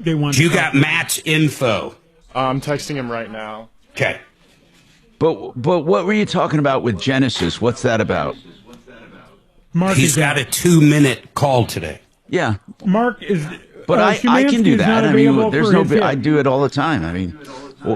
they want. You got Matt's info. I'm texting him right now. Okay. But what were you talking about with Genesis? What's that about? Mark He's got a 2-minute call today. Yeah. Mark is. But I can do that. I mean, there's no. I hit. do it all the time. I mean,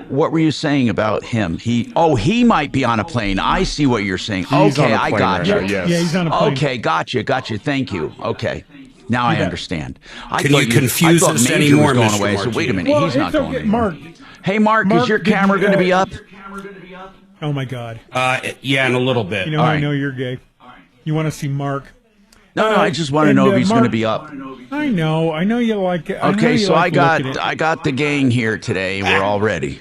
what were you saying about him? He might be on a plane. I see what you're saying. He's okay, on a I plane got right you. now, yes. Yeah, he's on a plane. Okay, gotcha. Thank you. Okay. Now I understand. Can you confuse us Major anymore, was going Mr. away, so wait a minute. Well, he's not going okay. anywhere. Mark. Hey, Mark, is your did camera you, going to be up? Oh my God. Yeah, in a little bit. You know, I know you're gay. You want to see Mark? No, I just want to know if he's going to be up. I know you like it. Okay, so I got the gang here today. We're all ready.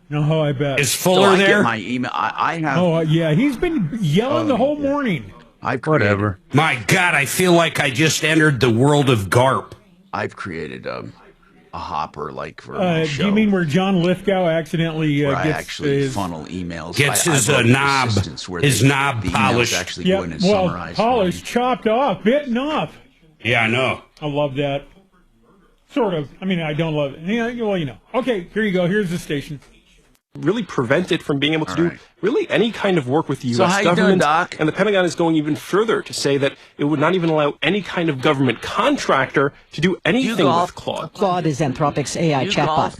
No, I bet. Is Fuller I there? Get my email. I have. Oh yeah, he's been yelling the whole morning. Whatever. My God, I feel like I just entered the world of GARP. I've created a hopper like for my show. Do you mean where John Lithgow accidentally where gets I actually funnel emails? Gets his knob polished. Actually go in and summarize polished, chopped off, bitten off. Yeah, I know. I love that. Sort of. I mean, I don't love it. Yeah, well, you know. Okay, here you go. Here's the station. Really prevent it from being able to do really any kind of work with the U.S. So how government. you doing, Doc? And the Pentagon is going even further to say that it would not even allow any kind of government contractor to do anything with Claude. Claude is Anthropic's AI chatbot.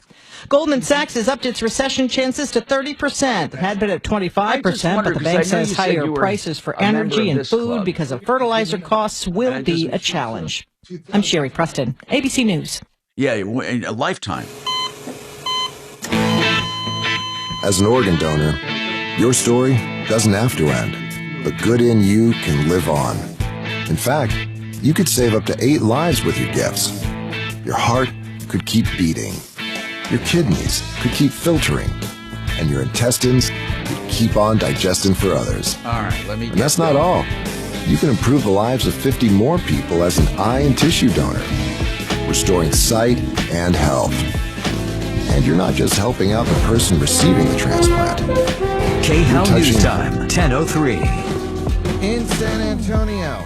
Goldman Sachs has upped its recession chances to 30%. It had been at 25%, but the bank says higher prices for energy and food because of fertilizer costs will be a challenge. I'm Sherry Preston, ABC News. Yeah, a lifetime. As an organ donor, your story doesn't have to end. The good in you can live on. In fact, you could save up to 8 lives with your gifts. Your heart could keep beating. Your kidneys could keep filtering. And your intestines could keep on digesting for others. All right, let me. And that's not all. You can improve the lives of 50 more people as an eye and tissue donor, restoring sight and health. And you're not just helping out the person receiving the transplant. K-How News Time, 10:03. In San Antonio.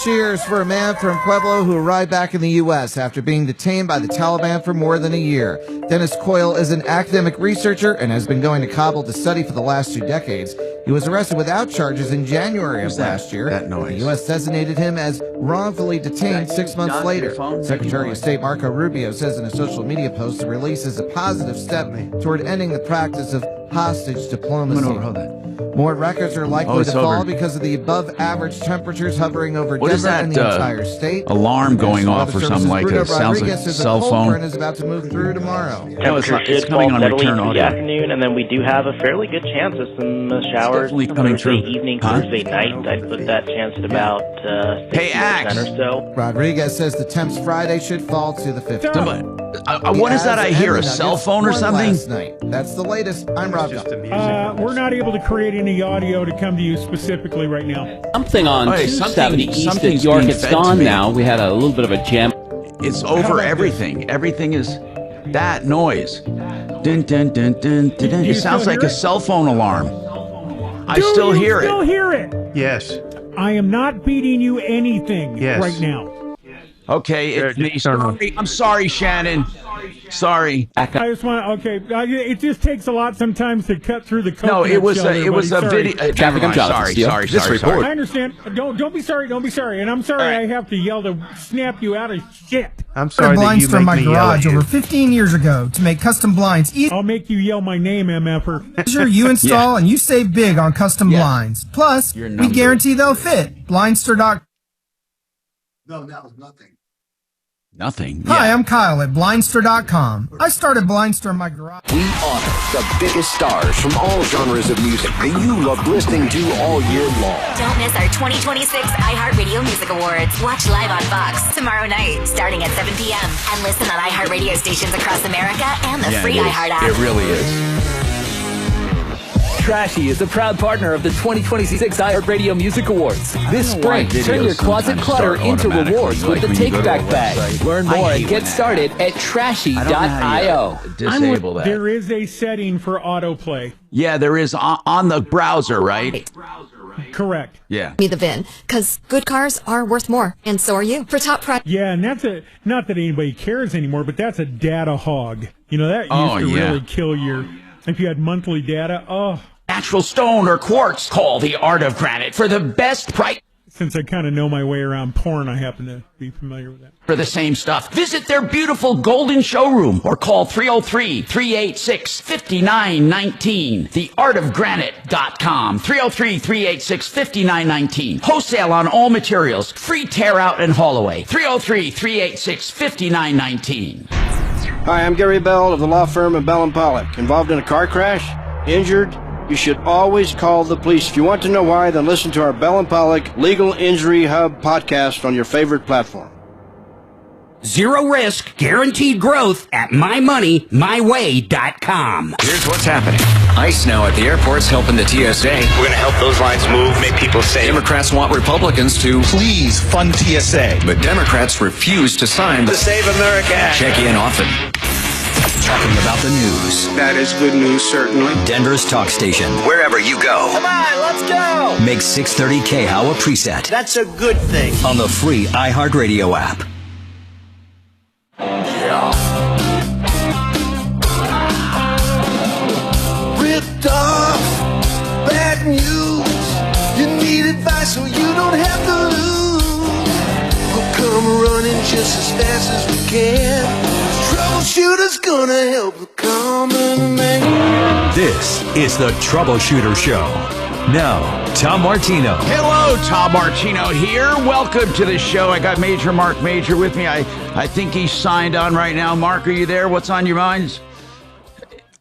Cheers for a man from Pueblo who arrived back in the U.S. after being detained by the Taliban for more than a year. Dennis Coyle is an academic researcher and has been going to Kabul to study for the last 2 decades. He was arrested without charges in January of last year. The U.S. designated him as wrongfully detained 6 months later. Secretary of State Marco Rubio says in a social media post the release is a positive step toward ending the practice of hostage diplomacy. More records are likely to fall because of the above-average temperatures hovering over Denver and the entire state. Alarm going off or something like that? Sounds like a cell phone. Is about to move through tomorrow. It's coming on return audio. The afternoon, and then we do have a fairly good chance of some showers Thursday evening, Thursday night. I'd put that chance at about 60% or so. Rodriguez says the temps Friday should fall to the 50s. What is that I hear? A cell phone or something? That's the latest. I'm Rob. We're not able to create any audio to come to you specifically right now. Something on 270 East at York. It's gone now. We had a little bit of a jam. It's over everything. Everything is that noise. Dun, dun, dun, dun, dun, dun. It sounds like a cell phone alarm. I still hear it. Still hear it? Yes. I am not feeding you anything right now. Okay, it's me. Sorry. I'm sorry, Shannon. Sorry. I just want it just takes a lot sometimes to cut through the coconut. No, it was a video. Sorry. I understand. Don't be sorry. Don't be sorry. And I'm sorry I have to yell to snap you out of shit. I'm sorry that you make me yell at you. Over 15 years ago to make custom blinds easy. I'll make you yell my name, MFer. Sure, you install and you save big on custom blinds. Plus, we guarantee they'll fit. Blindster.com. No, that was nothing. Nothing. Hi, I'm Kyle at Blindster.com. I started Blindster in my garage. We honor the biggest stars from all genres of music that you love listening to all year long. Don't miss our 2026 iHeartRadio Music Awards. Watch live on Fox tomorrow night, starting at 7 p.m. And listen on iHeartRadio stations across America and the free iHeart app. It really is. Trashy is a proud partner of the 2026 iHeartRadio Music Awards. This spring, turn your closet clutter into rewards with the Take Back Bag. Learn more and get started at trashy.io. Disable that. There is a setting for autoplay. Yeah, there is on the browser, right? Correct. Yeah. Me the VIN, because good cars are worth more, and so are you. For top price. Yeah, and that's not that anybody cares anymore, but that's a data hog. You know, that used to really kill if you had monthly data. Natural stone or quartz. Call the Art of Granite for the best price. Since I kind of know my way around porn, I happen to be familiar with that. For the same stuff, visit their beautiful golden showroom or call 303-386-5919. Theartofgranite.com. 303-386-5919. Wholesale on all materials. Free tear out and haul away. 303-386-5919. Hi, I'm Gary Bell of the law firm of Bell & Pollock. Involved in a car crash? Injured? You should always call the police. If you want to know why, then listen to our Bell & Pollock Legal Injury Hub podcast on your favorite platform. Zero risk, guaranteed growth at mymoneymyway.com. Here's what's happening. ICE now at the airports helping the TSA. We're going to help those lines move, make people safe. Democrats want Republicans to please fund TSA. But Democrats refuse to sign the Save America Act. Check in often. Talking about the news. That is good news, certainly. Denver's talk station. Wherever you go. Come on, let's go. Make 630 KHOW a preset. That's a good thing. On the free iHeartRadio app. Ripped off, bad news. You need advice so you don't have to lose. We'll come running just as fast as we can. Troubleshooter's gonna help the common man. This is the Troubleshooter Show. Now, Tom Martino. Hello, Tom Martino here. Welcome to the show. I got Marc Mager with me. I think he's signed on right now. Mark, are you there? What's on your minds?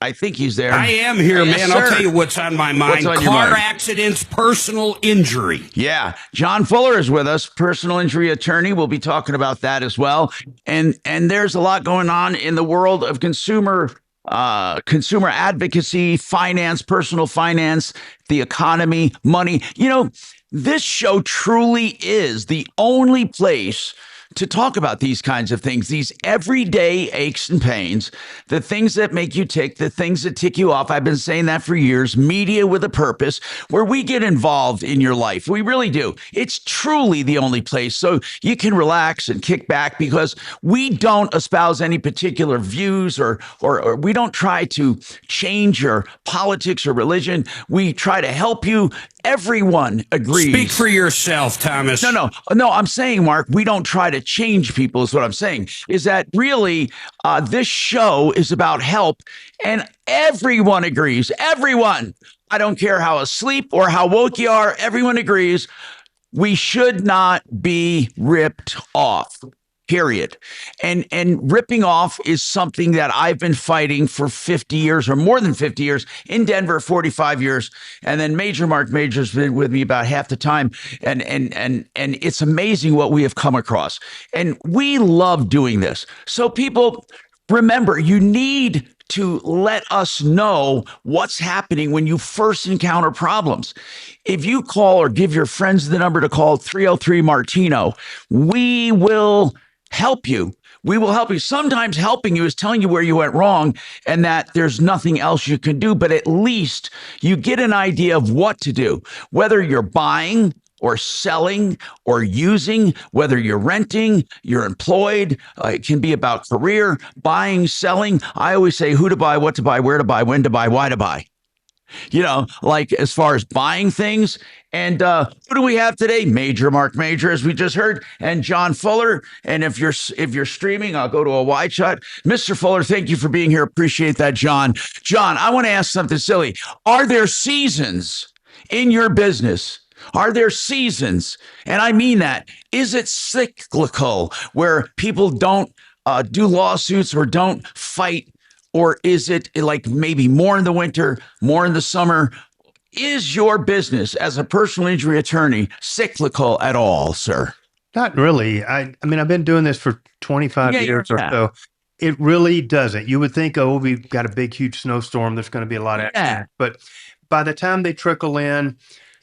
I think he's there. I am here, Yes, man. sir. I'll tell you what's on my mind. What's on your Car mind? accidents, personal injury. Yeah. John Fuller is with us, personal injury attorney. We'll be talking about that as well. And there's a lot going on in the world of consumer advocacy, finance, personal finance, the economy, money. You know, this show truly is the only place to talk about these kinds of things, these everyday aches and pains, the things that make you tick, the things that tick you off. I've been saying that for years. Media with a purpose, where we get involved in your life. We really do. It's truly the only place. So you can relax and kick back, because we don't espouse any particular views or we don't try to change your politics or religion. We try to help you. Everyone agrees. Speak for yourself, Thomas. No, I'm saying, Mark, we don't try to change people is what I'm saying, is that really this show is about help, and everyone agrees. Everyone. I don't care how asleep or how woke you are. Everyone agrees we should not be ripped off. Period. And ripping off is something that I've been fighting for 50 years or more than 50 years in Denver, 45 years. And then Marc Mager's been with me about half the time. And it's amazing what we have come across. And we love doing this. So people, remember, you need to let us know what's happening when you first encounter problems. If you call or give your friends the number to call, 303-MARTINO, we will help you. We will help you. Sometimes helping you is telling you where you went wrong and that there's nothing else you can do, but at least you get an idea of what to do, whether you're buying or selling or using, whether you're renting, you're employed. It can be about career, buying, selling. I always say who to buy, what to buy, where to buy, when to buy, why to buy. You know, like as far as buying things. And who do we have today? Marc Mager, as we just heard, and John Fuller. And if you're streaming, I'll go to a wide shot. Mr. Fuller, thank you for being here. Appreciate that, John. John, I want to ask something silly. Are there seasons in your business? Are there seasons? And I mean that. Is it cyclical, where people don't do lawsuits or don't fight? Or is it like maybe more in the winter, more in the summer? Is your business as a personal injury attorney cyclical at all, sir? Not really. I mean, I've been doing this for 25 years or so. It really doesn't. You would think, oh, we've got a big, huge snowstorm. There's going to be a lot of accidents. But by the time they trickle in,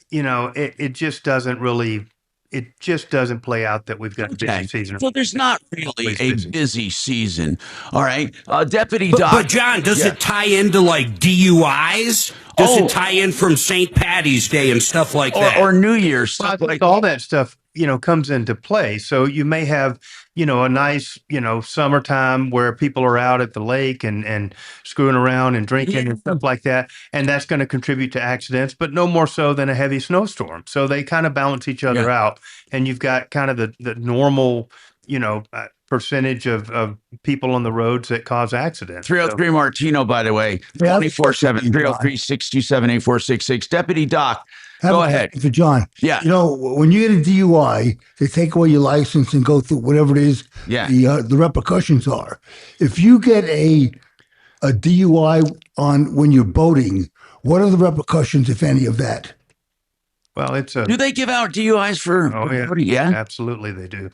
you know, it just doesn't really it just doesn't play out that we've got a busy season. So there's not really a busy season. All right. Deputy Doc. But John, does it tie into like DUIs? Does it tie in from St. Patty's Day and stuff like that? Or New Year's? Stuff like all that stuff, comes into play. So you may have, a nice, summertime where people are out at the lake and screwing around and drinking and stuff like that. And that's going to contribute to accidents, but no more so than a heavy snowstorm. So they kind of balance each other out. And you've got kind of the normal, percentage of people on the roads that cause accidents. 303 Martino, by the way, 24/7, 303-627-8466. Deputy Doc, go ahead. For John. Yeah. When you get a DUI, they take away your license and go through whatever it is the repercussions are. If you get a DUI when you're boating, what are the repercussions, if any, of that? Well, do they give out DUIs for? Yeah, absolutely they do.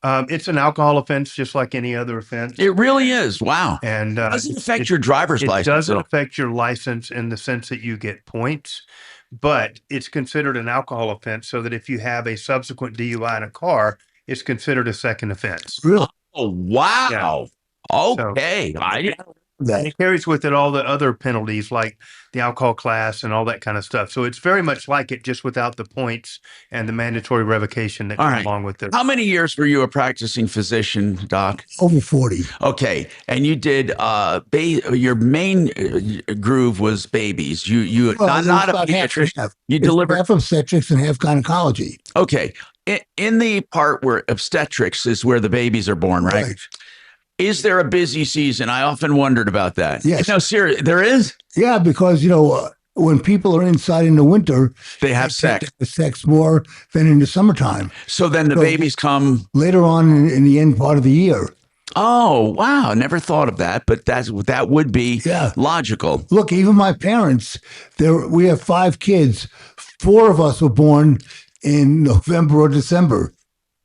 It's an alcohol offense, just like any other offense. It really is. Wow. And doesn't affect your driver's license. It doesn't affect your license in the sense that you get points, but it's considered an alcohol offense, so that if you have a subsequent DUI in a car, it's considered a second offense. Really? Oh, wow. Yeah. Okay. And it carries with it all the other penalties like the alcohol class and all that kind of stuff. So it's very much like it, just without the points and the mandatory revocation that comes along with it. How many years were you a practicing physician, Doc? Over 40. Okay. And you did, your main groove was babies. You not a pediatrician. You delivered half obstetrics and half gynecology. Okay. In the part where obstetrics is where the babies are born, right? Is there a busy season? I often wondered about that. Yes. No, seriously, there is? Yeah, because, when people are inside in the winter, they have sex. Sex more than in the summertime. So then the babies come later on in the end part of the year. Oh, wow. Never thought of that, but that would be logical. Look, even my parents, we have 5 kids. 4 of us were born in November or December.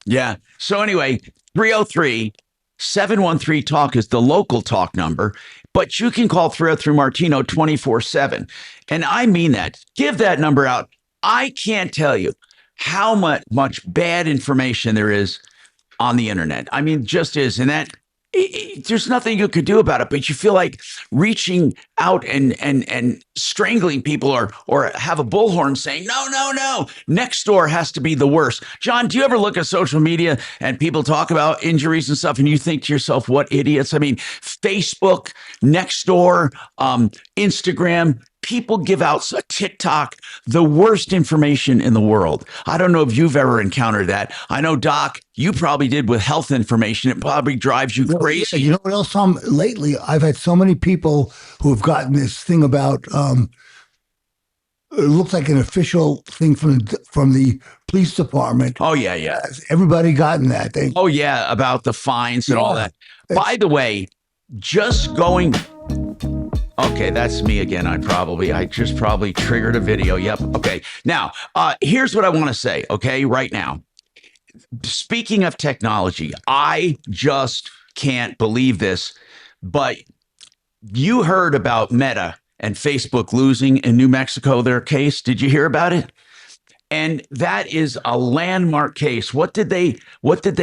Yeah. So anyway, 303-713-TALK is the local talk number, but you can call 303 Martino 24/7. And I mean that. Give that number out. I can't tell you how much bad information there is on the internet. I mean, just is. And that there's nothing you could do about it, but you feel like reaching out and strangling people or have a bullhorn saying, no, next door has to be the worst. John, do you ever look at social media and people talk about injuries and stuff and you think to yourself, what idiots? I mean, Facebook, next door, Instagram, people give out TikTok, the worst information in the world. I don't know if you've ever encountered that. I know, Doc, you probably did with health information. It probably drives you crazy. Yeah, you know what else, Tom? Lately, I've had so many people who have gotten this thing about, it looks like an official thing from the police department. Oh, yeah. Has everybody gotten that thing? Oh, yeah, about the fines and all that. By the way, just going... Okay, that's me again. I just probably triggered a video. Yep. Okay. Now, here's what I want to say. Okay, right now. Speaking of technology, I just can't believe this, but you heard about Meta and Facebook losing in New Mexico their case. Did you hear about it? And that is a landmark case. What did they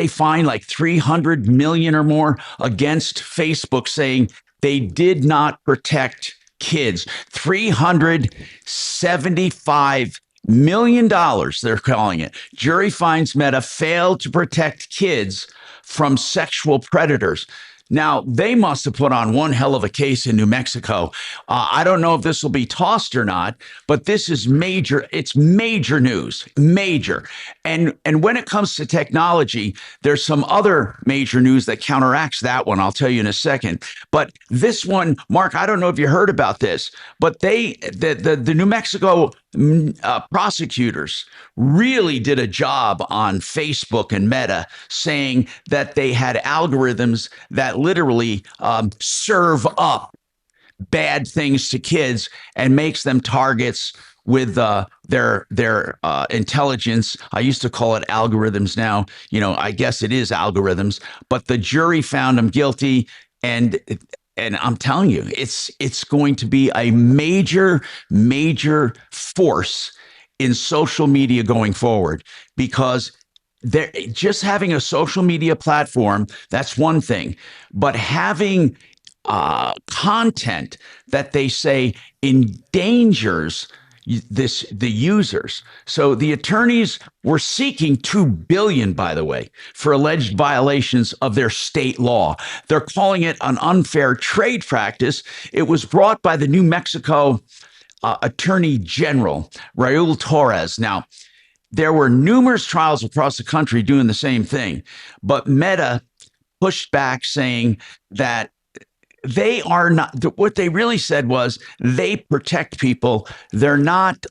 find? Like 300 million or more against Facebook, saying they did not protect kids. $375 million, they're calling it. Jury finds Meta failed to protect kids from sexual predators. Now, they must have put on one hell of a case in New Mexico. I don't know if this will be tossed or not, but this is major. It's major news, major. And when it comes to technology, there's some other major news that counteracts that one. I'll tell you in a second. But this one, Mark, I don't know if you heard about this, but the New Mexico prosecutors really did a job on Facebook and Meta, saying that they had algorithms that literally serve up bad things to kids and makes them targets with their intelligence. I used to call it algorithms. Now, I guess it is algorithms, but the jury found him guilty. And I'm telling you, it's going to be a major, major force in social media going forward, because just having a social media platform, that's one thing, but having content that they say endangers the users. So the attorneys were seeking $2 billion, by the way, for alleged violations of their state law. They're calling it an unfair trade practice. It was brought by the New Mexico Attorney General, Raul Torres. Now, there were numerous trials across the country doing the same thing, but Meta pushed back saying that they are not, what they really said was they protect people. They're not,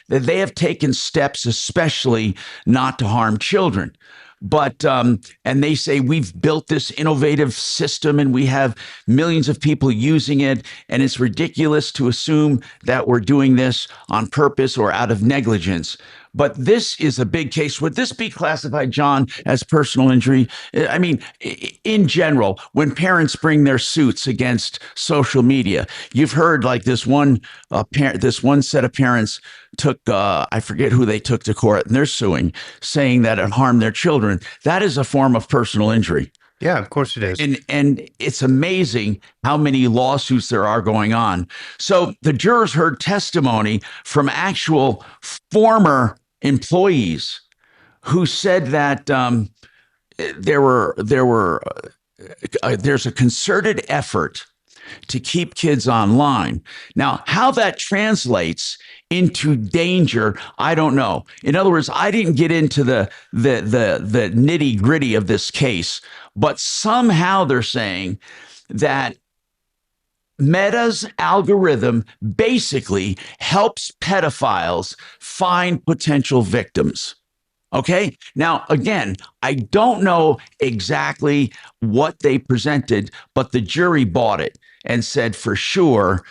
they have taken steps, especially not to harm children. But, and they say we've built this innovative system and we have millions of people using it. And it's ridiculous to assume that we're doing this on purpose or out of negligence. But this is a big case. Would this be classified, John, as personal injury? I mean, in general, when parents bring their suits against social media, you've heard like this one set of parents took, I forget who they took to court, and they're suing, saying that it harmed their children. That is a form of personal injury. Yeah, of course it is. And it's amazing how many lawsuits there are going on. So the jurors heard testimony from actual former employees who said that there's a concerted effort to keep kids online. Now, how that translates into danger, I don't know. In other words, I didn't get into the nitty gritty of this case, but somehow they're saying that Meta's algorithm basically helps pedophiles find potential victims. Okay. Now, again, I don't know exactly what they presented, but the jury bought it and said for sure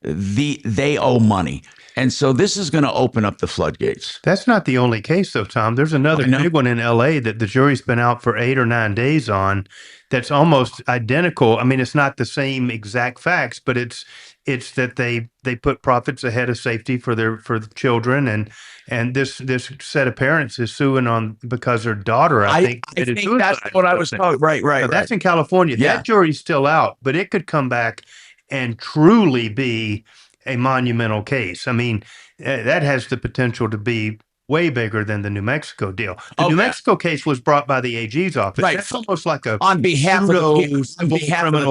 they owe money. And so this is going to open up the floodgates. That's not the only case, though, Tom. There's another big one in L.A. that the jury's been out for 8 or 9 days on that's almost identical. I mean, it's not the same exact facts, but it's that they put profits ahead of safety for the children, and this set of parents is suing on because their daughter, I think that's what I was talking. Right. So that's in California. Yeah. That jury's still out, but it could come back and truly be a monumental case. I mean, that has the potential to be way bigger than the New Mexico deal. The New Mexico case was brought by the AG's office. Right. That's almost like a on behalf of the people,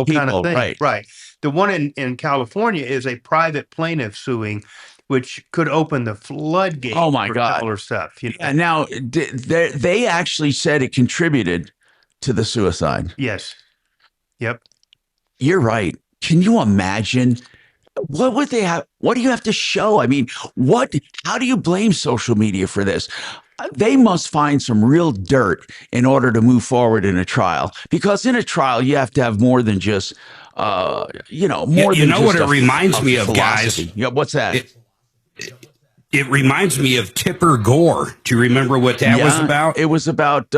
kind of thing. Right. The one in California is a private plaintiff suing, which could open the floodgates. Oh my God! Similar stuff. You know? And now they actually said it contributed to the suicide. Yes. Yep. You're right. Can you imagine? What would they have? What do you have to show? I mean, how do you blame social media for this? They must find some real dirt in order to move forward in a trial, because in a trial, you have to have more than just, more than just what it reminds me of, philosophy. guys? Yeah, what's that? It reminds me of Tipper Gore. Do you remember what that was about? It was about,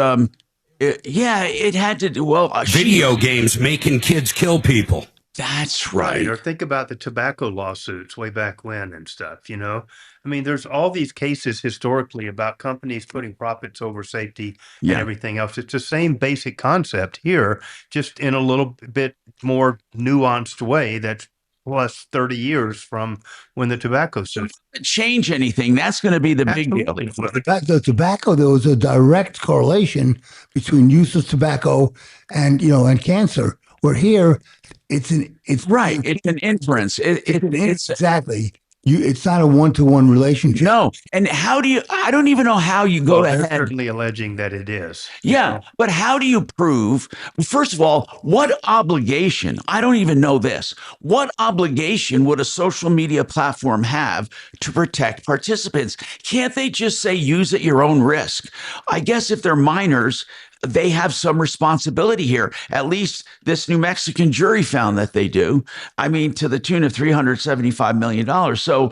it had to do, video games making kids kill people. That's right. Or think about the tobacco lawsuits way back when and stuff, I mean, there's all these cases historically about companies putting profits over safety and everything else. It's the same basic concept here, just in a little bit more nuanced way that's plus 30 years from when the tobacco suits. Change anything, that's going to be the big deal. The tobacco, there was a direct correlation between use of tobacco and cancer. Where here, it's an inference. Exactly. It's not a one-to-one relationship. No. And how do you? I don't even know how you go ahead. They're certainly alleging that it is. Yeah, but how do you prove? First of all, what obligation? I don't even know this. What obligation would a social media platform have to protect participants? Can't they just say use at your own risk? I guess if they're minors, they have some responsibility here. At least this New Mexican jury found that they do. I mean, to the tune of $375 million. So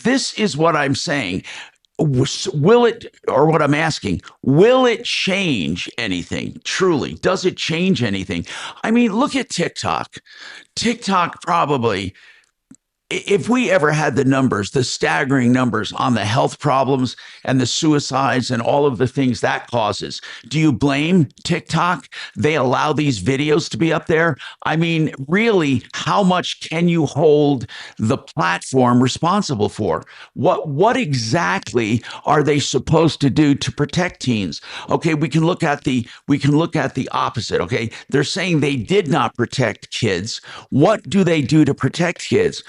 this is what I'm saying. Will it, or what I'm asking, will it change anything? Truly, does it change anything? I mean, look at TikTok. TikTok probably if we ever had the numbers, the staggering numbers on the health problems and the suicides and all of the things that causes, do you blame TikTok? They allow these videos to be up there. I mean, really, how much can you hold the platform responsible for? What exactly are they supposed to do to protect teens? Okay, we can look at the opposite. Okay, they're saying they did not protect kids. What do they do to protect kids?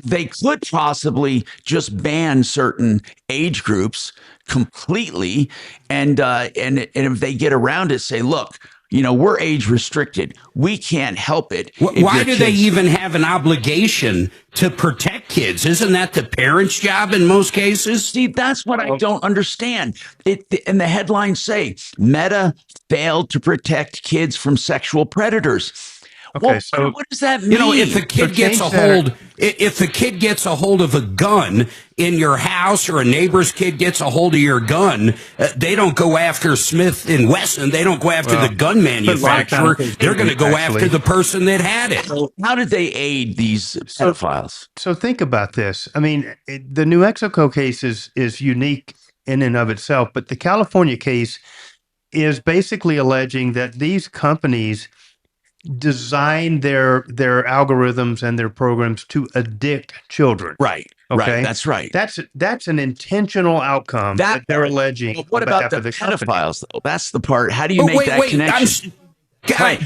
They could possibly just ban certain age groups completely, and if they get around it, say, look, we're age restricted. We can't help it. Why do they even have an obligation to protect kids? Isn't that the parents' job in most cases? See, that's what I don't understand. And the headlines say, Meta failed to protect kids from sexual predators. Okay, well, so what does that mean? If the kid gets a hold of a gun in your house, or a neighbor's kid gets a hold of your gun, they don't go after Smith and Wesson. They don't go after the gun manufacturer. They're going to go after the person that had it. So how did they aid these pedophiles? So think about this. I mean, the New Mexico case is unique in and of itself, but the California case is basically alleging that these companies design their algorithms and their programs to addict children. Right. Okay. Right. That's right. That's an intentional outcome that they're alleging. What about the pedophiles, though? That's the part. How do you make that connection? Wait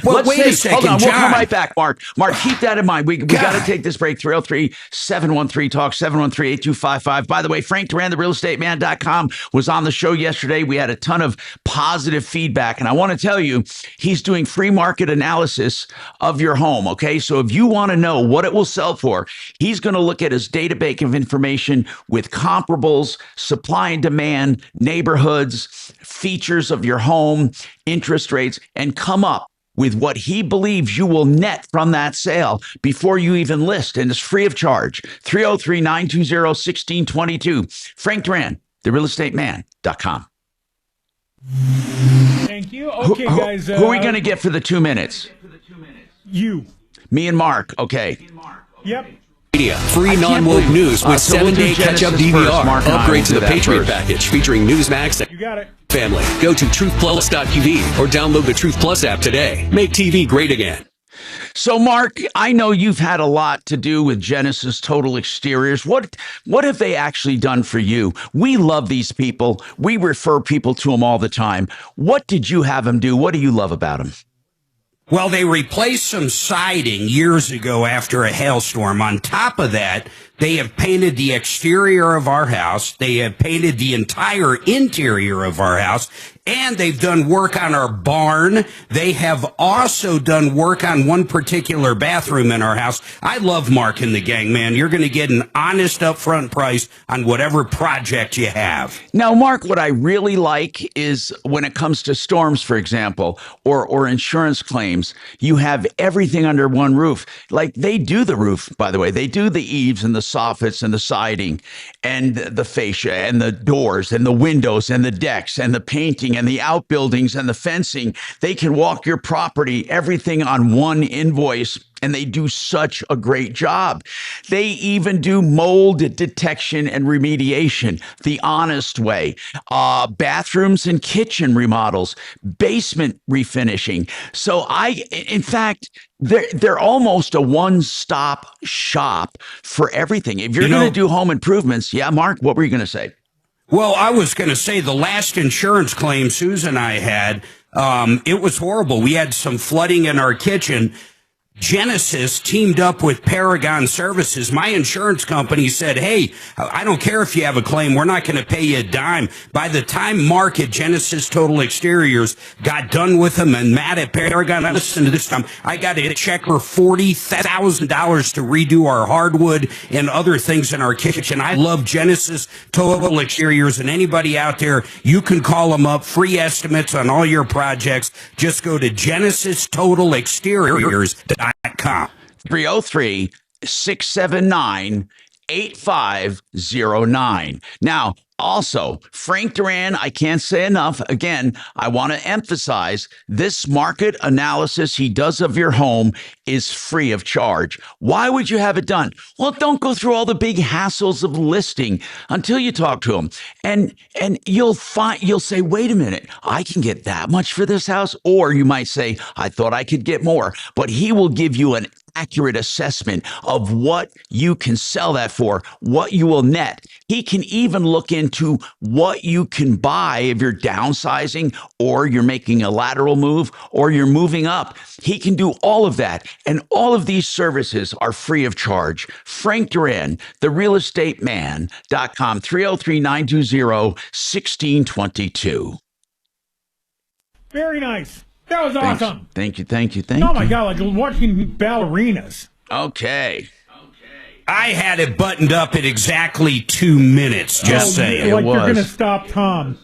a second, hold on. John. We'll come right back, Mark. Mark, keep that in mind. We got to take this break. 303-713-TALK, 713-8255. By the way, Frank Duran, therealestateman.com, was on the show yesterday. We had a ton of positive feedback. And I want to tell you, he's doing free market analysis of your home, okay? So if you want to know what it will sell for, he's going to look at his database of information with comparables, supply and demand, neighborhoods, features of your home, interest rates, and come up with what he believes you will net from that sale before you even list. And it's free of charge. 303-920-1622. Frank Duran, therealestateman.com. Thank you. Okay, guys. Who are we going to get for the 2 minutes? You. Me and Mark. Okay. Yep. Media. Free non-woke news with 7-day catch-up DVR. Upgrade to the Patriot package featuring Newsmax. You got it. Family. Go to truthplus.tv or download the Truth Plus app today. Make TV great again. So, Mark, I know you've had a lot to do with Genesis Total Exteriors. What have they actually done for you? We love these people. We refer people to them all the time. What did you have them do? What do you love about them? Well, they replaced some siding years ago after a hailstorm. On top of that, they have painted the exterior of our house. They have painted the entire interior of our house. And they've done work on our barn. They have also done work on one particular bathroom in our house. I love Mark and the gang, man. You're going to get an honest upfront price on whatever project you have. Now, Mark, what I really like is when it comes to storms, for example, or insurance claims, you have everything under one roof. Like they do the roof, by the way. They do the eaves and the soffits and the siding and the fascia and the doors and the windows and the decks and the painting and the outbuildings and the fencing. They can walk your property, everything on one invoice, and they do such a great job. They even do mold detection and remediation the honest way. Bathrooms and kitchen remodels, basement refinishing. So in fact, they're almost a one-stop shop for everything. If you're going to do home improvements, yeah, Mark, what were you going to say? Well, I was going to say the last insurance claim Susan and I had, it was horrible. We had some flooding in our kitchen. Genesis teamed up with Paragon Services. My insurance company said, hey, I don't care if you have a claim. We're not going to pay you a dime. By the time Mark at Genesis Total Exteriors got done with him and Matt at Paragon, listen to this time, I got a check for $40,000 to redo our hardwood and other things in our kitchen. I love Genesis Total Exteriors, and anybody out there, you can call them up. Free estimates on all your projects. Just go to GenesisTotalExteriors.com. 303-679 8509. Now, also, Frank Duran, I can't say enough. Again, I want to emphasize this market analysis he does of your home is free of charge. Why would you have it done? Well, don't go through all the big hassles of listing until you talk to him. And you'll say, wait a minute, I can get that much for this house. Or you might say, I thought I could get more. But he will give you an accurate assessment of what you can sell that for, what you will net. He can even look into what you can buy if you're downsizing or you're making a lateral move or you're moving up. He can do all of that. And all of these services are free of charge. Frank Duran, therealestateman.com, 303-920-1622. Very nice. That was awesome. Thank you. Oh, my God, like watching ballerinas. Okay. I had it buttoned up at exactly 2 minutes, just saying. Like you're going to stop Tom.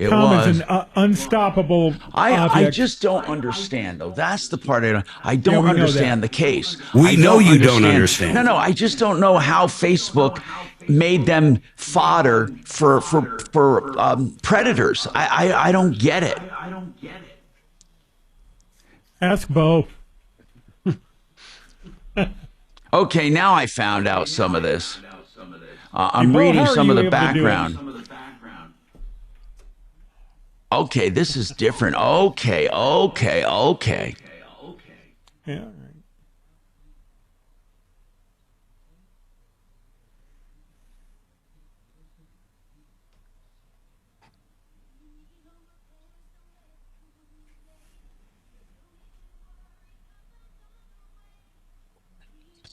Tom is an unstoppable I just don't understand, though. That's the part I don't understand the case. We know you don't understand. No, I just don't know how Facebook made them fodder for predators. I don't get it. Ask Bo. Okay, now I found out some of this. I'm reading some of the background. Okay, this is different. Okay. Yeah.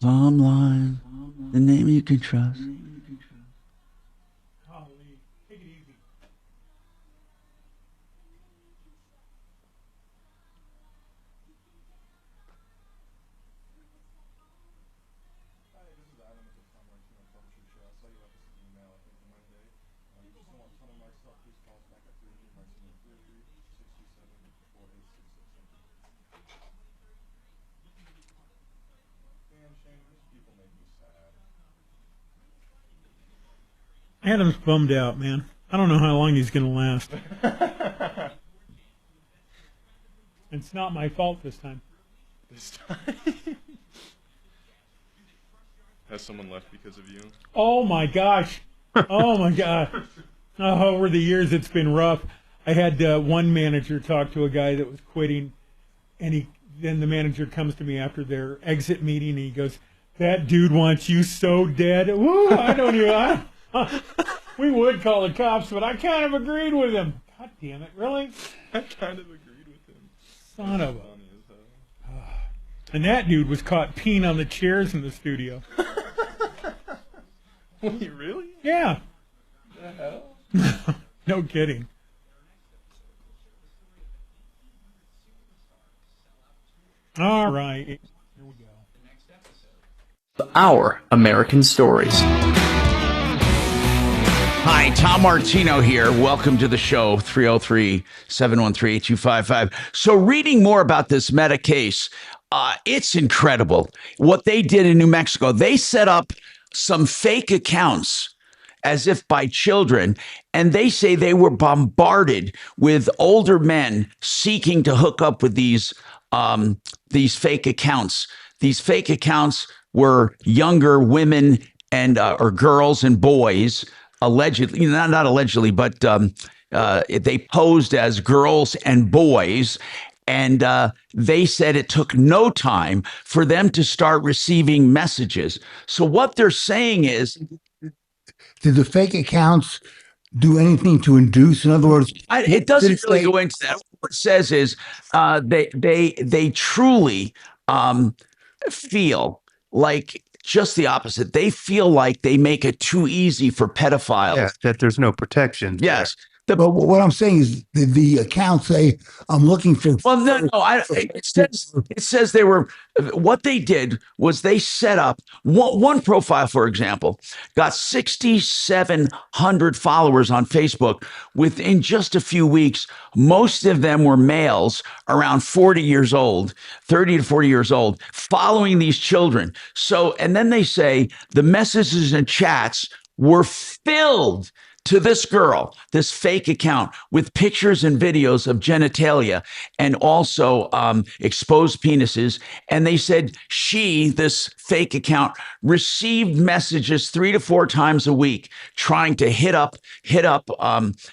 Plumb line, the name you can trust. Adam's bummed out, man. I don't know how long he's going to last. It's not my fault this time. Has someone left because of you? Oh, my gosh. Oh, my God. Oh, over the years, it's been rough. I had one manager talk to a guy that was quitting, and then the manager comes to me after their exit meeting, and he goes, "That dude wants you so dead." Woo, I don't even... we would call the cops, but I kind of agreed with him. God damn it, really? I kind of agreed with him. Son of a... And that dude was caught peeing on the chairs in the studio. Wait, really? Yeah. The hell? No kidding. All right. Here we go. Our American Stories. Hi, Tom Martino here. Welcome to the show, 303-713-8255. So reading more about this Meta case, it's incredible. What they did in New Mexico, they set up some fake accounts as if by children, and they say they were bombarded with older men seeking to hook up with these fake accounts. These fake accounts were younger women and or girls and boys, allegedly, not allegedly, but they posed as girls and boys. And they said it took no time for them to start receiving messages. So what they're saying is... Did the fake accounts do anything to induce? In other words... it doesn't really go into that. What it says is they truly feel like just the opposite. They feel like they make it too easy for pedophiles. Yeah, that there's no protection. Yes. But what I'm saying is the accounts say I'm looking for. Well, no. It says they were. What they did was they set up one profile, for example, got 6,700 followers on Facebook within just a few weeks. Most of them were males around 40 years old, 30 to 40 years old, following these children. So, and then they say the messages and chats were filled to this girl, this fake account with pictures and videos of genitalia and also exposed penises. And they said this fake account, received messages 3 to 4 times a week, trying to hit up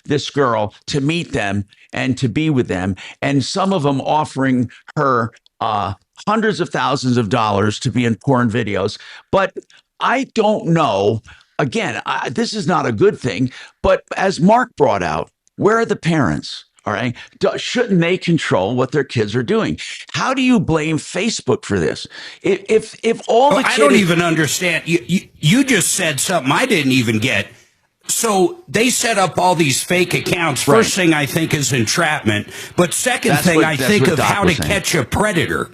this girl to meet them and to be with them. And some of them offering her hundreds of thousands of dollars to be in porn videos. But I don't know. Again, this is not a good thing, but as Mark brought out, where are the parents? All right. Shouldn't they control what their kids are doing? How do you blame Facebook for this? If all the kids... I don't even understand. You just said something I didn't even get. So they set up all these fake accounts. First thing I think is entrapment. But second thing I think of how to catch a predator.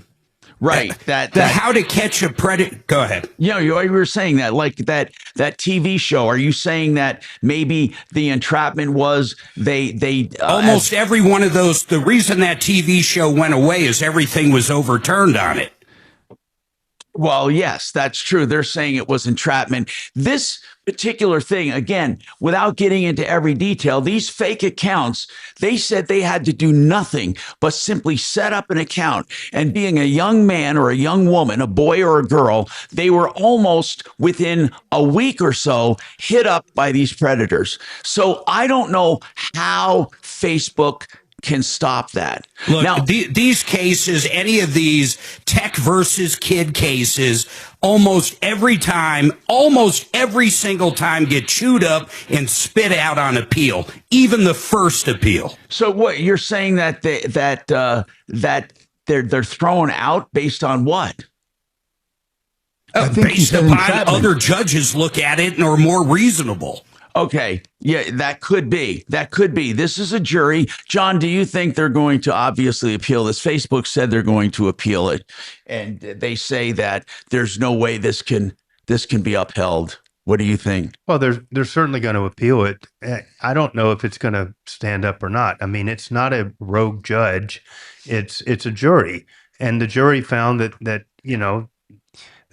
Right. That how to catch a predator. Go ahead. Yeah, you were saying that, like that TV show. Are you saying that maybe the entrapment was they almost every one of those? The reason that TV show went away is everything was overturned on it. Well, yes, that's true. They're saying it was entrapment. This particular thing, again, without getting into every detail, these fake accounts, they said they had to do nothing but simply set up an account. And being a young man or a young woman, a boy or a girl, they were almost within a week or so hit up by these predators. So I don't know how Facebook can stop that. Look, now, these cases, any of these tech versus kid cases, almost every single time get chewed up and spit out on appeal, even the first appeal. So what you're saying that they're thrown out based on what? Based upon other judges look at it and are more reasonable. Okay. Yeah, that could be. This is a jury. John, do you think they're going to obviously appeal this? Facebook said they're going to appeal it. And they say that there's no way this can be upheld. What do you think? Well, they're certainly going to appeal it. I don't know if it's going to stand up or not. I mean, it's not a rogue judge. It's a jury. And the jury found that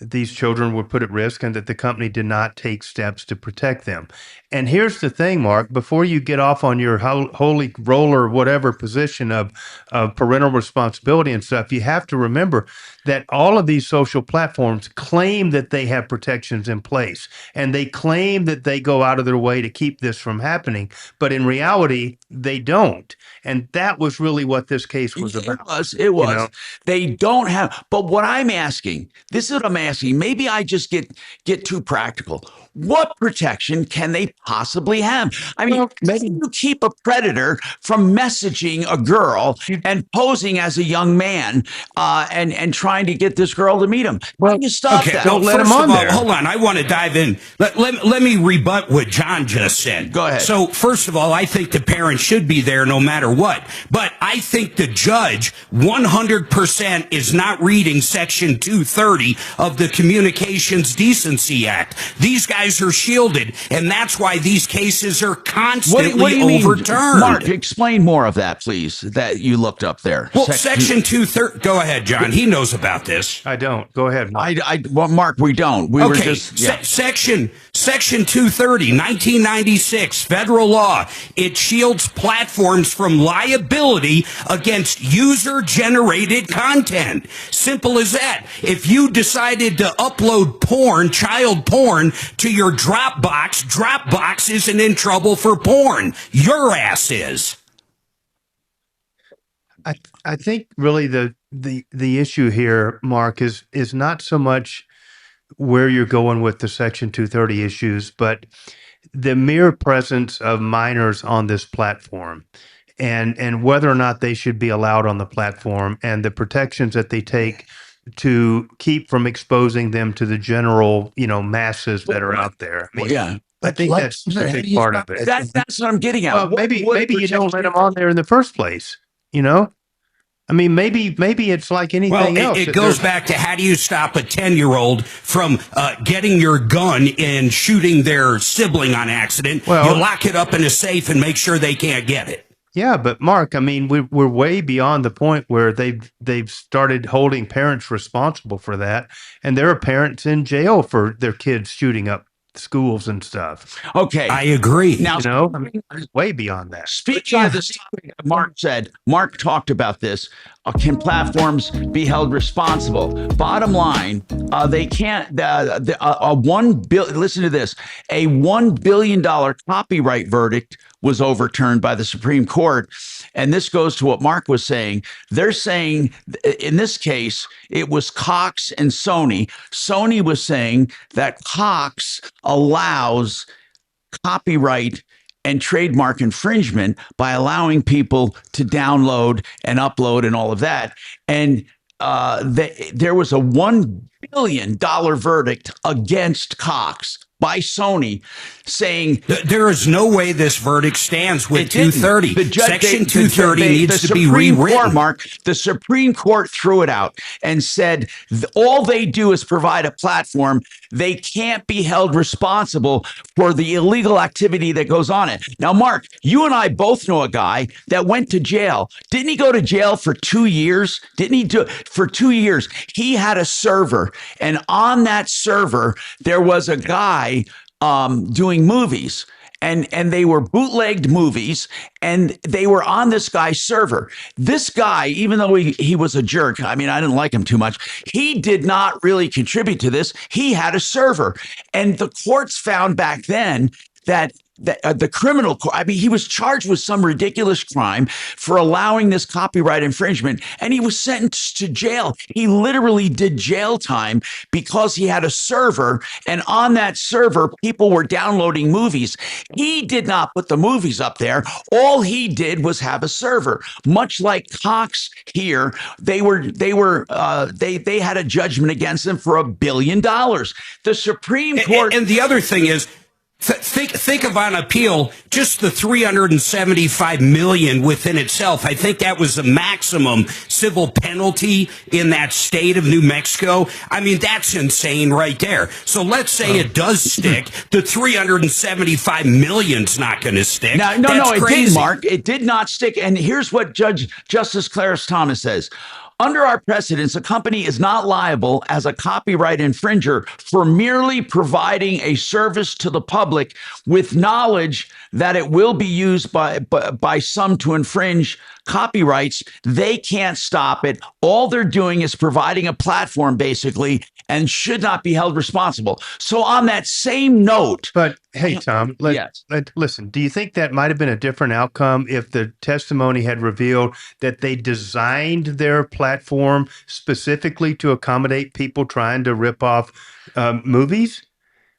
these children were put at risk and that the company did not take steps to protect them. And here's the thing, Mark, before you get off on your holy roller, whatever position of parental responsibility and stuff, you have to remember that all of these social platforms claim that they have protections in place and they claim that they go out of their way to keep this from happening. But in reality, they don't. And that was really what this case was about. It was. You know? They don't have. But what I'm asking, this is what I'm asking. Maybe I just get too practical. What protection can they possibly have? I mean, maybe you keep a predator from messaging a girl and posing as a young man and trying to get this girl to meet him. Why don't you stop that? Don't let him on there. Hold on. I want to dive in. Let me rebut what John just said. Go ahead. So, first of all, I think the parent should be there no matter what. But I think the judge 100% is not reading Section 230 of the Communications Decency Act. These guys are shielded, and that's why these cases are constantly overturned. Mark, explain more of that, please, that you looked up there. Well, Section 230. Go ahead, John. He knows about this. I don't. Go ahead, Mark. Well, Mark, we don't. We were just... Yeah. Section 230, 1996, federal law. It shields platforms from liability against user-generated content. Simple as that. If you decided to upload porn, child porn, to your Dropbox isn't in trouble for porn. Your ass is. I think really the issue here, Mark, is not so much where you're going with the Section 230 issues, but the mere presence of minors on this platform and whether or not they should be allowed on the platform and the protections that they take to keep from exposing them to the general, masses that are out there. I mean, I think that's a big part of it. That's what I'm getting at. Well, maybe you don't let them on there in the first place. You know, I mean, maybe it's like anything else. It goes back to how do you stop a 10-year-old from getting your gun and shooting their sibling on accident? Well, you lock it up in a safe and make sure they can't get it. Yeah, but Mark, I mean, we're way beyond the point where they've started holding parents responsible for that, and there are parents in jail for their kids shooting up schools and stuff. Okay, I agree. Now, you know, I mean, way beyond that. Speaking of this topic, Mark talked about this. Can platforms be held responsible? Bottom line, they can't. Listen to this: a $1 billion copyright verdict was overturned by the Supreme Court, and this goes to what Mark was saying. They're saying in this case it was Cox and Sony. Sony was saying that Cox allows copyright and trademark infringement by allowing people to download and upload and all of that. And there was a $1 billion verdict against Cox by Sony, saying there is no way this verdict stands with 230. Section 230 needs to be rewritten. Mark, the Supreme Court threw it out and said all they do is provide a platform. They can't be held responsible for the illegal activity that goes on it. Now, Mark, you and I both know a guy that went to jail. Didn't he go to jail for 2 years? Didn't he do for 2 years? He had a server, and on that server there was a guy doing movies, and they were bootlegged movies, and they were on this guy's server. This guy, even though he was a jerk, I mean, I didn't like him too much, he did not really contribute to this. He had a server, and the courts found back then that the criminal court, I mean, he was charged with some ridiculous crime for allowing this copyright infringement, and he was sentenced to jail. He literally did jail time because he had a server, and on that server, people were downloading movies. He did not put the movies up there. All he did was have a server. Much like Cox here, they had a judgment against him for $1 billion. The Supreme Court, and the other thing is, think of on appeal just the $375 million within itself. I think that was the maximum civil penalty in that state of New Mexico. I mean, that's insane right there. So let's say it does stick. The $375 million's not going to stick. No, it didn't, Mark. It did not stick. And here's what Justice Clarence Thomas says. Under our precedents, a company is not liable as a copyright infringer for merely providing a service to the public with knowledge that it will be used by some to infringe copyrights. They can't stop it. All they're doing is providing a platform, basically, and should not be held responsible. So on that same note. But hey, Tom, listen, do you think that might have been a different outcome if the testimony had revealed that they designed their platform specifically to accommodate people trying to rip off movies?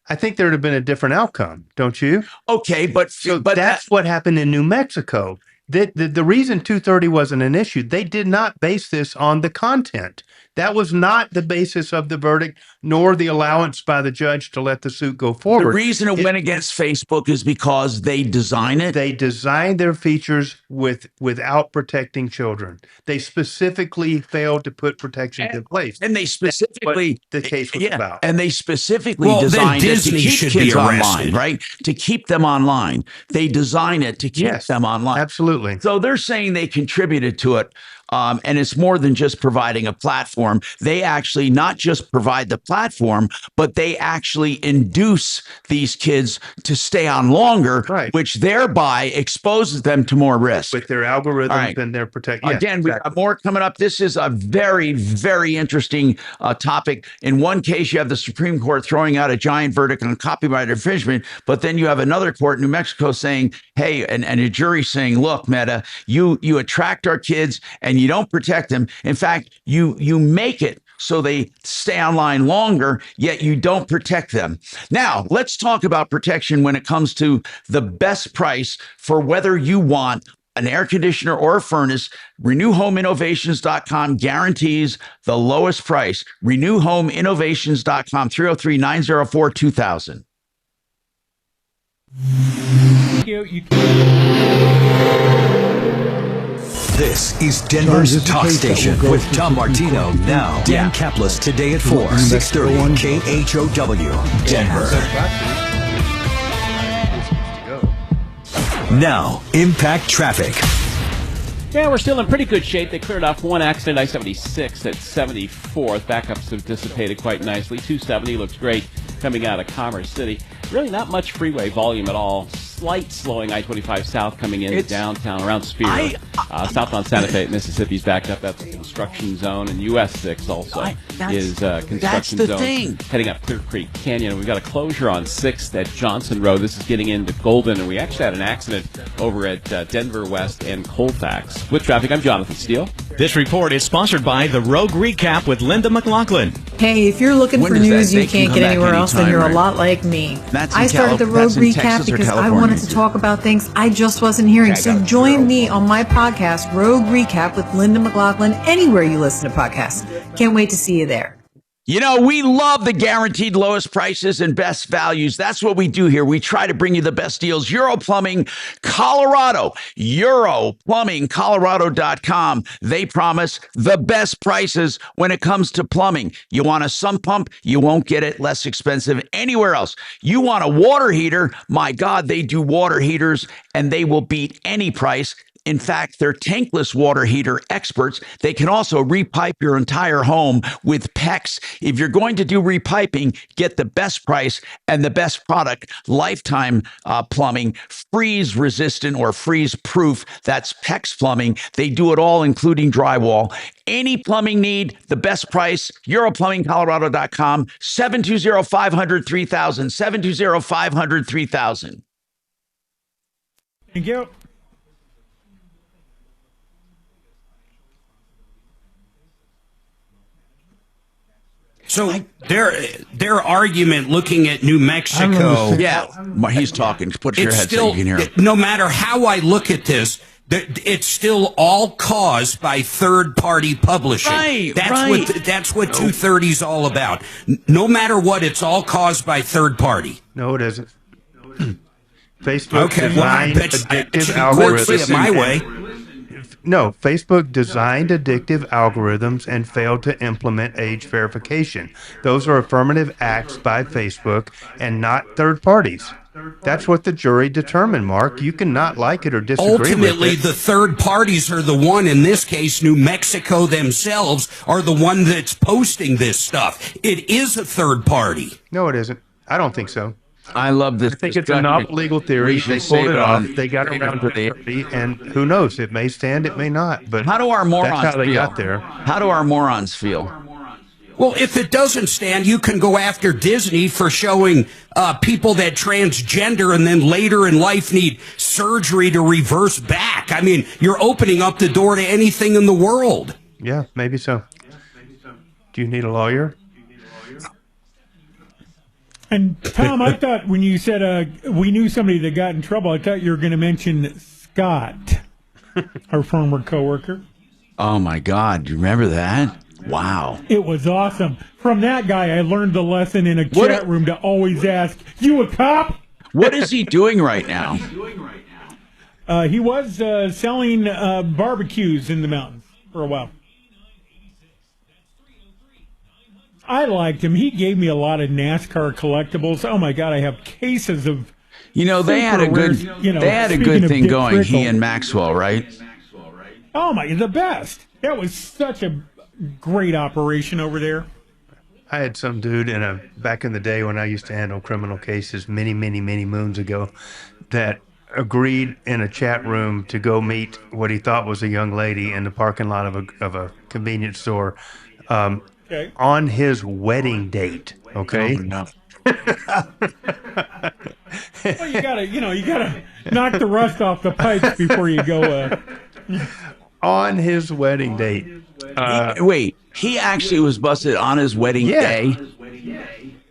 I think there would have been a different outcome, don't you? Okay, but that's what happened in New Mexico. The reason 230 wasn't an issue, they did not base this on the content. That was not the basis of the verdict, nor the allowance by the judge to let the suit go forward. The reason it went against Facebook is because they design it. They designed their features without protecting children. They specifically failed to put protections in place. And they specifically, the case was about. And they specifically designed it to keep kids online, right? To keep them online. They design it to keep them online. Absolutely. So they're saying they contributed to it. And it's more than just providing a platform. They actually not just provide the platform, but they actually induce these kids to stay on longer, which thereby exposes them to more risk. With their algorithms and their protection. Again, we got more coming up. This is a very, very interesting topic. In one case, you have the Supreme Court throwing out a giant verdict on copyright infringement, but then you have another court in New Mexico saying, hey, and a jury saying, look, Meta, you attract our kids and you don't protect them. In fact, you make it so they stay online longer, yet you don't protect them. Now, let's talk about protection when it comes to the best price for whether you want an air conditioner or a furnace. RenewHomeInnovations.com guarantees the lowest price. RenewHomeInnovations.com, 303-904-2000. This is Denver's talk station with Tom Martino. Now, Dan Kaplis today at 4, 630 KHOW, Denver. Now, impact traffic. Yeah, we're still in pretty good shape. They cleared off one accident, I-76 at 74th. Backups have dissipated quite nicely. 270 looks great coming out of Commerce City. Really not much freeway volume at all. Slight slowing I-25 south coming in downtown around Spear. South on Santa Fe, Mississippi's backed up. That's a construction zone. And US 6 also is construction zone. Thing. Heading up Clear Creek Canyon. We've got a closure on 6th at Johnson Road. This is getting into Golden. And we actually had an accident over at Denver West and Colfax. With traffic, I'm Jonathan Steele. This report is sponsored by the Rogue Recap with Linda McLaughlin. Hey, if you're looking for news you can't get anywhere else, then you're a lot like me. I started the Rogue Recap because I wanted to talk about things I just wasn't hearing. So join me on my podcast, Rogue Recap with Linda McLaughlin, anywhere you listen to podcasts. Can't wait to see you there. You know, we love the guaranteed lowest prices and best values. That's what we do here. We try to bring you the best deals. Euro Plumbing Colorado, EuroPlumbingColorado.com. They promise the best prices when it comes to plumbing. You want a sump pump? You won't get it less expensive anywhere else. You want a water heater? My God, they do water heaters and they will beat any price. In fact, they're tankless water heater experts. They can also repipe your entire home with PEX. If you're going to do repiping, get the best price and the best product, Lifetime Plumbing, freeze resistant or freeze proof. That's PEX Plumbing. They do it all, including drywall. Any plumbing need, the best price, EuroPlumbingColorado.com, 720-500-3000, 720-500-3000. Thank you. So their argument looking at New Mexico. Yeah, he's talking. Put your headset so you can hear him. No matter how I look at this, it's still all caused by third-party publishing. Right, that's what 230 is all about. No matter what, it's all caused by third party. No, it isn't. Facebook designed addictive algorithms. My way. No, Facebook designed addictive algorithms and failed to implement age verification. Those are affirmative acts by Facebook and not third parties. That's what the jury determined, Mark. You cannot like it or disagree Ultimately, with it. the third parties are the one, in this case, New Mexico themselves, are the one that's posting this stuff. It is a third party. No, it isn't. I don't think so. I love this. I think it's a novel legal theory. They pulled it off. They got around to the 30, and who knows? It may stand, it may not. But how do our morons that's how they feel? got there. How do our morons feel? Well, if it doesn't stand, you can go after Disney for showing people that transgender and then later in life need surgery to reverse back. I mean, you're opening up the door to anything in the world. Yeah, maybe so. Do you need a lawyer? And Tom, I thought when you said we knew somebody that got in trouble, I thought you were going to mention Scott, our former coworker. Oh my God, do you remember that? Wow. It was awesome. From that guy, I learned the lesson in a chat room to always ask, "You a cop?" What is he doing right now? He was selling barbecues in the mountains for a while. I liked him. He gave me a lot of NASCAR collectibles. Oh my God, I have cases of. You know, they had a good. They had a good thing going. Frickle. He and Maxwell, right? Oh my, the best. That was such a great operation over there. I had some dude back in the day when I used to handle criminal cases many moons ago that agreed in a chat room to go meet what he thought was a young lady in the parking lot of a convenience store. Okay. On his wedding date, okay? Oh, no. Well, you gotta knock the rust off the pipes before you go. On his wedding date. He actually was busted on his wedding day?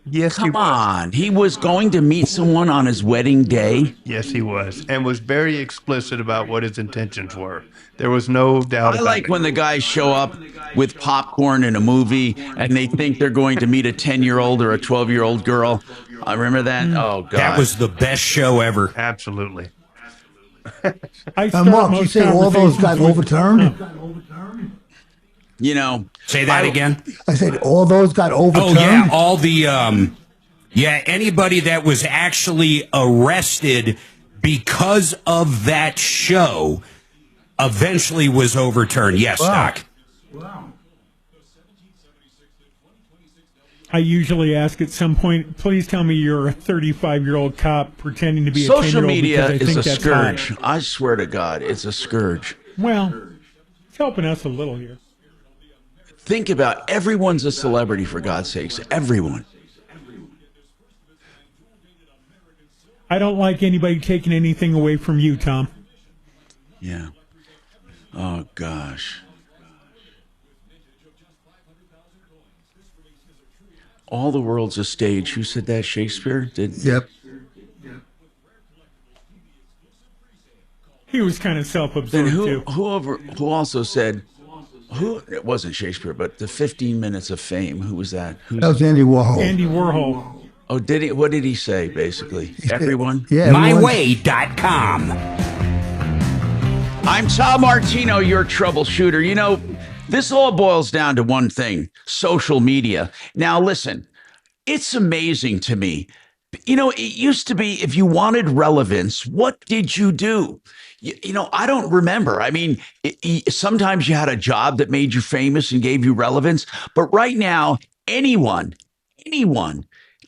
Yes, Come on. He was going to meet someone on his wedding day? Yes, he was. And was very explicit about what his intentions were. There was no doubt about it. I like when the guys show up with popcorn in a movie and they think they're going to meet a 10-year-old or a 12-year-old girl. I remember that. Oh God, that was the best show ever. Absolutely. Mark, you say all those got overturned? You know, say that again. I said all those got overturned. Oh yeah, all the anybody that was actually arrested because of that show eventually was overturned. Yes, Doc. Wow. I usually ask at some point, please tell me you're a 35-year-old cop pretending to be a 10-year-old. Social media is a scourge. Hot. I swear to God, it's a scourge. Well, it's helping us a little here. Think about everyone's a celebrity, for God's sakes. Everyone. I don't like anybody taking anything away from you, Tom. Yeah. Oh, gosh. All the world's a stage. Who said that? Shakespeare? Yep. He was kind of self-absorbed, then too. Who also said, it wasn't Shakespeare, but the 15 minutes of fame. Who was that? That was Andy Warhol. Andy Warhol. Oh, did he? What did he say, basically? Everyone? Yeah. MyWay.com. I'm Tom Martino, your troubleshooter. You know, this all boils down to one thing: social media. Now, listen, it's amazing to me. You know, it used to be if you wanted relevance, what did you do? You know, I don't remember. I mean, sometimes you had a job that made you famous and gave you relevance. But right now, anyone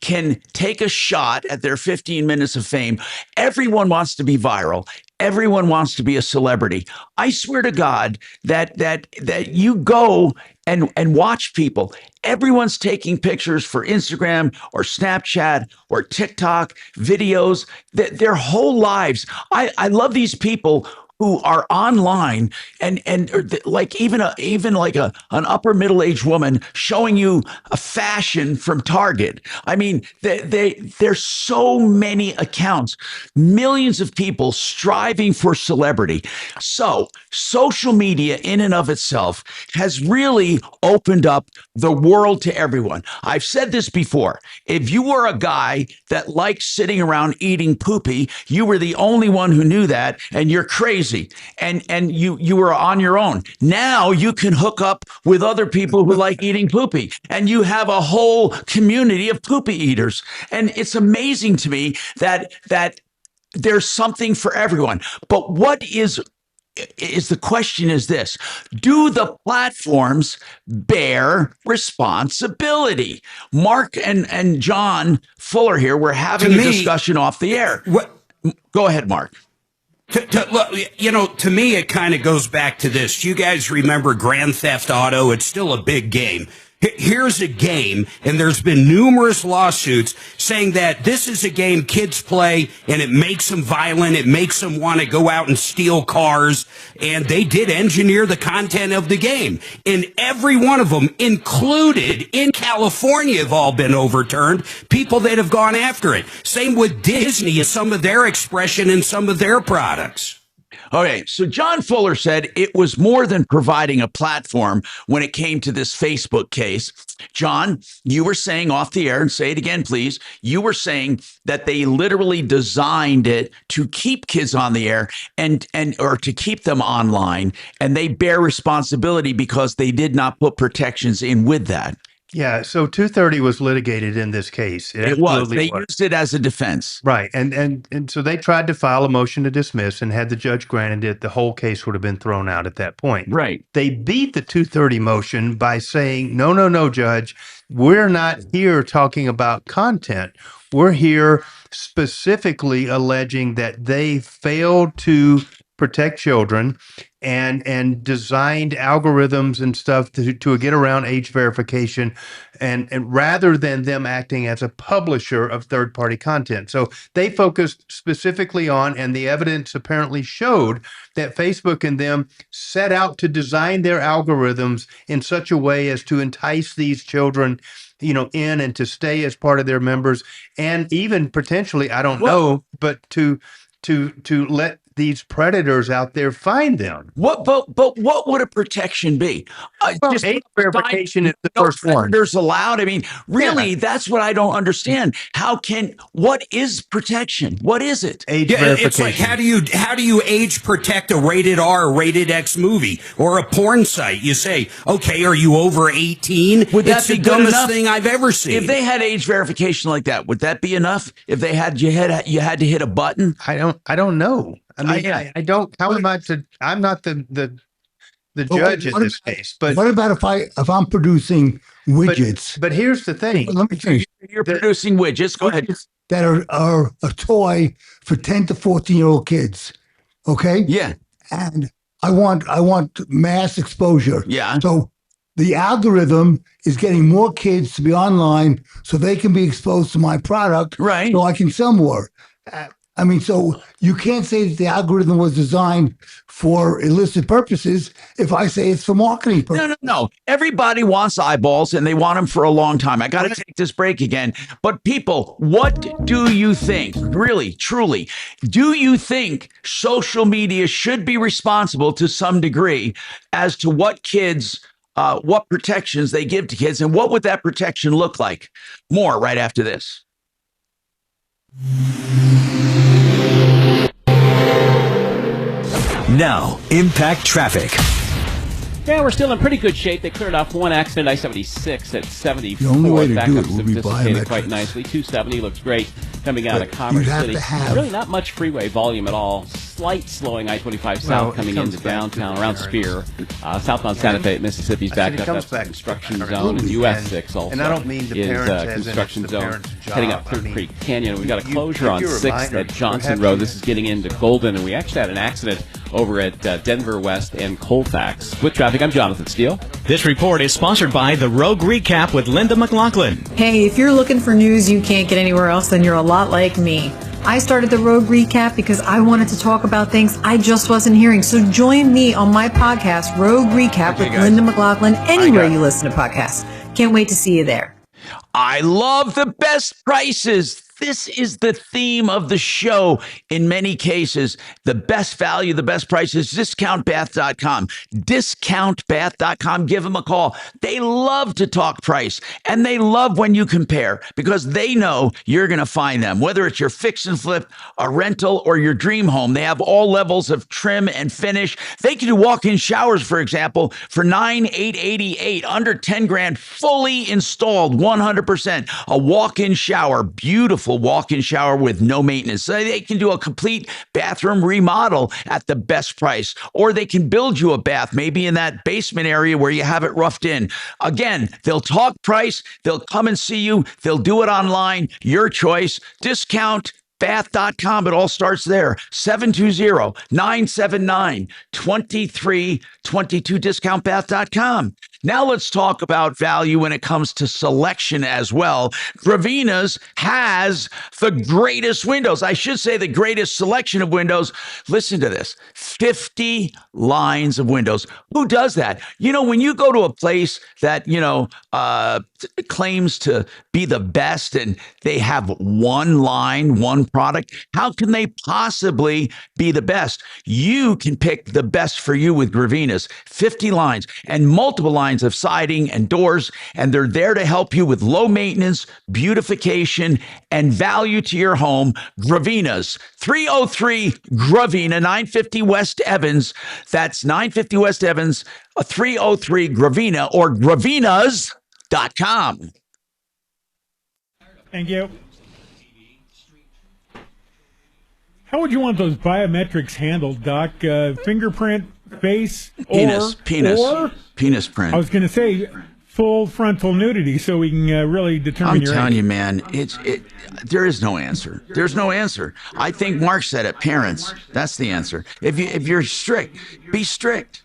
can take a shot at their 15 minutes of fame. Everyone wants to be viral. Everyone wants to be a celebrity. I swear to God that you go and watch people. Everyone's taking pictures for Instagram or Snapchat or TikTok videos, their whole lives. I love these people who are online and like even an upper middle-aged woman showing you a fashion from Target. I mean, there's so many accounts, millions of people striving for celebrity. So social media in and of itself has really opened up the world to everyone. I've said this before. If you were a guy that liked sitting around eating poopy, you were the only one who knew that, and you're crazy. And you were on your own. Now you can hook up with other people who like eating poopy, and you have a whole community of poopy eaters. And it's amazing to me that there's something for everyone. But what is the question is this: do the platforms bear responsibility? Mark and John Fuller here, we're having a discussion off the air. Go ahead, Mark. To me, it kind of goes back to this. You guys remember Grand Theft Auto? It's still a big game. Here's a game, and there's been numerous lawsuits saying that this is a game kids play, and it makes them violent. It makes them want to go out and steal cars, and they did engineer the content of the game. And every one of them, included in California, have all been overturned, people that have gone after it. Same with Disney and some of their expression in some of their products. Okay, so John Fuller said it was more than providing a platform when it came to this Facebook case. John, you were saying off the air, and say it again, please. You were saying that they literally designed it to keep kids on the air and or to keep them online, and they bear responsibility because they did not put protections in with that. Yeah, so 230 was litigated in this case. It was. They used it as a defense. Right. And so they tried to file a motion to dismiss, and had the judge granted it, the whole case would have been thrown out at that point. Right. They beat the 230 motion by saying, no, Judge, we're not here talking about content. We're here specifically alleging that they failed to protect children and designed algorithms and stuff to get around age verification, and rather than them acting as a publisher of third-party content. So they focused specifically on, and the evidence apparently showed that Facebook and them set out to design their algorithms in such a way as to entice these children in and to stay as part of their members, and even potentially, I don't know, but to let these predators out there find them. But what would a protection be? Just age verification is the no first one. predators allowed. I mean, really, that's what I don't understand. What is protection? What is it? Age verification. It's like how do you age protect a rated R, rated X movie or a porn site? You say, okay, are you over 18? Would that it's be the good dumbest enough? thing I've ever seen. If they had age verification like that, would that be enough? If they had you had to hit a button? I don't know. I mean, I don't. How am I to? I'm not the judge in this case. But what about if I'm producing widgets? But here's the thing. Let me finish. You're producing widgets. Go ahead. That are a toy for 10 to 14-year-old kids. Okay. Yeah. And I want mass exposure. Yeah. So the algorithm is getting more kids to be online so they can be exposed to my product. Right. So I can sell more. I mean, so you can't say that the algorithm was designed for illicit purposes if I say it's for marketing purposes. No. Everybody wants eyeballs and they want them for a long time. I got to take this break again. But people, what do you think? Really, truly, do you think social media should be responsible to some degree as to what protections they give to kids, and what would that protection look like? More right after this. Now, impact traffic. Yeah, we're still in pretty good shape. They cleared off one accident, I-76 at 74. The only way to do it Backups will have be dissipated quite biometrics. nicely. 270 looks great coming out of Commerce you'd have City. to have- Really not much freeway volume at all. Slight slowing I-25 south coming into downtown around Spear. Southbound Santa Fe at Mississippi's back up. That's the construction zone. And US 6 also and I don't mean the is parents as in it's construction the zone parents' job. heading up Clear I mean, Creek Canyon. We've got a closure on you're 6th reminded, at Johnson we're Road. having- This is getting into Golden, and we actually had an accident over at Denver West and Colfax. With traffic, I'm Jonathan Steele. This report is sponsored by the Rogue Recap with Linda McLaughlin. Hey, if you're looking for news you can't get anywhere else, then you're a lot like me. I started the Rogue Recap because I wanted to talk about things I just wasn't hearing. So join me on my podcast, Rogue Recap with Linda McLaughlin, anywhere you listen to podcasts. Can't wait to see you there. I love the best prices. This is the theme of the show in many cases. The best value, the best prices, discountbath.com. Discountbath.com. Give them a call. They love to talk price, and they love when you compare because they know you're going to find them. Whether it's your fix and flip, a rental, or your dream home, they have all levels of trim and finish. They can do walk-in showers, for example, for $9,888, under 10 grand, fully installed, 100%. A walk-in shower, beautiful walk-in shower with no maintenance. So they can do a complete bathroom remodel at the best price, or they can build you a bath, maybe in that basement area where you have it roughed in. Again, they'll talk price. They'll come and see you. They'll do it online. Your choice. Discountbath.com. It all starts there. 720-979-2322. Discountbath.com. Now let's talk about value when it comes to selection as well. Gravina's has the greatest windows. I should say the greatest selection of windows. Listen to this. 50 lines of windows. Who does that? You know, when you go to a place that, claims to be the best and they have one line, one product, how can they possibly be the best? You can pick the best for you with Gravina's. 50 lines and multiple lines of siding and doors, and they're there to help you with low maintenance, beautification, and value to your home. Gravina's 303 Gravina, 950 West Evans. That's 950 West Evans, 303 Gravina, or gravinas.com. Thank you. How would you want those biometrics handled, Doc? Fingerprint, face, penis print. I was going to say full frontal nudity, so we can really determine your age. I'm telling you, man, there is no answer. There's no answer. I think Mark said it. Parents, that's the answer. If you're strict, be strict.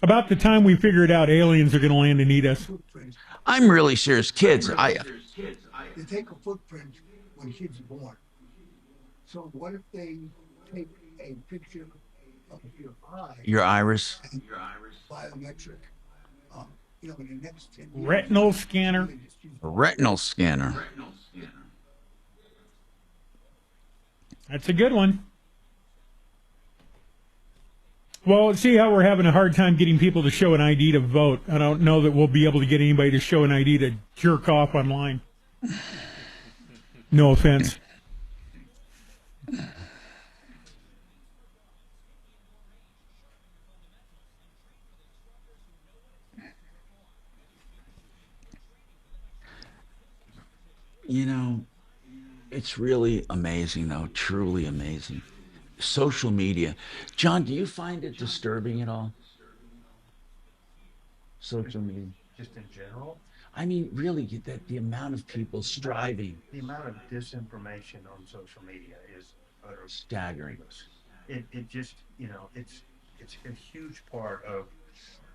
About the time we figure it out, aliens are going to land and eat us. I'm really serious. Kids, They take a footprint when kids are born. So what if they take a picture of your eye? Your iris. And biometric. In the next 10 years, retinal scanner. A retinal scanner. That's a good one. Well, see how we're having a hard time getting people to show an ID to vote. I don't know that we'll be able to get anybody to show an ID to jerk off online. No offense. You know, it's really amazing, though, truly amazing. Social media. John, do you find it disturbing at all? Social media. Just in general? I mean, really, that the amount of people striving. The amount of disinformation on social media is utterly staggering. It just, you know, it's a huge part of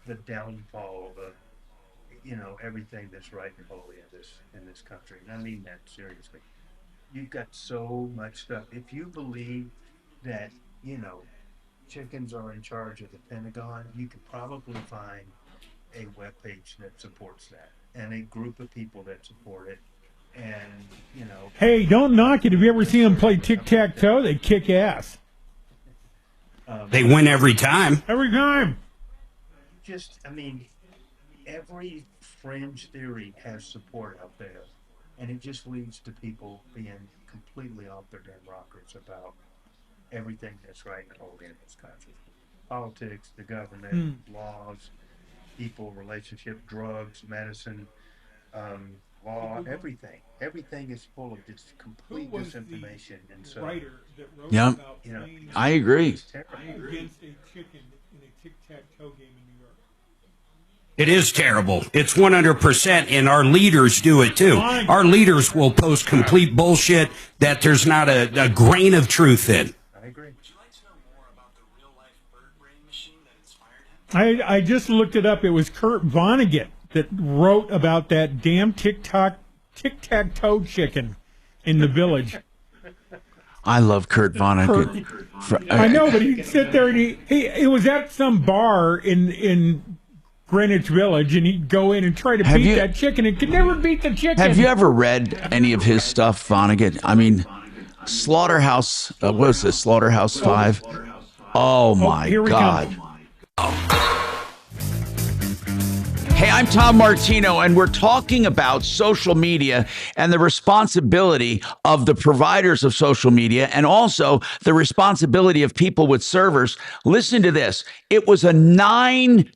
the downfall of, you know, everything that's right and holy in this country. And I mean that seriously. You've got so much stuff. If you believe that, you know, chickens are in charge of the Pentagon, you could probably find a webpage that supports that and a group of people that support it. And, you know. Hey, don't knock it. Have you ever seen them play tic-tac-toe? They kick ass. They win every time. Every time. Just, I mean, every fringe theory has support out there. And it just leads to people being completely off their damn rockers about everything that's right and holy in this country. Politics, the government, laws, people, relationship, drugs, medicine, law, everything. Everything is full of just complete disinformation. And so, yeah, you know, I agree. Against a chicken in a tic-tac-toe game in New York. It is terrible. It's 100%, and our leaders do it too. Our leaders will post complete bullshit that there's not a grain of truth in. I agree. I just looked it up. It was Kurt Vonnegut that wrote about that damn tic-tac-toe chicken in the Village. I love Kurt Vonnegut. I know, but he'd sit there and he was at some bar in Greenwich Village, and he'd go in and try to beat that chicken and could never beat the chicken. Have you ever read any of his stuff, Vonnegut? I mean, Slaughterhouse, what was this, Slaughterhouse 5? Oh, my God. Hey, I'm Tom Martino, and we're talking about social media and the responsibility of the providers of social media and also the responsibility of people with servers. Listen to this. It was a 9-0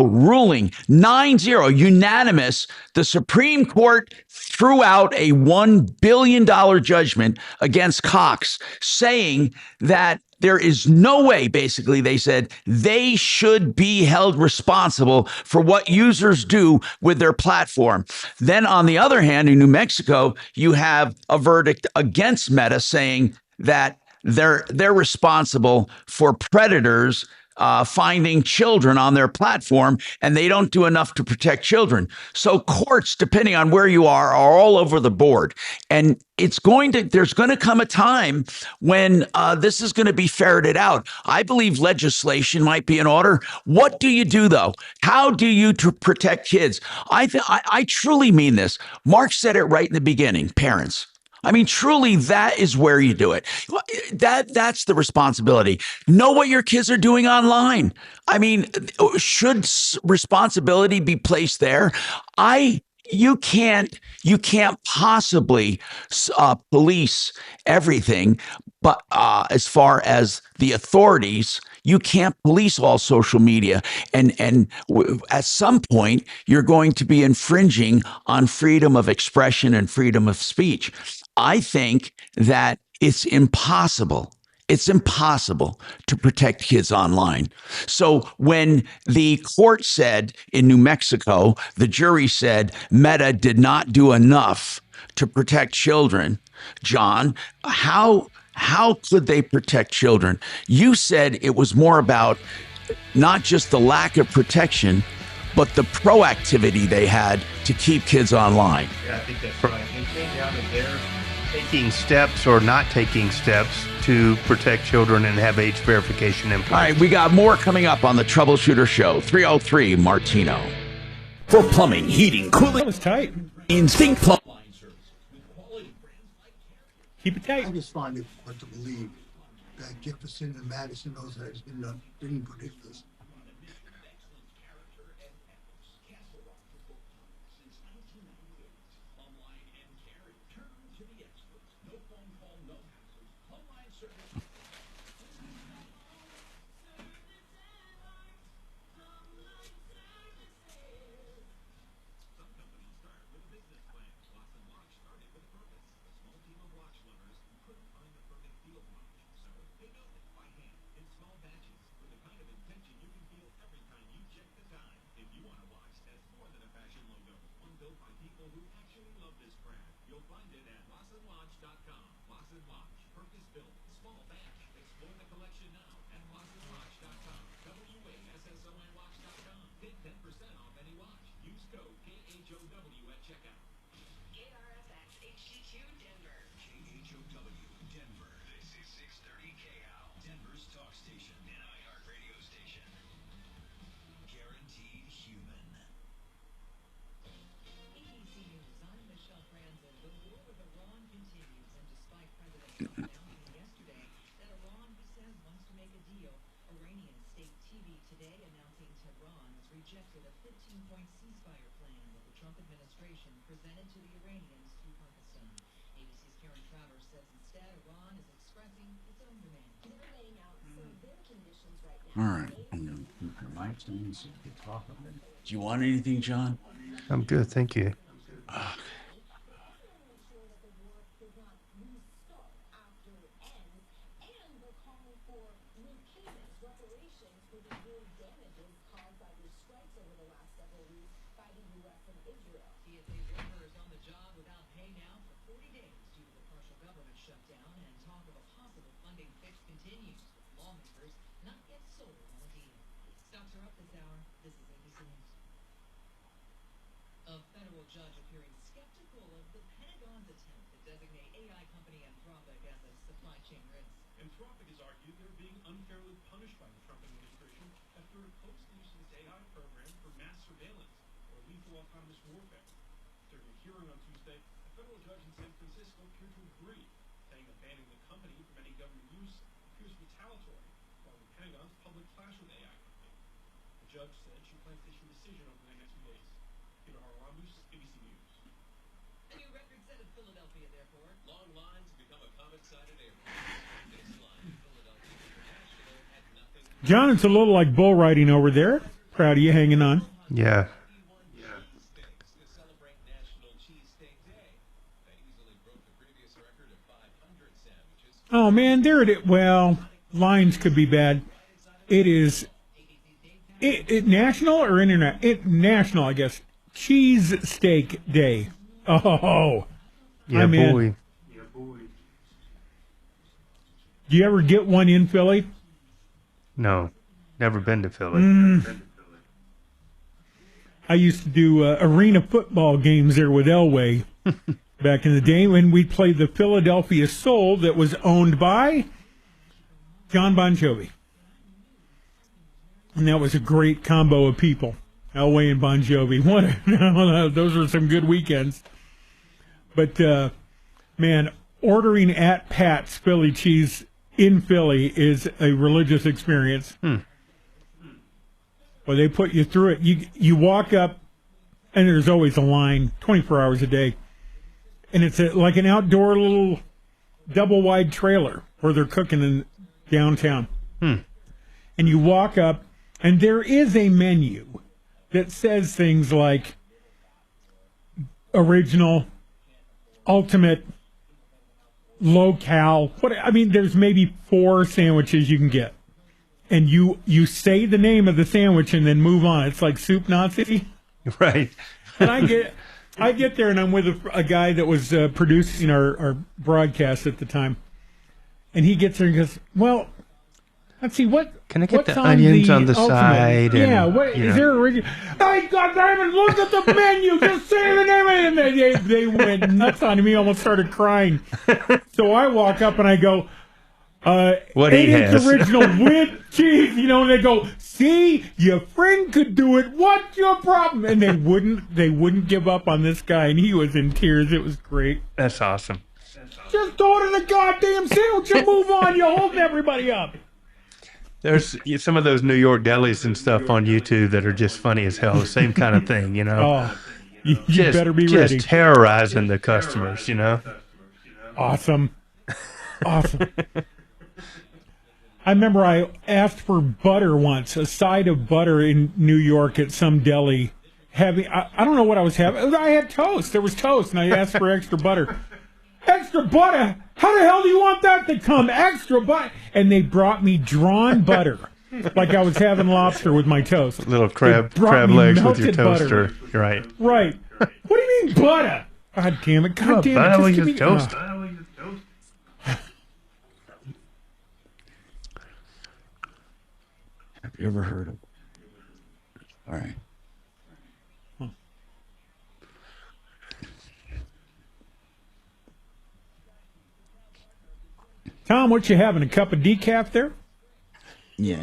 ruling, 9-0, unanimous. The Supreme Court threw out a $1 billion judgment against Cox, saying that there is no way, basically, they said, they should be held responsible for what users do with their platform. Then, on the other hand, in New Mexico, you have a verdict against Meta saying that they're responsible for predators finding children on their platform, and they don't do enough to protect children. So courts, depending on where you are all over the board. And there's going to come a time when this is going to be ferreted out. I believe legislation might be in order. What do you do, though? How do you protect kids? I truly mean this. Mark said it right in the beginning, parents. I mean, truly, that is where you do it. That's the responsibility. Know what your kids are doing online. I mean, should responsibility be placed there? You can't possibly police everything, but as far as the authorities, you can't police all social media. And at some point, you're going to be infringing on freedom of expression and freedom of speech. I think that it's impossible. It's impossible to protect kids online. So when the court said in New Mexico, the jury said Meta did not do enough to protect children, John, how could they protect children? You said it was more about not just the lack of protection, but the proactivity they had to keep kids online. Yeah, I think that's right. It came down to their taking steps or not taking steps to protect children and have age verification in place. All right, we got more coming up on the Troubleshooter Show. 303 Martino. For plumbing, heating, cooling. That was tight. Instinct Plumb. Keep it tight. I just find it hard to believe Jefferson and Madison, those guys didn't predict this. All right. I'm going to keep her mic down so you can talk a bit. Do you want anything, John? I'm good, thank you. Judge appearing skeptical of the Pentagon's attempt to designate AI company Anthropic as a supply chain risk. Anthropic has argued they're being unfairly punished by the Trump administration after it opposed the use of its AI program for mass surveillance or lethal autonomous warfare. During a hearing on Tuesday, a federal judge in San Francisco appeared to agree, saying that banning the company from any government use appears retaliatory, while the Pentagon's public clash with AI company. The judge said she plans to issue a decision over the next few days. Peter Haralambous, ABC News. A new record set at Philadelphia Airport. Long lines become a common-sided airport. This line in Philadelphia International had nothing. John, it's a little like bull riding over there. Proud of you hanging on. Yeah. Oh man, there it is. Well, lines could be bad. It is it national or internet? National, I guess. Cheese Steak Day. Oh, yeah, I'm in. boy. Do you ever get one in Philly? No, never been to Philly. I used to do arena football games there with Elway back in the day when we played the Philadelphia Soul that was owned by John Bon Jovi. And that was a great combo of people, Elway and Bon Jovi. Those were some good weekends. But, man, ordering at Pat's Philly cheese in Philly is a religious experience. Well, they put you through it. You walk up, and there's always a line 24 hours a day. And it's like an outdoor little double-wide trailer where they're cooking in downtown. And you walk up, and there is a menu that says things like original, ultimate, low-cal. There's maybe 4 sandwiches you can get. And you say the name of the sandwich and then move on. It's like Soup Nazi. Right. And I get there, and I'm with a guy that was producing our broadcast at the time. And he gets there and goes, well, let's see, can I get the onions on the side? Yeah, and, is there original? Hey, goddammit, look at the menu. Just say the name. And they went nuts on me, almost started crying. So I walk up and I go, what he has. original with cheese, and they go, see, your friend could do it. What's your problem? And they wouldn't give up on this guy, and he was in tears. It was great. That's awesome. Just order the goddamn sandwich and move on. You're holding everybody up. There's some of those New York delis and stuff on YouTube that are just funny as hell. The same kind of thing, you know. Oh, you better be ready. Just terrorizing the customers, you know. Awesome. Awesome. I remember I asked for butter once, a side of butter in New York at some deli. I don't know what I was having. I had toast. There was toast, and I asked for extra butter. Extra butter? How the hell do you want that to come? Extra butter? And they brought me drawn butter, like I was having lobster with my toast. Little crab legs with your toaster. Butter. Right. Right. What do you mean butter? God damn it. God damn it. Butter with your toast. Have you ever heard of? All right. Tom, what you having? A cup of decaf there? Yeah.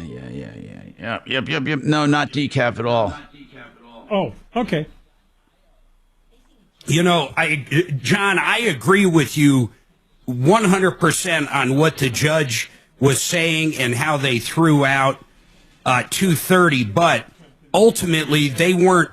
Yep. No, not decaf at all. Oh, okay. You know, John, I agree with you 100% on what the judge was saying and how they threw out 230, but ultimately they were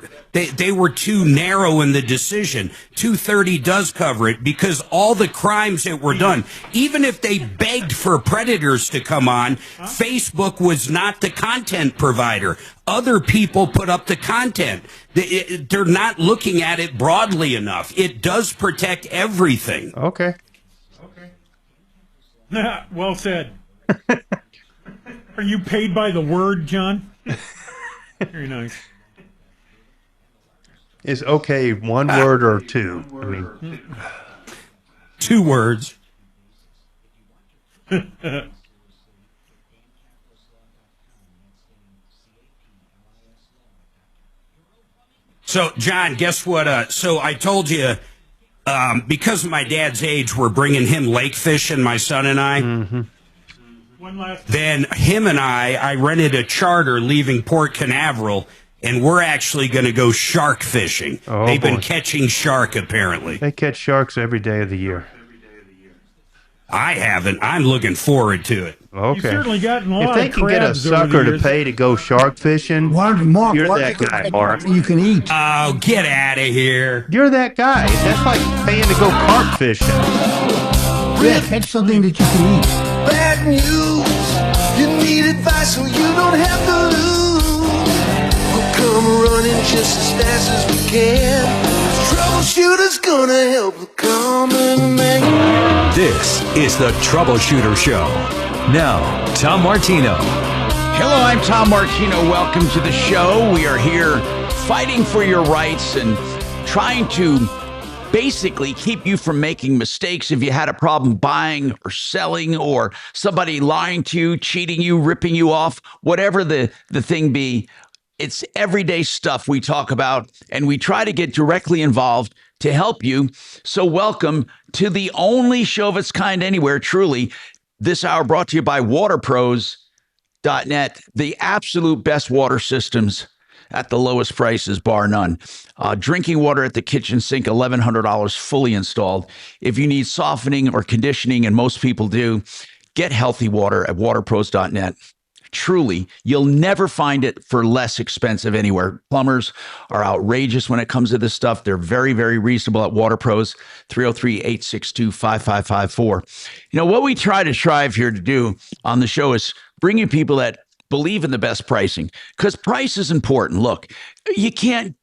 too narrow in the decision. 230 does cover it because all the crimes that were done, even if they begged for predators to come on, Facebook was not the content provider. Other people put up the content. They're not looking at it broadly enough. It does protect everything. Okay. Well said. Are you paid by the word, John? Very nice. Is okay one word or two? I mean, 2 words. So, John, guess what? So I told you, because of my dad's age, we're bringing him lake fishing, my son and I. Mm-hmm. Then him and I rented a charter leaving Port Canaveral, and we're actually going to go shark fishing. Oh, They've been boy. catching shark, apparently. They catch sharks every day of the year. I haven't. I'm looking forward to it. Okay. You've certainly gotten a If lot they of can get a crabs over the sucker to years. pay to go shark fishing, Mark, you're why that don't guy, you Mark. You can eat. Oh, get out of here. You're that guy. That's like paying to go carp fishing. Yeah, catch something that you can eat. Bad news. You need advice so you don't have to lose. We'll come running just as fast as we can. Troubleshooter's gonna help the common man. This is the Troubleshooter Show. Now, Tom Martino. Hello, I'm Tom Martino. Welcome to the show. We are here fighting for your rights and trying to basically keep you from making mistakes. If you had a problem buying or selling or somebody lying to you, cheating you, ripping you off, whatever the thing be, it's everyday stuff we talk about, and we try to get directly involved to help you. So welcome to the only show of its kind anywhere, truly. This hour brought to you by waterpros.net, the absolute best water systems at the lowest prices, bar none. Drinking water at the kitchen sink, $1,100 fully installed. If you need softening or conditioning, and most people do, get healthy water at waterpros.net. Truly, you'll never find it for less expensive anywhere. Plumbers are outrageous when it comes to this stuff. They're very, very reasonable at WaterPros, 303-862-5554. You know, what we try to strive here to do on the show is bring you people that believe in the best pricing, because price is important. Look, you can't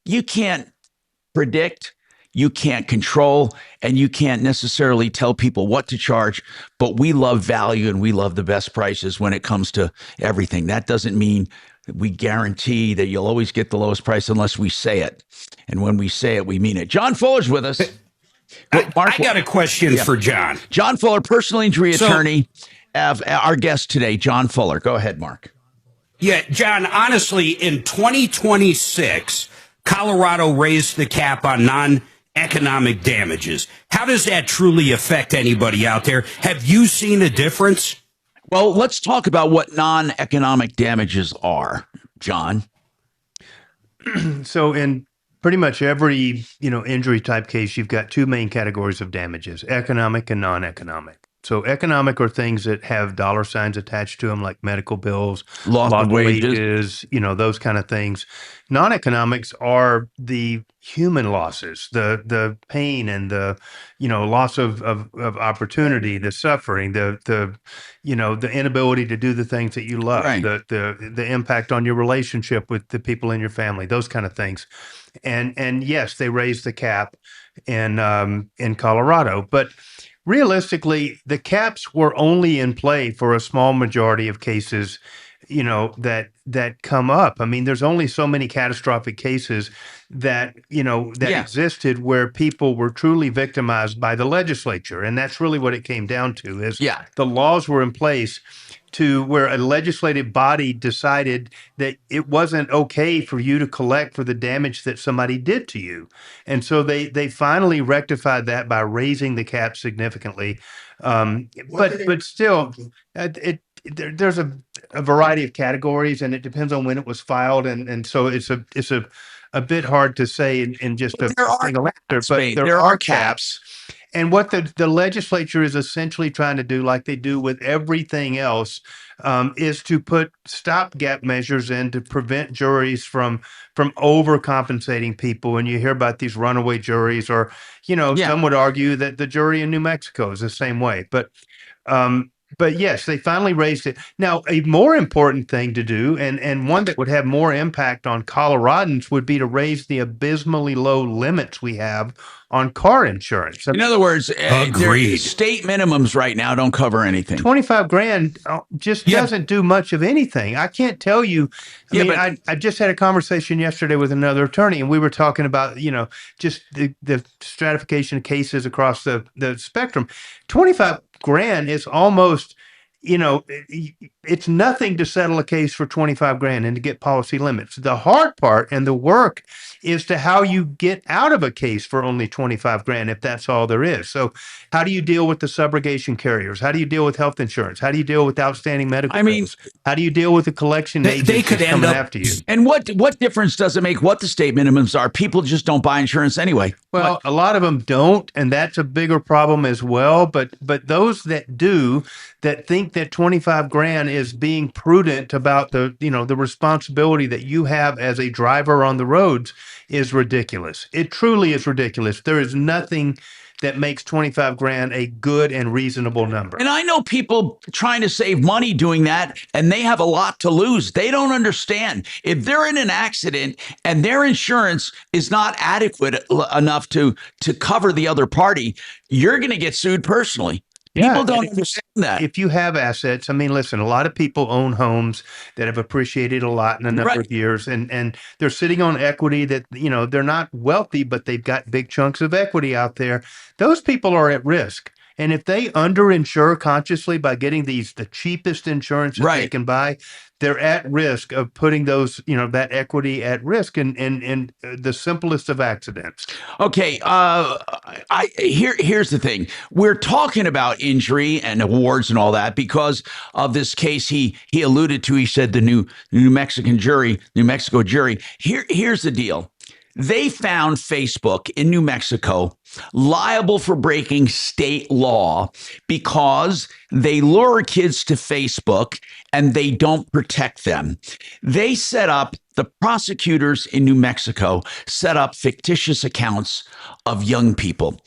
predict, you can't control, and you can't necessarily tell people what to charge, but we love value and we love the best prices when it comes to everything. That doesn't mean we guarantee that you'll always get the lowest price unless we say it. And when we say it, we mean it. John Fuller's with us. I got a question for John. John Fuller, personal injury attorney, our guest today, John Fuller. Go ahead, Mark. Yeah, John, honestly, in 2026, Colorado raised the cap on non-economic damages. How does that truly affect anybody out there? Have you seen a difference? Well, let's talk about what non-economic damages are, John. So in pretty much every, injury type case, you've got two main categories of damages, economic and non-economic. So economic are things that have dollar signs attached to them, like medical bills, loss of wages, those kind of things. Non-economics are the human losses, the pain and the, loss of opportunity, the suffering, the inability to do the things that you love, Right. the impact on your relationship with the people in your family, those kind of things. And yes, they raised the cap in Colorado, but realistically, the caps were only in play for a small majority of cases, that come up. I mean, there's only so many catastrophic cases that existed where people were truly victimized by the legislature. And that's really what it came down to is the laws were in place to where a legislative body decided that it wasn't okay for you to collect for the damage that somebody did to you. And so they finally rectified that by raising the cap significantly. But still, there's a variety of categories, and it depends on when it was filed. And so it's a bit hard to say in just a single answer, but there are caps. And what the legislature is essentially trying to do, like they do with everything else, is to put stopgap measures in to prevent juries from overcompensating people. And you hear about these runaway juries, or some would argue that the jury in New Mexico is the same way. But yes, they finally raised it. Now, a more important thing to do, and one that would have more impact on Coloradans, would be to raise the abysmally low limits we have on car insurance. In other words, state minimums right now don't cover anything. 25 grand just doesn't do much of anything. I can't tell you. I just had a conversation yesterday with another attorney, and we were talking about, just the stratification of cases across the spectrum. 25 grand is almost, it's nothing to settle a case for 25 grand and to get policy limits. The hard part and the work is to how you get out of a case for only 25 grand, if that's all there is. So how do you deal with the subrogation carriers? How do you deal with health insurance? How do you deal with outstanding medical bills? How do you deal with the collection agents coming after you? And what difference does it make what the state minimums are? People just don't buy insurance anyway. Well, a lot of them don't, and that's a bigger problem as well. But those that do, that think that 25 grand is being prudent about the responsibility that you have as a driver on the roads, is ridiculous. It truly is ridiculous. There is nothing that makes 25 grand a good and reasonable number. And I know people trying to save money doing that, and they have a lot to lose. They don't understand. If they're in an accident and their insurance is not adequate enough to cover the other party, you're going to get sued personally. People don't understand that. If you have assets, I mean, listen, a lot of people own homes that have appreciated a lot in a number of years, and they're sitting on equity that, they're not wealthy, but they've got big chunks of equity out there. Those people are at risk. And if they underinsure consciously by getting the cheapest insurance that they can buy, they're at risk of putting those, that equity at risk in the simplest of accidents. Okay, here's the thing. We're talking about injury and awards and all that because of this case he alluded to. He said the New Mexico jury. Here's the deal. They found Facebook in New Mexico liable for breaking state law because they lure kids to Facebook and they don't protect them. They the prosecutors in New Mexico set up fictitious accounts of young people,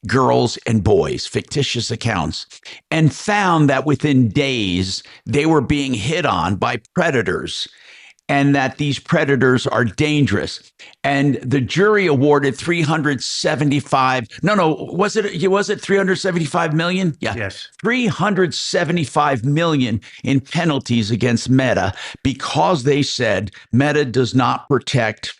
girls and boys, fictitious accounts, and found that within days they were being hit on by predators, and that these predators are dangerous. And the jury awarded 375. Was it 375 million? Yeah. Yes. 375 million in penalties against Meta because they said Meta does not protect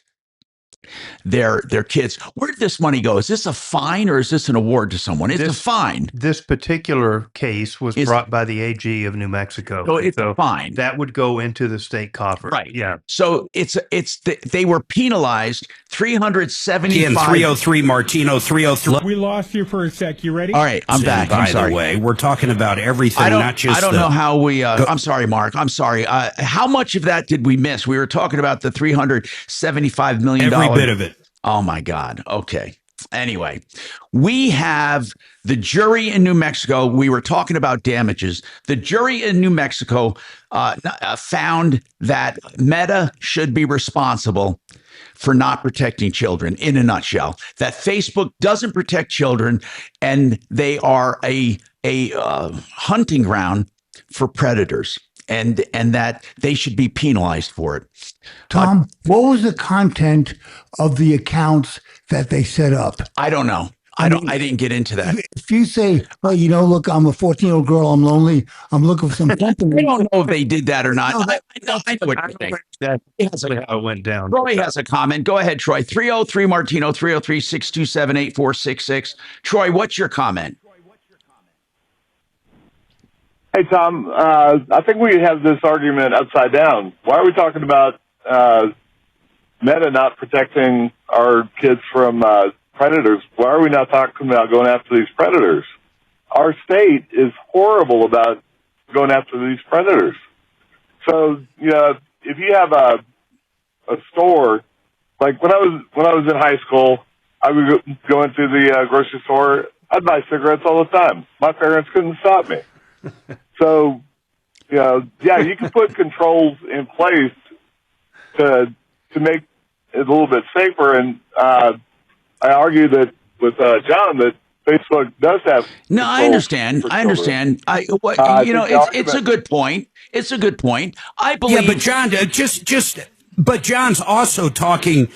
their kids. Where did this money go? Is this a fine or is this an award to someone? It's a fine. This particular case was brought by the AG of New Mexico. So it's a fine. That would go into the state coffers. Right. Yeah. So they were penalized 375. 303 Martino 303. We lost you for a sec. You ready? All right, I'm back. By the way, we're talking about everything, not just. I don't know how we. I'm sorry, Mark. I'm sorry. How much of that did we miss? We were talking about the $375 million. Every bit of it. Oh my God. Okay. Anyway, we have the jury in New Mexico. We were talking about damages. The jury in New Mexico found that Meta should be responsible for not protecting children, in a nutshell. That Facebook doesn't protect children, and they are a hunting ground for predators, and that they should be penalized for it. Tom, what was the content of the accounts that they set up? I don't know. I didn't get into that. If you say, well, look, I'm a 14-year-old girl, I'm lonely, I'm looking for some company. I don't know if they did that or not. I know what you're saying. That's how it went down. Troy has a comment. Go ahead, Troy. 303 Martino, 303-627-8466. Troy, what's your comment? Hey, Tom, I think we have this argument upside down. Why are we talking about Meta not protecting our kids from predators? Why are we not talking about going after these predators? Our state is horrible about going after these predators. So, if you have a store, like when I was in high school, I would go into the grocery store. I'd buy cigarettes all the time. My parents couldn't stop me. So, you can put controls in place to make it a little bit safer. And I argue that with John that Facebook does have. No, I understand. It's a good point. It's a good point. I believe. Yeah, but John, but John's also talking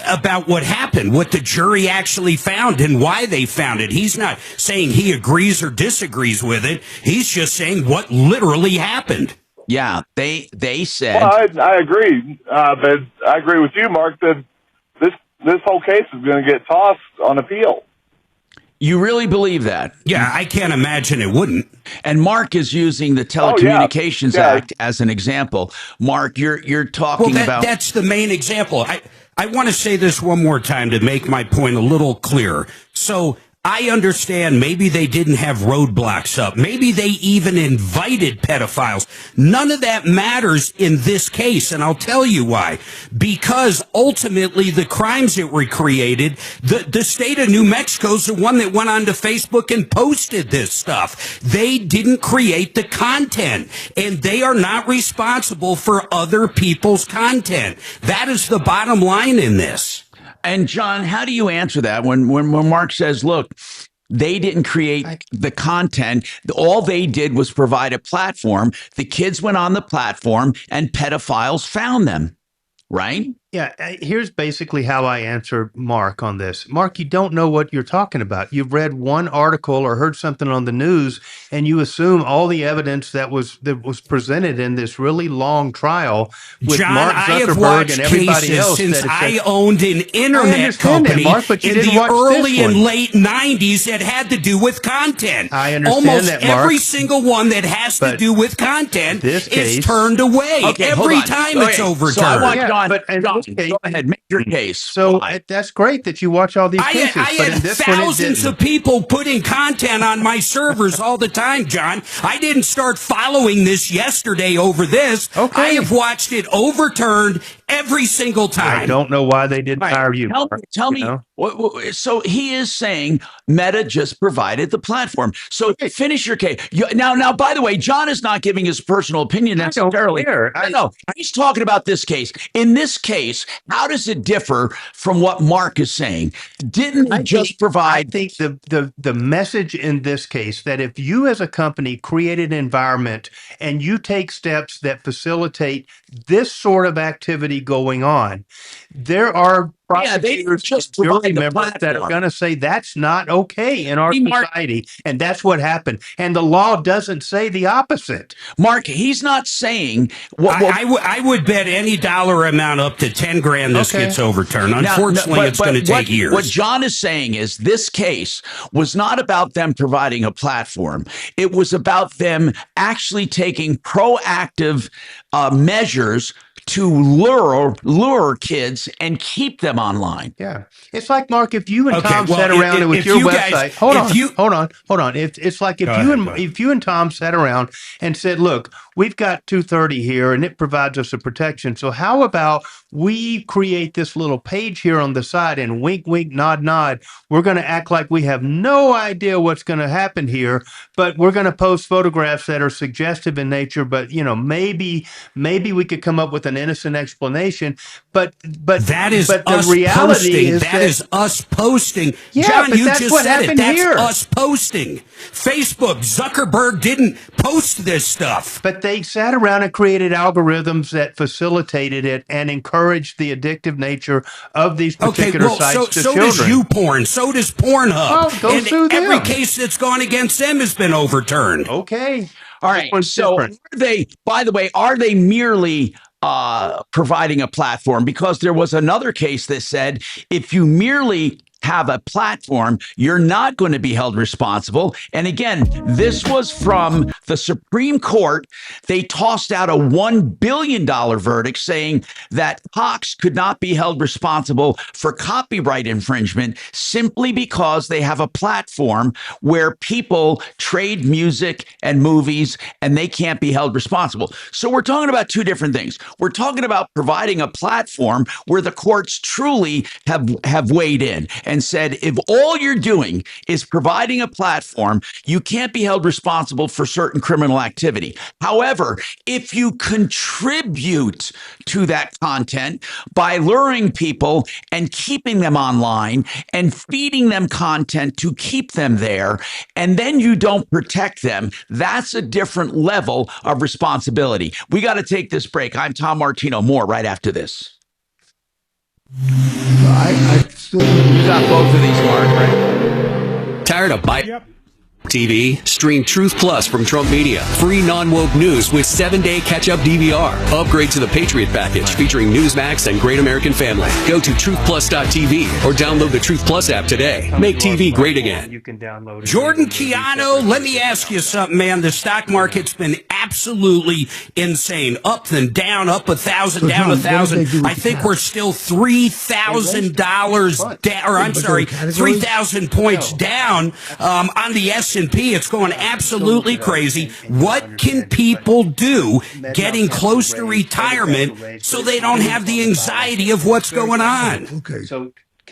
about what happened, what the jury actually found and why they found it. He's not saying he agrees or disagrees with it. He's just saying what literally happened. Yeah, they said. Well, I agree, but I agree with you, Mark, that this whole case is going to get tossed on appeal. You really believe that? Yeah, I can't imagine it wouldn't. And Mark is using the Telecommunications Act as an example. Mark, you're talking about. That's the main example. I want to say this one more time to make my point a little clearer. So I understand maybe they didn't have roadblocks up. Maybe they even invited pedophiles. None of that matters in this case, and I'll tell you why. Because ultimately the crimes that were created, the state of New Mexico is the one that went onto Facebook and posted this stuff. They didn't create the content, and they are not responsible for other people's content. That is the bottom line in this. And John, how do you answer that when Mark says, look, they didn't create the content. All they did was provide a platform. The kids went on the platform and pedophiles found them, right? Yeah, here's basically how I answer Mark on this. Mark, you don't know what you're talking about. You've read one article or heard something on the news, and you assume all the evidence that was presented in this really long trial with John, Mark Zuckerberg and everybody else. Since I owned an internet company Mark, but in the early and late 90s that had to do with content. I understand Almost that, Mark. every single one that has to do with content is turned away. Okay, every time it's overturned. So I want John, go ahead, make your case. So that's great that you watch all these cases. I had thousands of people putting content on my servers all the time, John. I didn't start following this yesterday over this. Okay. I have watched it overturned every single time. I don't know why they didn't hire you. Tell me. So he is saying Meta just provided the platform. So finish your case. Now, by the way, John is not giving his personal opinion necessarily. No, he's talking about this case. In this case, how does it differ from what Mark is saying? Didn't they just provide? I think the message in this case that if you as a company create an environment and you take steps that facilitate this sort of activity going on, there are prosecutors just and jury members that are going to say that's not okay in our society, and that's what happened. And the law doesn't say the opposite. Mark, he's not saying. I would bet any dollar amount up to 10 grand this gets overturned. Unfortunately, it's going to take years. What John is saying is this case was not about them providing a platform. It was about them actually taking proactive measures to lure kids and keep them online. Yeah. It's like, Mark, if you and Tom well, sat around with your website. Guys, hold on. It's like if you and Tom sat around and said, look, we've got 230 here and it provides us a protection. So how about we create this little page here on the side and wink, wink, nod, nod. We're going to act like we have no idea what's going to happen here, but we're going to post photographs that are suggestive in nature. But, maybe we could come up with an innocent explanation. But that is but us the reality posting. is that is us posting. Yeah, John, but you that's just what said it. happened That's here. us posting. Facebook, Zuckerberg didn't post this stuff. But they sat around and created algorithms that facilitated it and encouraged the addictive nature of these particular sites to so children. does YouPorn. So does Pornhub. Oh, go and sue them. every case that's gone against them has been overturned. Okay. All right. So are they merely providing a platform? Because there was another case that said if you merely have a platform, you're not going to be held responsible. And again, this was from the Supreme Court. They tossed out a $1 billion verdict saying that Cox could not be held responsible for copyright infringement simply because they have a platform where people trade music and movies and they can't be held responsible. So we're talking about two different things. We're talking about providing a platform where the courts truly have weighed in and said, if all you're doing is providing a platform, you can't be held responsible for certain criminal activity. However, if you contribute to that content by luring people and keeping them online and feeding them content to keep them there, and then you don't protect them, that's a different level of responsibility. We got to take this break. I'm Tom Martino. More right after this. I still You got both of these, Mark, right? Tired of TV? Stream Truth Plus from Trump Media. Free non-woke news with 7-day catch-up DVR. Upgrade to the Patriot package featuring Newsmax and Great American Family. Go to truthplus.tv or download the Truth Plus app today. Make TV great again. You can download it. Jordan Keanu, let me ask you something, man. The stock market's been absolutely insane. Up and down, up 1,000, down 1,000. I think we're still $3,000 down, or I'm sorry, 3,000 points down on the S&P. It's going absolutely crazy. What can people do getting close to retirement so they don't have the anxiety of what's going on? Okay.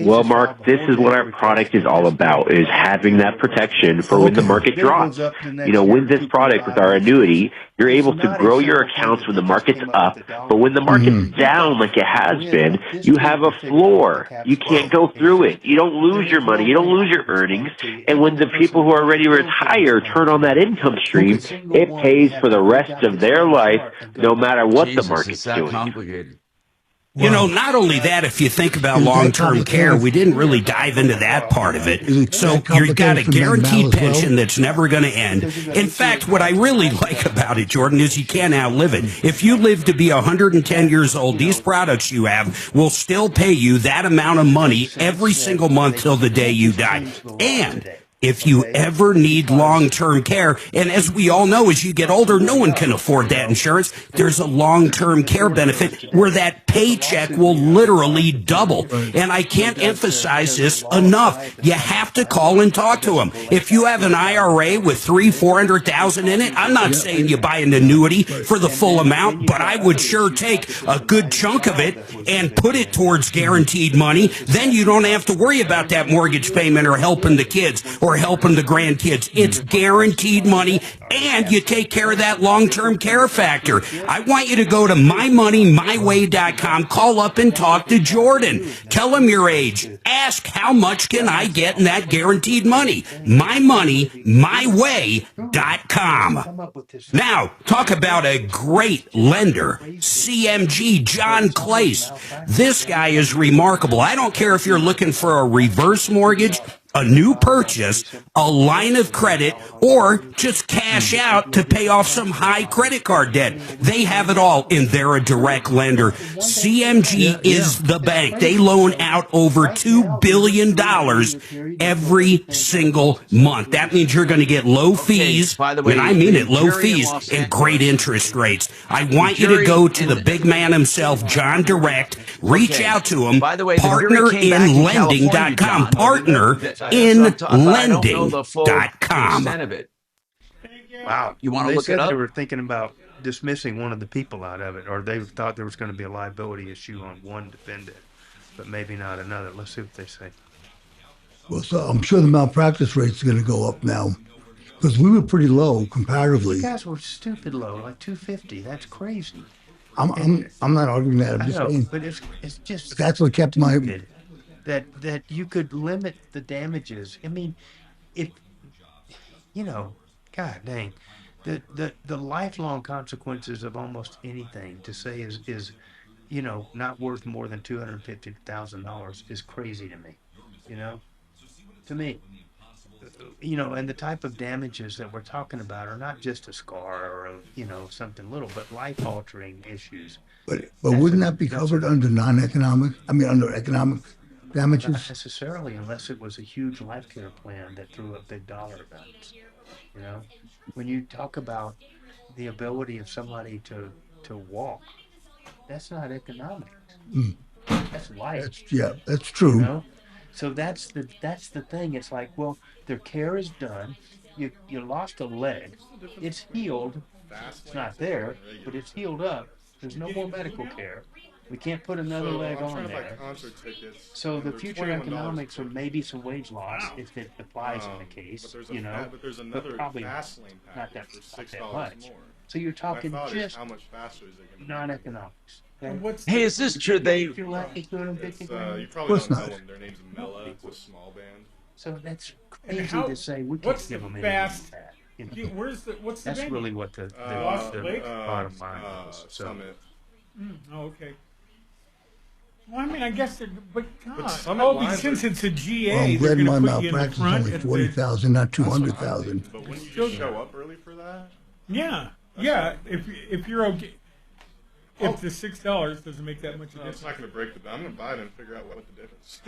Well, Mark, this is what our product is all about, is having that protection for when the market drops. With this product, with our annuity, you're able to grow your accounts when the market's up, but when the market's down like it has been, you have a floor. You can't go through it. You don't lose your money. You don't lose your earnings. And when the people who are ready to retire turn on that income stream, it pays for the rest of their life, no matter what the market's doing. Complicated. Not only that, if you think about long-term care, we didn't really dive into that part of it. So you've got a guaranteed pension that's never going to end. In fact, what I really like about it, Jordan, is you can't outlive it. If you live to be 110 years old, these products you have will still pay you that amount of money every single month till the day you die. And if you ever need long-term care, and as we all know, as you get older, no one can afford that insurance. There's a long-term care benefit where that paycheck will literally double. And I can't emphasize this enough. You have to call and talk to them. If you have an IRA with $300,000-400,000 in it, I'm not saying you buy an annuity for the full amount, but I would sure take a good chunk of it and put it towards guaranteed money. Then you don't have to worry about that mortgage payment or helping the kids or helping the grandkids. It's guaranteed money, and you take care of that long-term care factor. I want you to go to mymoneymyway.com, call up and talk to Jordan. Tell him your age. Ask how much can I get in that guaranteed money. mymoneymyway.com. Now, talk about a great lender. CMG, John Clace. This guy is remarkable. I don't care if you're looking for a reverse mortgage, a new purchase, a line of credit, or just cash out to pay off some high credit card debt. They have it all, and they're a direct lender. CMG is the bank. They loan out over $2 billion every single month. That means you're going to get low fees, by the way, and I mean it, low jury in fees Los and Angeles. great interest rates. I want you to go to the big man himself, John Direct. Reach out to him. By the way, the jury came back in California, Partnerinlending.com. Partnerinlending.com. Of it. Wow, you want to They look said it up? They were thinking about dismissing one of the people out of it, or they thought there was going to be a liability issue on one defendant, but maybe not another. Let's see what they say. Well, so I'm sure the malpractice rate's going to go up now because we were pretty low comparatively. You guys were stupid low, like 250. That's crazy. I'm not arguing that. I'm I just know, saying but it's just that's what kept my. stupid that you could limit the damages. I mean, if God dang, the lifelong consequences of almost anything to say is not worth more than $250,000 is crazy to me. To me. And the type of damages that we're talking about are not just a scar or something little, but life-altering issues. But wouldn't that be covered under non-economic? I mean, under economic damages? Not necessarily, unless it was a huge life care plan that threw up big dollar amounts. When you talk about the ability of somebody to walk, that's not economic. That's life. That's true. So that's the thing. It's like, well, their care is done. You lost a leg. It's healed. It's not there, but it's healed up. There's no more medical care. We can't put another leg on there. So the future economics are maybe some wage loss if it applies in the case, But there's another probably fast lane not that package for $6 much. more. So you're talking just how much faster is it going to be? non-economics. Okay? Hey, is this true? If you're lucky, $250 grand. You probably course don't know not. them. Their name's Mela. It's a small band. So that's crazy to say. We can't give them any of that. What's the That's venue? really what the Lost Lake? bottom line is. So Summit. Okay. Well, I mean, I guess they're, but God, Summit since it's a GA, Well, I'm they're glad going my to put you in the malpractice is front. only at the- 40,000, not 200,000. But wouldn't you just show up early for that? Yeah. If you're okay, if the $6 doesn't make that much of a No, it's difference. not going to break the. I'm going to buy it and figure out what the difference.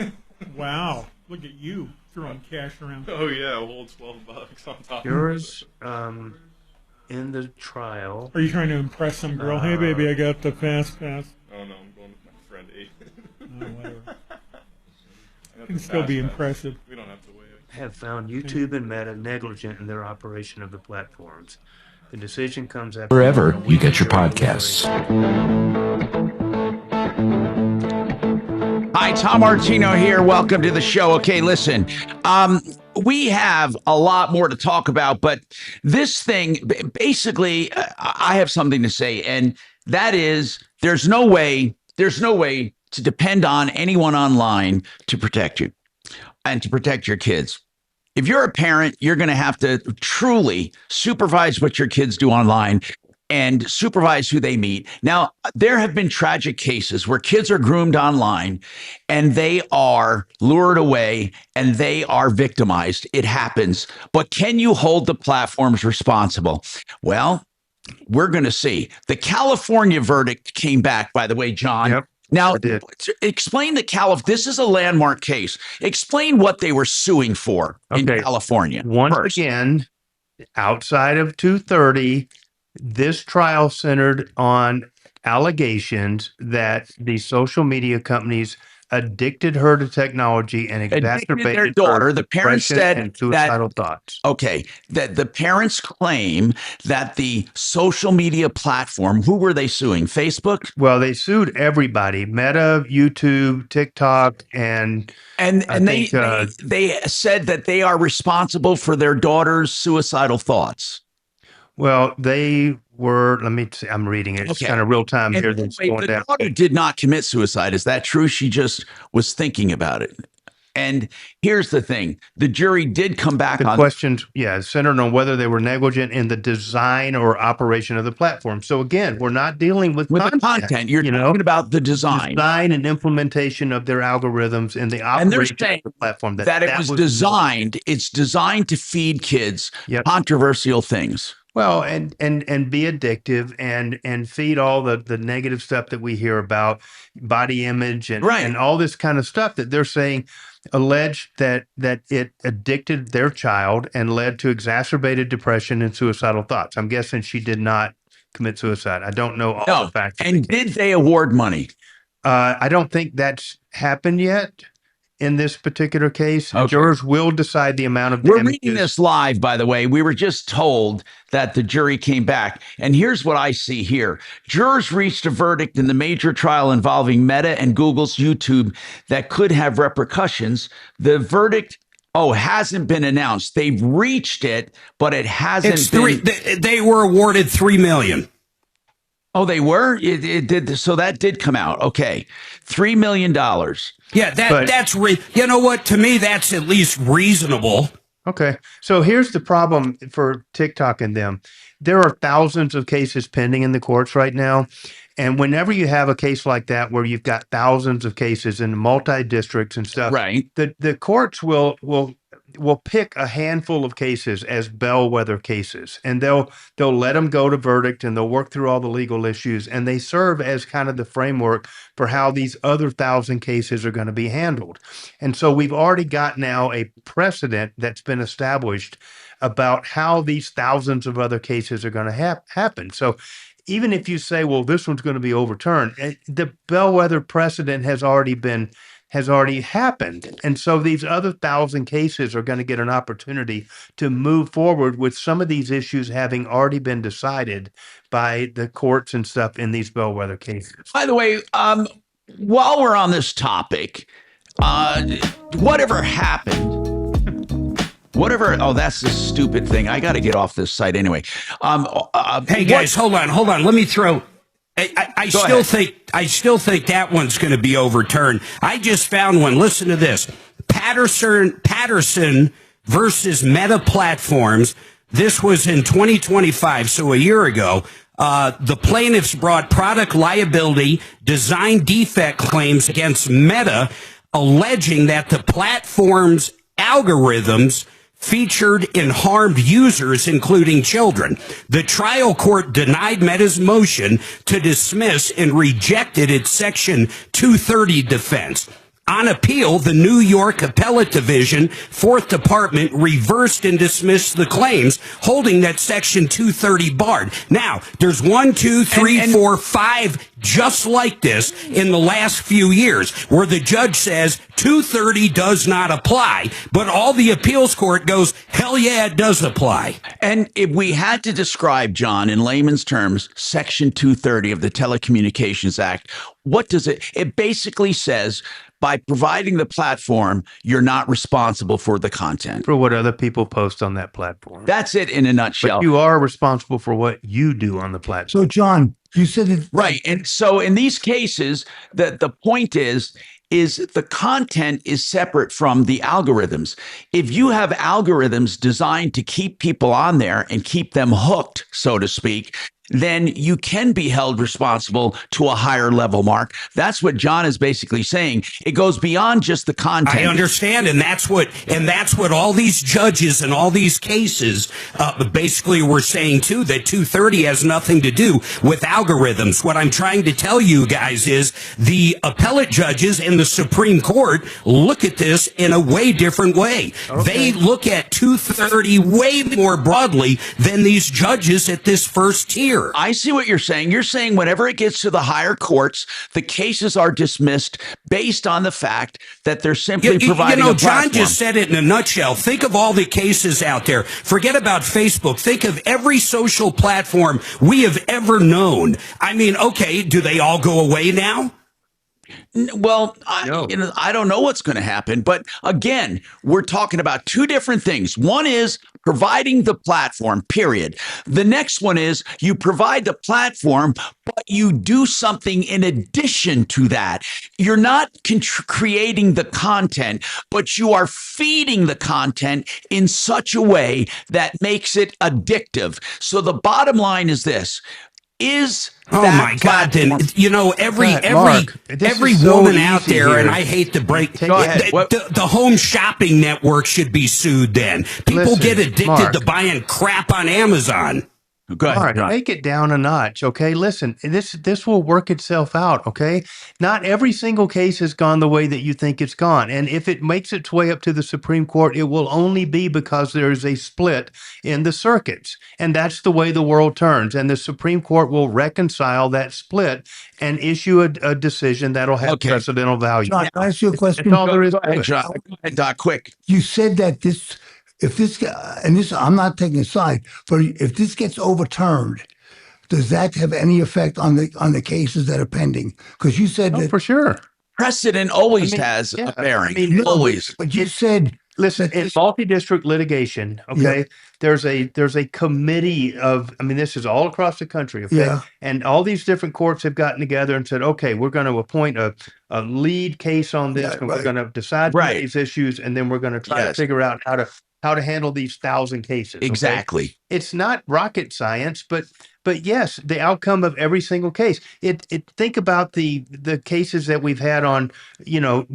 Wow, look at you throwing cash around. Oh yeah, a whole $12 on top. yours in the trial. Are you trying to impress some girl? Hey, baby, I got the fast pass. Oh no, I'm going with my friend Aiden. Oh, whatever. I got Can the still be fast pass. impressive. We don't have to wait. Have found YouTube and Meta negligent in their operation of the platforms. The decision comes after Wherever you get your podcasts. Hi, Tom Martino here. Welcome to the show. Okay, listen, we have a lot more to talk about, but this thing, basically, I have something to say, and that is there's no way to depend on anyone online to protect you and to protect your kids. If you're a parent, you're going to have to truly supervise what your kids do online and supervise who they meet. Now, there have been tragic cases where kids are groomed online and they are lured away and they are victimized. It happens. But can you hold the platforms responsible? Well, we're going to see. The California verdict came back, by the way, John. Yep. Now, explain this is a landmark case. Explain what they were suing for in California. Once again, outside of 230, this trial centered on allegations that the social media companies addicted her to technology and exacerbated their daughter. her The parents depression said and suicidal thoughts. Okay, that the parents claim that the social media platform, who were they suing? Facebook? Well, they sued everybody: Meta, YouTube, TikTok, and they said that they are responsible for their daughter's suicidal thoughts. Well, they were. Let me see. I'm reading it. It's kind of real time here. That's going the down. daughter did not commit suicide. Is that true? She just was thinking about it. And here's the thing. The jury did come back on questions, centered on whether they were negligent in the design or operation of the platform. So again, we're not dealing with the content. You're talking about the design and implementation of their algorithms and the operation of the platform. That it was designed. It's designed to feed kids controversial things. Well, and be addictive and feed all the negative stuff that we hear about body image and all this kind of stuff that they're saying alleged that it addicted their child and led to exacerbated depression and suicidal thoughts. I'm guessing she did not commit suicide. I don't know all the facts. And did they award money? I don't think that's happened yet. In this particular case, jurors will decide the amount of damages. We're reading this live, by the way. We were just told that the jury came back. And here's what I see here. Jurors reached a verdict in the major trial involving Meta and Google's YouTube that could have repercussions. The verdict hasn't been announced. They've reached it, but it hasn't been. They were awarded $3 million. Oh, they were? It did. So that did come out. Okay. $3 million. Yeah, that's you know what? To me, that's at least reasonable. Okay. So here's the problem for TikTok and them. There are thousands of cases pending in the courts right now. And whenever you have a case like that, where you've got thousands of cases in multi-districts and stuff, the courts will pick a handful of cases as bellwether cases, and they'll let them go to verdict, and they'll work through all the legal issues, and they serve as kind of the framework for how these other 1,000 cases are going to be handled. And so we've already got now a precedent that's been established about how these thousands of other cases are going to happen. So even if you say, well, this one's going to be overturned, the bellwether precedent has already happened. And so these other 1,000 cases are going to get an opportunity to move forward with some of these issues having already been decided by the courts and stuff in these bellwether cases. By the way, while we're on this topic, whatever happened? That's the stupid thing. I got to get off this site anyway. Hey guys, hold on. Let me throw. I still think that one's going to be overturned. I just found one. Listen to this: Patterson versus Meta Platforms. This was in 2025, so a year ago. The plaintiffs brought product liability design defect claims against Meta, alleging that the platform's algorithms featured and harmed users, including children. The trial court denied Meta's motion to dismiss and rejected its Section 230 defense. On appeal, the New York Appellate Division, 4th Department, reversed and dismissed the claims, holding that Section 230 barred. Now, there's 1, 2, 3, 4, 5 just like this in the last few years, where the judge says 230 does not apply, but all the appeals court goes, hell yeah, it does apply. And if we had to describe, John, in layman's terms, Section 230 of the Telecommunications Act, what does it? It basically says, by providing the platform, you're not responsible for the content. For what other people post on that platform. That's it in a nutshell. But you are responsible for what you do on the platform. So, John, you said it. Right. And so in these cases, the point is the content is separate from the algorithms. If you have algorithms designed to keep people on there and keep them hooked, so to speak, then you can be held responsible to a higher level, Mark. That's what John is basically saying. It goes beyond just the content. I understand, and that's what all these judges and all these cases basically were saying too. That 230 has nothing to do with algorithms. What I'm trying to tell you guys is the appellate judges in the Supreme Court look at this in a way different way. Okay. They look at 230 way more broadly than these judges at this first tier. I see what you're saying. You're saying whenever it gets to the higher courts, the cases are dismissed based on the fact that they're simply providing a platform. John just said it in a nutshell. Think of all the cases out there. Forget about Facebook. Think of every social platform we have ever known. I mean, okay, do they all go away now? Well, I don't know what's going to happen. But again, we're talking about two different things. One is providing the platform, period. The next one is you provide the platform, but you do something in addition to that. You're not creating the content, but you are feeding the content in such a way that makes it addictive. So the bottom line is this. Oh my God! Then every woman out there, and I hate to break. The home shopping network should be sued. Then people get addicted to buying crap on Amazon. Go ahead, Mark, take it down a notch, okay? Listen, this will work itself out, okay? Not every single case has gone the way that you think it's gone. And if it makes its way up to the Supreme Court, it will only be because there is a split in the circuits. And that's the way the world turns. And the Supreme Court will reconcile that split and issue a decision that'll have precedental value. John, can I ask you a question? That's all there is. Go ahead, John. Doc, quick. You said that I'm not taking a side, but if this gets overturned, does that have any effect on the cases that are pending? Because you said that for sure. Precedent always has a bearing. Always. But you said, listen, in multi-district litigation, okay, there's a committee of, this is all across the country, okay? Yeah. And all these different courts have gotten together and said, okay, we're going to appoint a lead case on this, and we're going to decide these issues, and then we're going to try to figure out how to handle these 1,000 cases. Okay? Exactly. It's not rocket science, but yes, the outcome of every single case. Think about the cases that we've had on,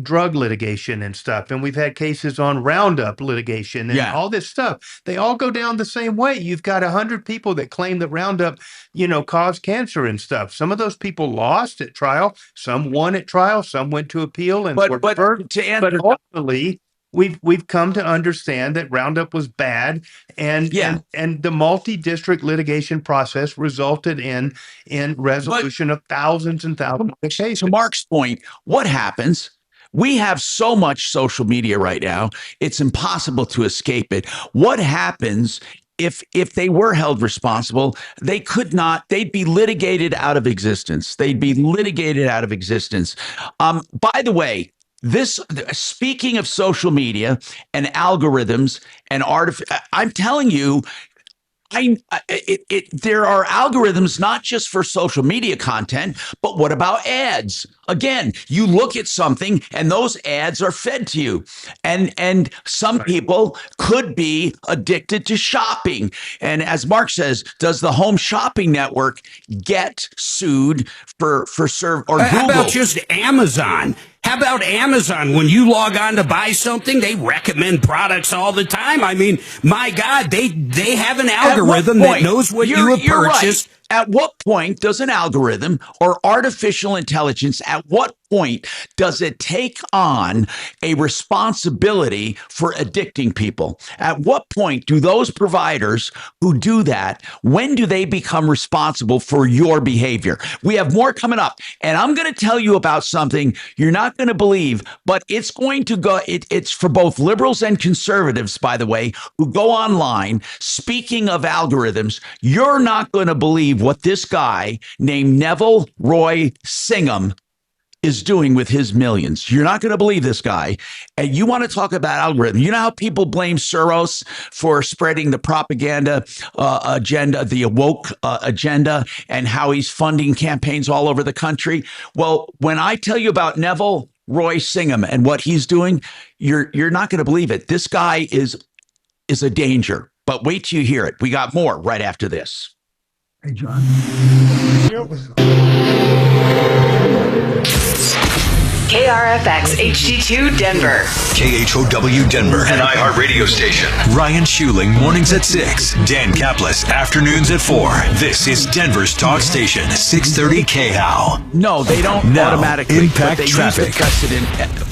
drug litigation and stuff, and we've had cases on Roundup litigation and all this stuff. They all go down the same way. You've got 100 people that claim that Roundup, caused cancer and stuff. Some of those people lost at trial. Some won at trial. Some went to appeal and were deferred. But ultimately, we've come to understand that Roundup was bad, and the multi-district litigation process resulted in resolution of thousands and thousands of cases. To Mark's point, what happens? We have so much social media right now; it's impossible to escape it. What happens if they were held responsible? They could not. They'd be litigated out of existence. By the way. Speaking of social media and algorithms and I'm telling you, there are algorithms not just for social media content, but what about ads? Again, you look at something and those ads are fed to you. And some people could be addicted to shopping. And as Mark says, does the home shopping network get sued for serve or Google? How about just Amazon? How about Amazon? When you log on to buy something, they recommend products all the time. My God, they have an algorithm that knows what you have purchased. Right. At what point does an algorithm or artificial intelligence, at what point does it take on a responsibility for addicting people? At what point do those providers who do that, when do they become responsible for your behavior? We have more coming up, and I'm going to tell you about something you're not going to believe, but it's going to go, it's for both liberals and conservatives, by the way, who go online. Speaking of algorithms, you're not going to believe what this guy named Neville Roy Singham is doing with his millions. You're not going to believe this guy. And you want to talk about algorithm. You know how people blame Soros for spreading the propaganda agenda, the woke agenda, and how he's funding campaigns all over the country? Well, when I tell you about Neville Roy Singham and what he's doing, you're not going to believe it. This guy is a danger. But wait till you hear it. We got more right after this. Hey, John. KRFX HD2 Denver. KHOW Denver. An iHeart radio station. Ryan Schuling, mornings at 6. Dan Kaplis, afternoons at 4. This is Denver's talk station, 630 KHOW. No, they don't automatically impact traffic.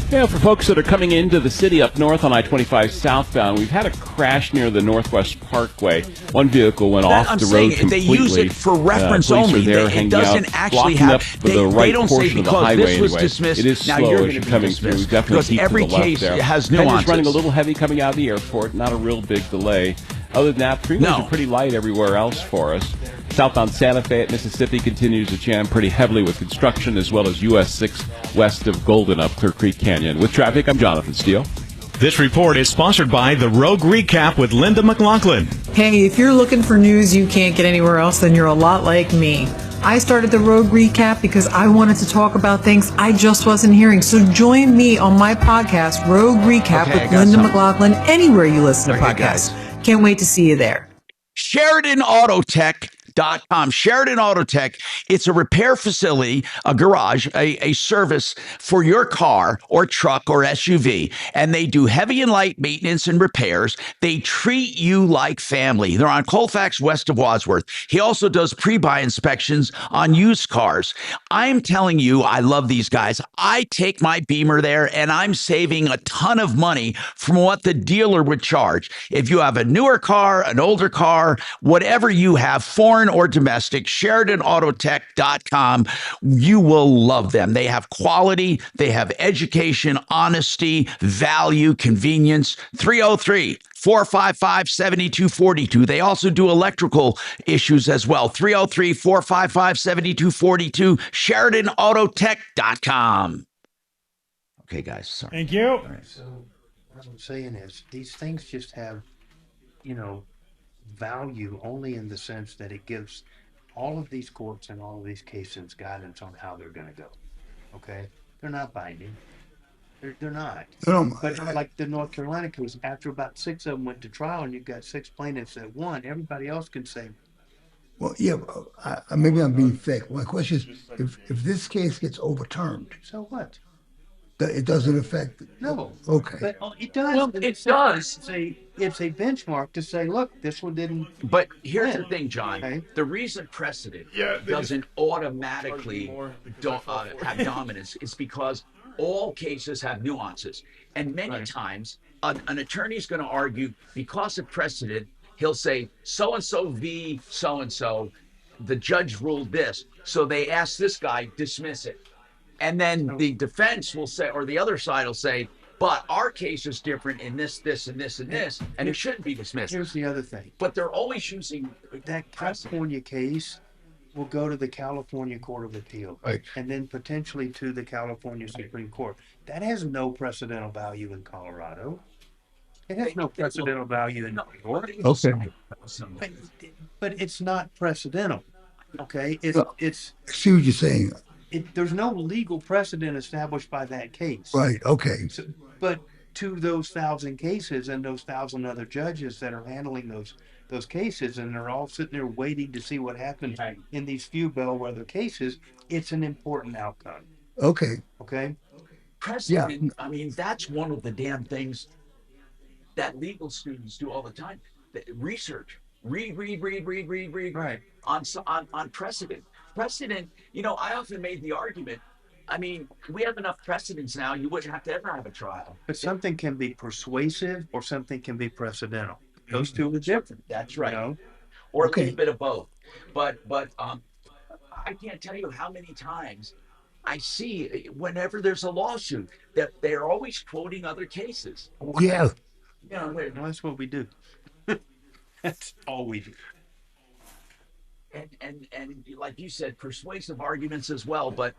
Yeah, for folks that are coming into the city up north on I-25 southbound, we've had a crash near the Northwest Parkway. One vehicle went off the road completely. They use it for reference only. It doesn't actually have. They don't say because this was dismissed. It is now slow you're as you're coming through. Definitely because keep every to the left case there. has Penny's nuances. running a little heavy coming out of the airport. Not a real big delay. Other than that, freeways are pretty light everywhere else for us. Southbound Santa Fe at Mississippi continues to jam pretty heavily with construction, as well as US 6 west of Golden up Clear Creek Canyon. With traffic, I'm Jonathan Steele. This report is sponsored by The Rogue Recap with Linda McLaughlin. Hey, if you're looking for news you can't get anywhere else, then you're a lot like me. I started the Rogue Recap because I wanted to talk about things I just wasn't hearing. So join me on my podcast, Rogue Recap with Linda McLaughlin, anywhere you listen to podcasts. Can't wait to see you there. SheridanAutotech.com. Sheridan Auto Tech, it's a repair facility, a garage, a service for your car or truck or SUV. And they do heavy and light maintenance and repairs. They treat you like family. They're on Colfax west of Wadsworth. He also does pre-buy inspections on used cars. I'm telling you, I love these guys. I take my Beamer there and I'm saving a ton of money from what the dealer would charge. If you have a newer car, an older car, whatever you have, foreign or domestic, SheridanAutotech.com. You will love them. They have quality, they have education, honesty, value, convenience. 303-455-7242. They also do electrical issues as well. 303-455-7242. SheridanAutotech.com. Okay, guys. Sorry. Thank you. All right, so what I'm saying is these things just have, value only in the sense that it gives all of these courts and all of these cases guidance on how they're going to go. Okay? They're not binding. They're not. But like the North Carolina case, after about 6 of them went to trial and you've got 6 plaintiffs that won, everybody else can say, well, yeah, maybe I'm being thick. My question is, if this case gets overturned, so what? It doesn't affect. No. Okay. But it does. Well, it does. It's a benchmark to say, look, this one didn't. But here's the thing, John. Okay. The reason precedent doesn't automatically have dominance is because all cases have nuances. And many times, an attorney is going to argue because of precedent, he'll say, so-and-so v. so-and-so, the judge ruled this. So they ask this guy, dismiss it. And then the defense will say, or the other side will say, but our case is different in this, this, and this, and this, and it shouldn't be dismissed. Here's the other thing. But they're always using that California case will go to the California Court of Appeal, right, and then potentially to the California Supreme Court. That has no precedental value in Colorado. It has no precedental value in New York. Okay. But it's not precedental. Okay. It's I see what you're saying. There's no legal precedent established by that case. Right. Okay. So, but to those 1,000 cases and those 1,000 other judges that are handling those cases, and they're all sitting there waiting to see what happens in these few bellwether cases, it's an important outcome. Okay. Okay. Precedent. Yeah. I mean, that's one of the damn things that legal students do all the time. Research. Read. Right. On precedent. Precedent, I often made the argument, I mean, we have enough precedents now, you wouldn't have to ever have a trial. But something can be persuasive or something can be precedental. Those two are different. That's right. Or a little bit of both. But I can't tell you how many times I see whenever there's a lawsuit that they're always quoting other cases. Yeah. Well, that's what we do. That's all we do. And like you said, persuasive arguments as well, but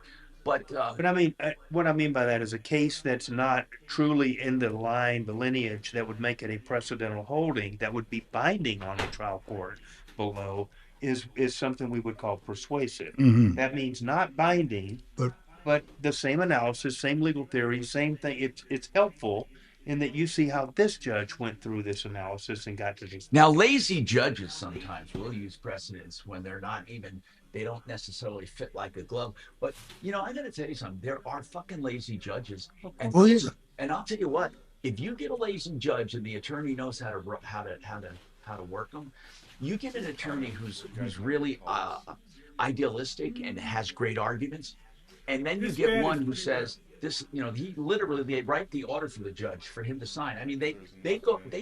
I mean, what I mean by that is a case that's not truly in the lineage that would make it a precedental holding that would be binding on the trial court below is something we would call persuasive. Mm-hmm. That means not binding, but the same analysis, same legal theory, same thing. It's helpful in that you see how this judge went through this analysis and got to this. Now, lazy judges sometimes will use precedents when they don't necessarily fit like a glove. But, I got to tell you something. There are fucking lazy judges. And I'll tell you what, if you get a lazy judge and the attorney knows how to work them, you get an attorney who's really idealistic and has great arguments. And then you get one who says, this, they write the order for the judge for him to sign. I mean, they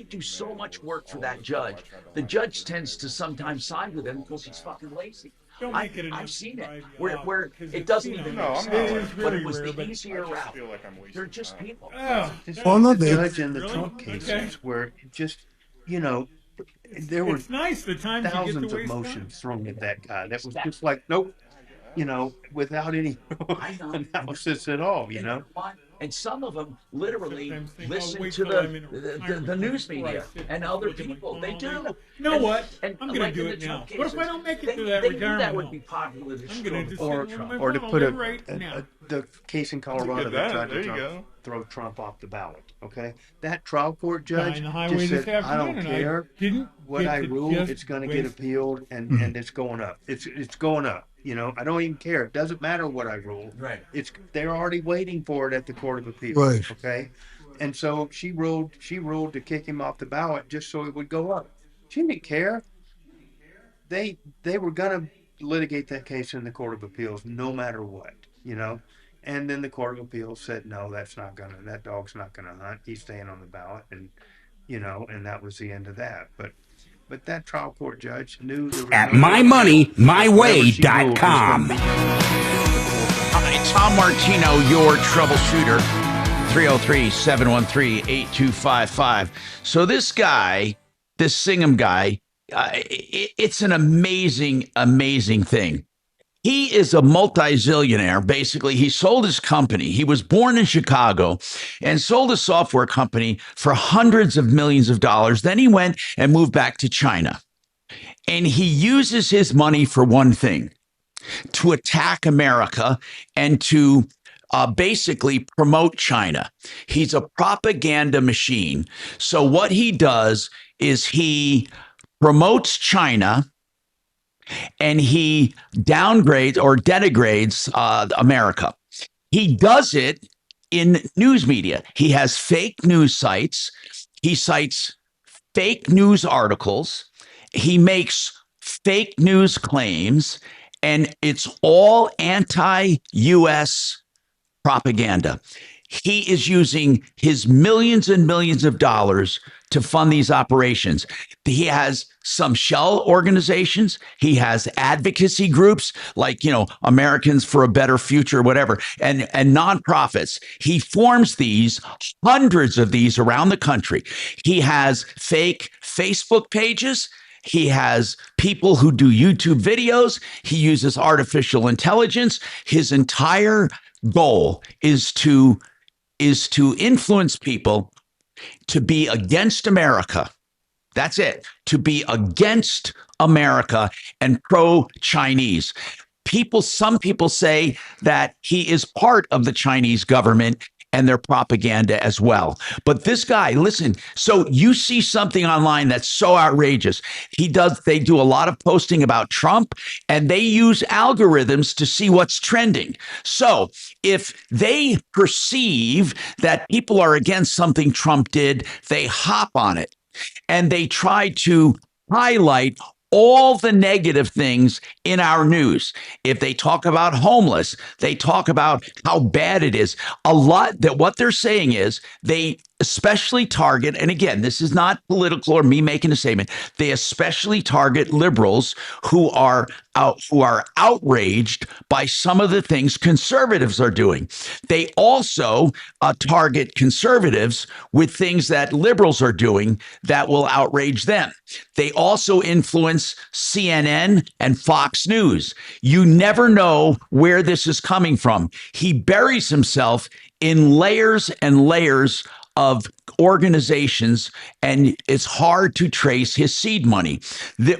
do so much work for that judge. The judge tends to sometimes side with him because he's fucking lazy. I've seen it where it doesn't even make sense, but it was the easier route. They're just people. Well, not the judge in the Trump cases where just, there were It's nice the times you get thousands to of waste time. motions thrown at that guy. That was just like, nope, without any analysis at all, And some of them literally Sometimes think, listen wait to till I'm in a the retirement news before I media sit and and other look at my people. phone They all do. day. You know what? I'm going to like do in it the now. Trump What if I cases, don't make it they- to that they knew retirement that would home? be popular this I'm going to just sit or with my or to phone put right now. the case in Colorado Look at that that. tried There to you go. throw Trump off the ballot. Okay, that trial court Guy judge in the highway just this said, "I don't afternoon, and I care didn't what get I to rule. just It's going to get waste- appealed, and it's going up. It's going up. I don't even care. It doesn't matter what I rule. Right. They're already waiting for it at the Court of Appeals. Right. Okay, and so she ruled to kick him off the ballot just so it would go up. She didn't care. They were going to litigate that case in the Court of Appeals no matter what. And then the Court of Appeals said, no, that dog's not gonna hunt. He's staying on the ballot, and and that was the end of that. But that trial court judge knew there was At no way mymoneymyway.com. All right, Tom Martino, your troubleshooter, 303-713-8255. So this guy, this Singham guy, it's an amazing, amazing thing. He is a multi-zillionaire. Basically, he sold his company. He was born in Chicago and sold a software company for hundreds of millions of dollars. Then he went and moved back to China. And he uses his money for one thing, to attack America and to basically promote China. He's a propaganda machine. So what he does is he promotes China, and he downgrades or denigrates America. He does it in news media. He has fake news sites. He cites fake news articles. He makes fake news claims, and it's all anti-U.S. propaganda. He is using his millions and millions of dollars to fund these operations. He has some shell organizations. He has advocacy groups like, Americans for a Better Future, whatever, and nonprofits. He forms these, hundreds of these around the country. He has fake Facebook pages. He has people who do YouTube videos. He uses artificial intelligence. His entire goal is to influence people to be against America. That's it. To be against America and pro-Chinese. Some people say that he is part of the Chinese government and their propaganda as well. But this guy, listen, so you see something online that's so outrageous. They do a lot of posting about Trump, and they use algorithms to see what's trending. So if they perceive that people are against something Trump did, they hop on it and they try to highlight all the negative things in our news. If they talk about homeless, they talk about how bad it is. What they're saying is they especially target, and again, this is not political or me making a statement, they especially target liberals who are outraged by some of the things conservatives are doing. They also target conservatives with things that liberals are doing that will outrage them. They also influence CNN and Fox News. You never know where this is coming from. He buries himself in layers and layers of organizations, and it's hard to trace his seed money.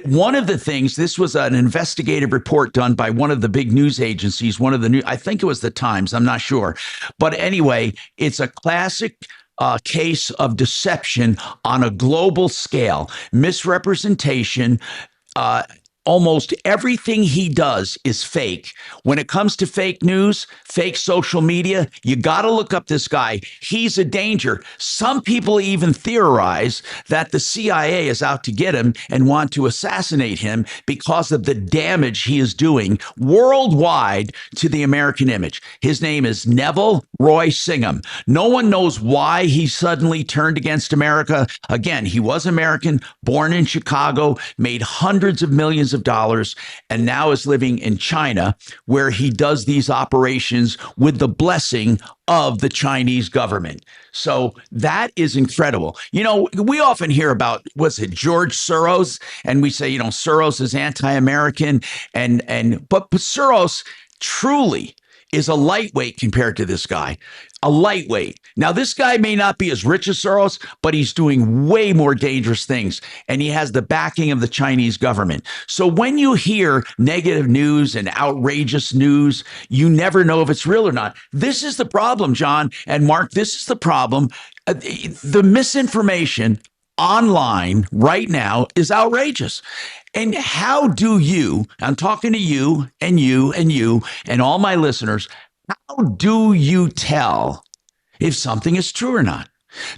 One of the things, this was an investigative report done by one of the big news agencies, I think it was the Times, I'm not sure. But anyway, it's a classic case of deception on a global scale, misrepresentation. Almost everything he does is fake. When it comes to fake news, fake social media, you got to look up this guy. He's a danger. Some people even theorize that the CIA is out to get him and want to assassinate him because of the damage he is doing worldwide to the American image. His name is Neville Roy Singham. No one knows why he suddenly turned against America. Again, he was American, born in Chicago, made hundreds of millions of of dollars and now is living in China, where he does these operations with the blessing of the Chinese government. So that is incredible. You know, we often hear about, what's it, George Soros, and we say, you know, Soros is anti-American, but Soros truly is a lightweight compared to this guy. A lightweight. Now, this guy may not be as rich as Soros, but he's doing way more dangerous things, and he has the backing of the Chinese government. So when you hear negative news and outrageous news, you never know if it's real or not. This is the problem, John and Mark. This is the problem. The misinformation online right now is outrageous. And how do you, I'm talking to you and you and you and all my listeners, how do you tell if something is true or not?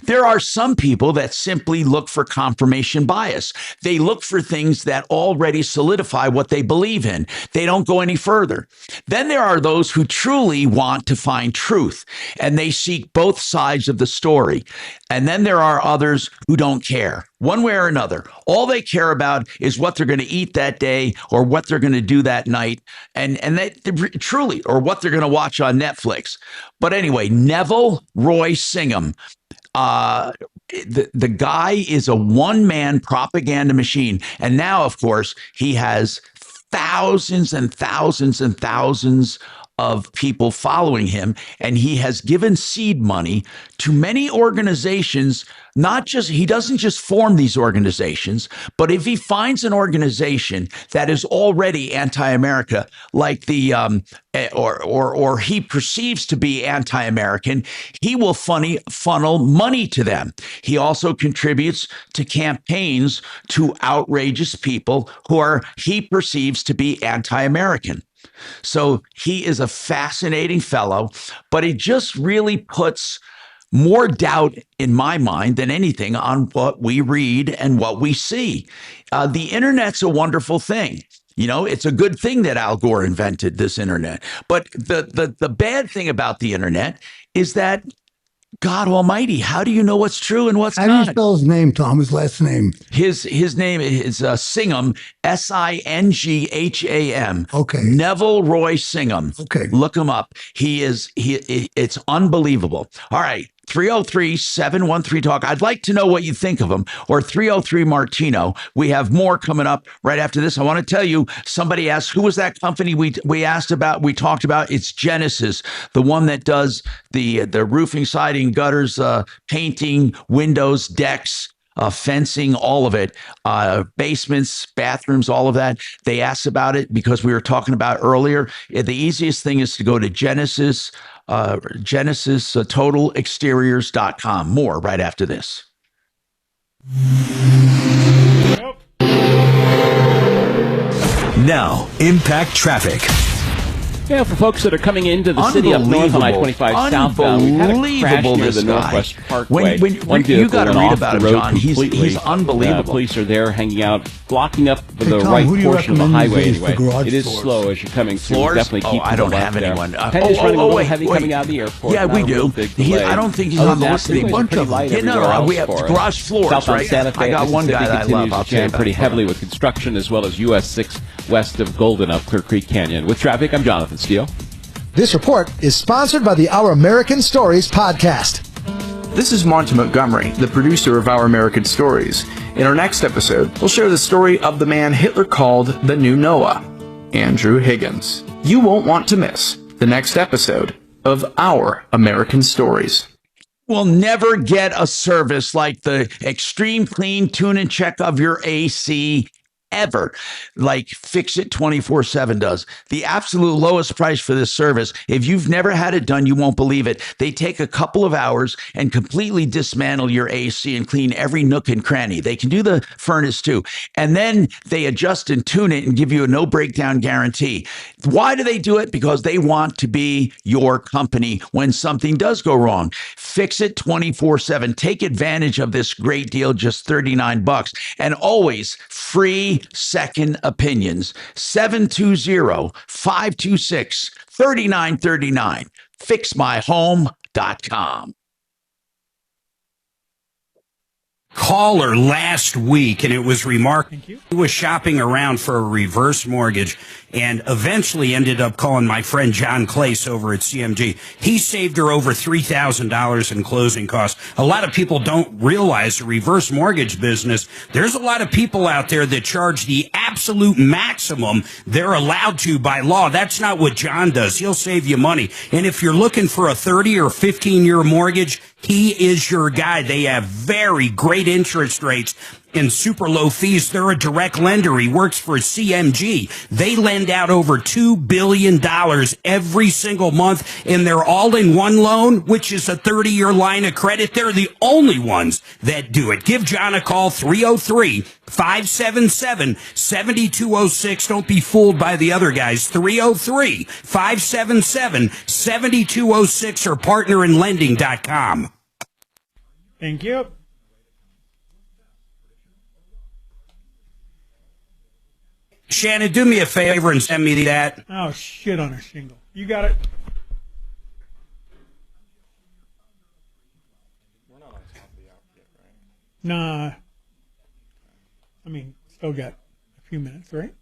There are some people that simply look for confirmation bias. They look for things that already solidify what they believe in. They don't go any further. Then there are those who truly want to find truth, and they seek both sides of the story. And then there are others who don't care, one way or another. All they care about is what they're going to eat that day or what they're going to do that night, and that truly, or what they're going to watch on Netflix. But anyway, Neville Roy Singham, the guy is a one-man propaganda machine. And now, of course, he has thousands and thousands and thousands of people following him, and he has given seed money to many organizations. He doesn't just form these organizations, but if he finds an organization that is already anti-America, like or he perceives to be anti-American, he will funnel money to them. He also contributes to campaigns to outrageous people who he perceives to be anti-American. So he is a fascinating fellow, but he just really puts more doubt in my mind than anything on what we read and what we see. The internet's a wonderful thing. You know, it's a good thing that Al Gore invented this internet. But the bad thing about the internet is that, God Almighty, how do you know what's true and what's not? How do you spell his name, Tom? His last name? His name is Singham, Singham. Okay. Neville Roy Singham. Okay. Look him up. It's unbelievable. All right. 303-713-TALK. I'd like to know what you think of him. Or 303 Martino. We have more coming up right after this. I want to tell you, somebody asked, who was that company we talked about? It's Genesis, the one that does the roofing, siding, gutters, painting, windows, decks, fencing, all of it, basements, bathrooms, all of that. They asked about it because we were talking about earlier. The easiest thing is to go to Genesis totalexteriors.com. More right after this. Now, impact traffic. Yeah, for folks that are coming into the city up north on I-25 southbound, we've had a crash near the Northwest Parkway. When you got to read about him, John. He's unbelievable. Police are there hanging out, blocking up the right portion of the highway anyway. It is slow as you're coming through. Definitely keep I don't have anyone. Penny's running a little heavy coming out of the airport. Yeah, we do. I don't think he's on the list anymore. No, we have garage floors, South on right? Santa Fe, I got one guy that I love. I'll jam pretty heavily with construction, as well as US 6 west of Golden up Clear Creek Canyon. With traffic, I'm Jonathan Steele. This report is sponsored by the Our American Stories podcast. This is Monty Montgomery, the producer of Our American Stories. In our next episode, we'll share the story of the man Hitler called the new Noah, Andrew Higgins. You won't want to miss the next episode of Our American Stories. Will never get a service like the extreme clean tune and check of your AC ever, like Fix It 24/7 does. The absolute lowest price for this service. If you've never had it done, you won't believe it. They take a couple of hours and completely dismantle your AC and clean every nook and cranny. They can do the furnace too. And then they adjust and tune it and give you a no breakdown guarantee. Why do they do it? Because they want to be your company when something does go wrong. Fix It 24/7. Take advantage of this great deal, just $39, and always free second opinions. 720-526-3939. FixMyHome.com. caller last week, and it was remarkable. Thank you. He was shopping around for a reverse mortgage and eventually ended up calling my friend John Clace over at CMG. He saved her over $3,000 in closing costs. A lot of people don't realize the reverse mortgage business. There's a lot of people out there that charge the absolute maximum they're allowed to by law. That's not what John does. He'll save you money. And if you're looking for a 30 or 15-year mortgage, he is your guy. They have very great interest rates and super low fees. They're a direct lender. He works for CMG. They lend out over $2 billion every single month, and they're all in one loan, which is a 30-year line of credit. They're the only ones that do it. Give John a call, 303-577-7206. Don't be fooled by the other guys. 303-577-7206 or partnerinlending.com. Thank you. Shannon, do me a favor and send me that. Oh, shit on a shingle. You got it. We're not on top of the hour yet, right? Nah. I mean, still got a few minutes, right?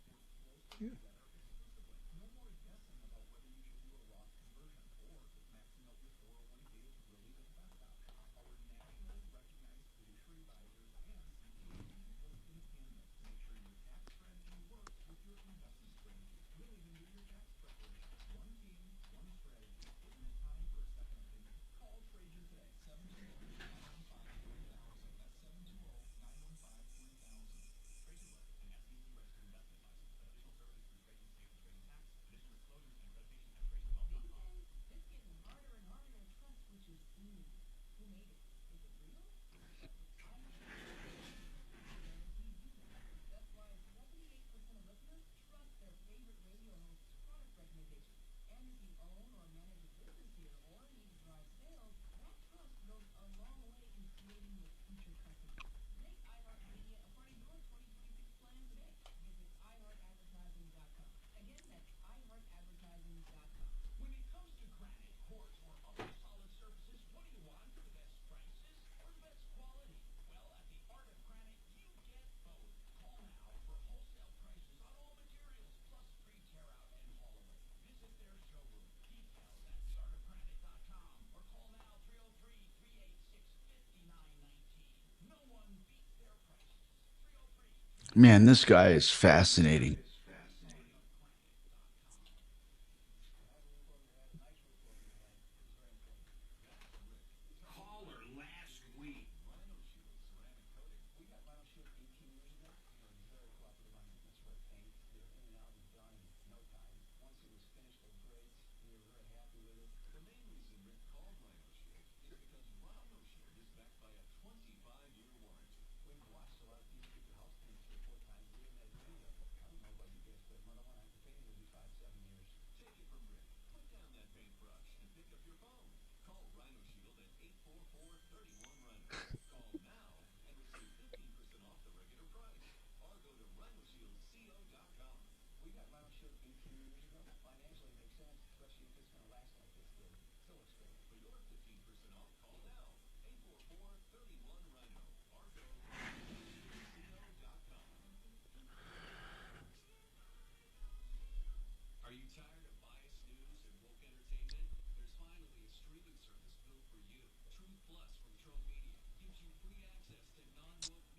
Man, this guy is fascinating.